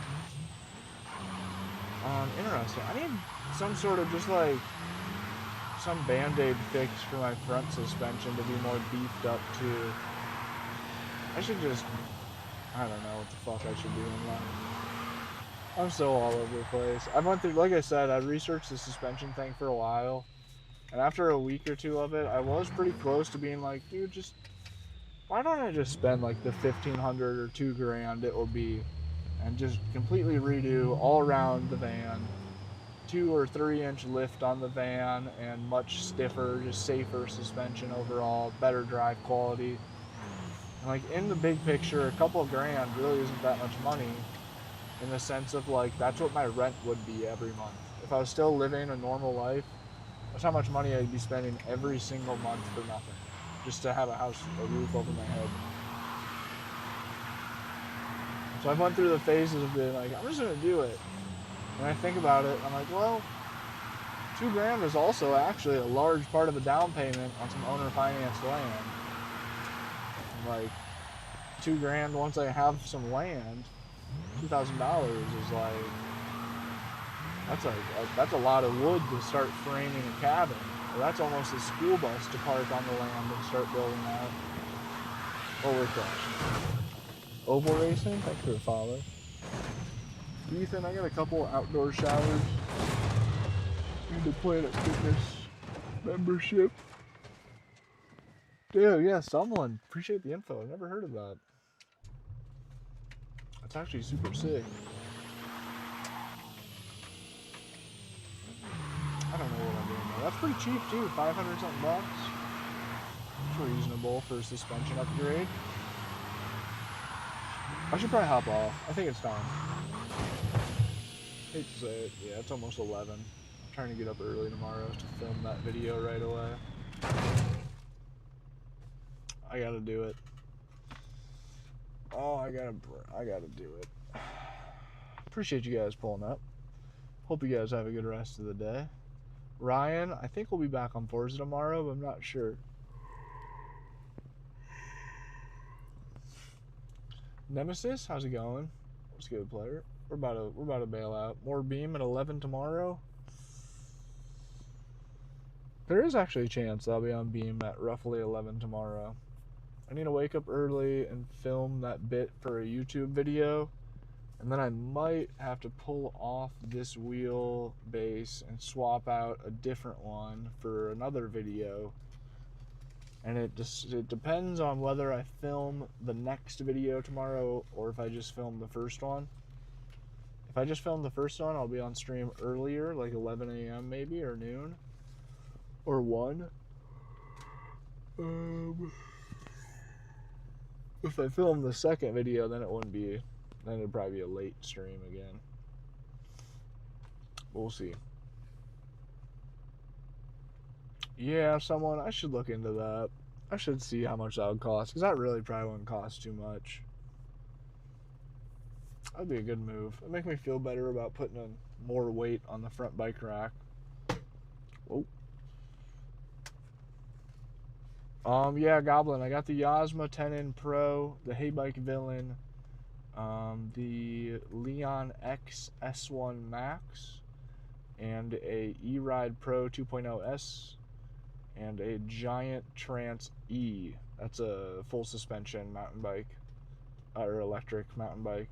Interesting. I need some sort of just like some band-aid fix for my front suspension to be more beefed up too. I should just, I don't know what the fuck I should do in life. I'm so all over the place. I went through, like I said, I researched the suspension thing for a while, And after a week or two of it, I was pretty close to being like, dude, just why don't I just spend like the 1,500 or $2,000 it will be, and just completely redo all around the van, 2 or 3 inch lift on the van, and much stiffer, just safer suspension overall, better drive quality. And like in the big picture, a couple of grand really isn't that much money, in the sense of like that's what my rent would be every month. If I was still living a normal life, that's how much money I'd be spending every single month for nothing, just to have a house, a roof over my head. So I've went through the phases of being like, I'm just gonna do it. And I think about it, I'm like, well, $2,000 is also actually a large part of the down payment on some owner financed land. And like $2,000 once I have some land, $2,000 is like that's a lot of wood to start framing a cabin. Or that's almost a school bus to park on the land and start building out. Oh, we're crashing. Oval racing, thanks for the follow. Ethan, I got a couple outdoor showers. Need the Planet Fitness membership. Dude, yeah, someone. Appreciate the info. I've never heard of that. That's actually super sick. I don't know what I'm doing though. That's pretty cheap too, 500 something bucks. It's reasonable for a suspension upgrade. I should probably hop off. I think it's time. Hate to say it. Yeah, it's almost 11. I'm trying to get up early tomorrow to film that video right away. I gotta do it. Oh, I gotta do it. Appreciate you guys pulling up. Hope you guys have a good rest of the day. Ryan, I think we'll be back on Forza tomorrow, but I'm not sure. Nemesis, how's it going? What's good, player? We're about to bail out. More Beam at 11 tomorrow. There is actually a chance I'll be on Beam at roughly 11 tomorrow. I need to wake up early and film that bit for a YouTube video, and then I might have to pull off this wheelbase and swap out a different one for another video. And it depends on whether I film the next video tomorrow or if I just film the first one. If I just film the first one, I'll be on stream earlier, like 11 a.m. maybe, or noon, or 1. If I film the second video, then it wouldn't be, then it'd probably be a late stream again. We'll see. Yeah, I should look into that. I should see how much that would cost, because that really probably wouldn't cost too much. That'd be a good move. It'd make me feel better about putting more weight on the front bike rack. Whoa. Yeah, Goblin, I got the Yasma 10N Pro, the Hey Bike Villain, the Leon X S1 Max, and a E-Ride Pro 2.0S, and a Giant Trance E. That's a full suspension mountain bike, or electric mountain bike.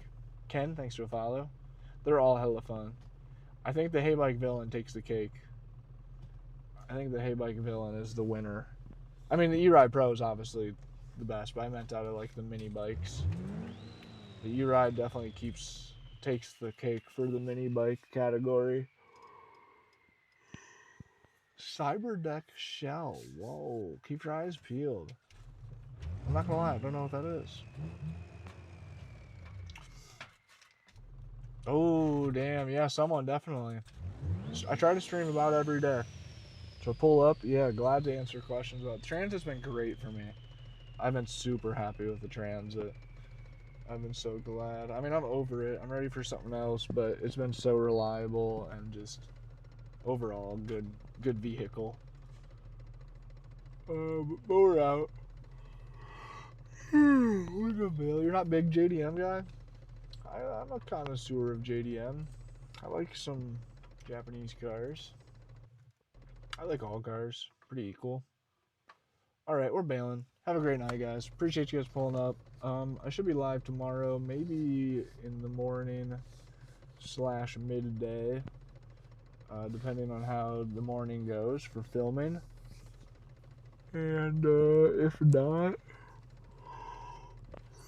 Ken, thanks for a follow. They're all hella fun. I think the Hey Bike Villain takes the cake. I think the Hey Bike Villain is the winner. I mean, the E-Ride Pro is obviously the best, but I meant out of like the mini bikes. The E-Ride definitely takes the cake for the mini bike category. Cyberdeck Shell. Whoa. Keep your eyes peeled. I'm not gonna lie, I don't know what that is. Oh, damn. Yeah, someone definitely. I try to stream about every day. So pull up. Yeah, glad to answer questions about Transit's been great for me. I've been super happy with the Transit. I've been so glad. I mean, I'm over it. I'm ready for something else, but it's been so reliable and just overall good vehicle. But we're out. We're good, Bill. You're not a big JDM guy? I'm a connoisseur of JDM. I like some Japanese cars. I like all cars. Pretty equal. Alright, we're bailing. Have a great night, guys. Appreciate you guys pulling up. I should be live tomorrow, maybe in the morning / midday. depending on how the morning goes for filming. And if not,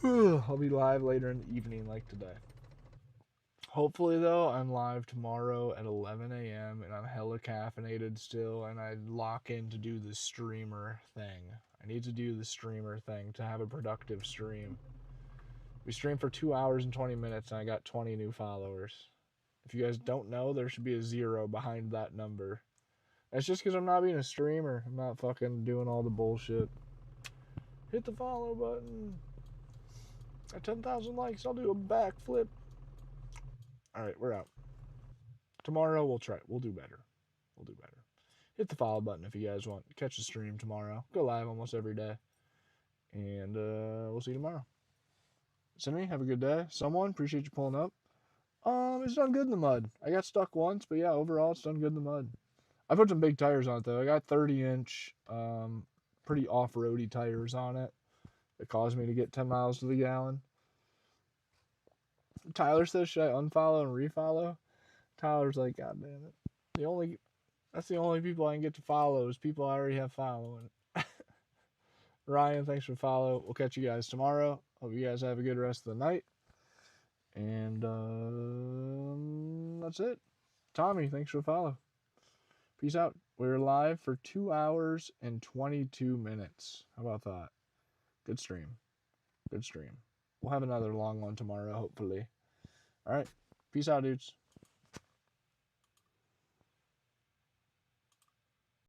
I'll be live later in the evening like today. Hopefully, though, I'm live tomorrow at 11 a.m. and I'm hella caffeinated still, and I lock in to do the streamer thing. I need to do the streamer thing to have a productive stream. We streamed for 2 hours and 20 minutes, and I got 20 new followers. If you guys don't know, there should be a 0 behind that number. That's just because I'm not being a streamer. I'm not fucking doing all the bullshit. Hit the follow button. At 10,000 likes, I'll do a backflip. Alright, we're out. Tomorrow we'll try. We'll do better. We'll do better. Hit the follow button if you guys want. Catch the stream tomorrow. Go live almost every day. And we'll see you tomorrow. Cindy, have a good day. Someone, appreciate you pulling up. It's done good in the mud. I got stuck once, but yeah, overall it's done good in the mud. I put some big tires on it though. I got 30-inch, pretty off-roady tires on it. It caused me to get 10 miles to the gallon. Tyler says, should I unfollow and refollow? Tyler's like, God damn it. That's the only people I can get to follow is people I already have following. Ryan, thanks for follow. We'll catch you guys tomorrow. Hope you guys have a good rest of the night. And that's it. Tommy, thanks for follow. Peace out. We're live for 2 hours and 22 minutes. How about that? Good stream. Good stream. We'll have another long one tomorrow, hopefully. All right. Peace out, dudes.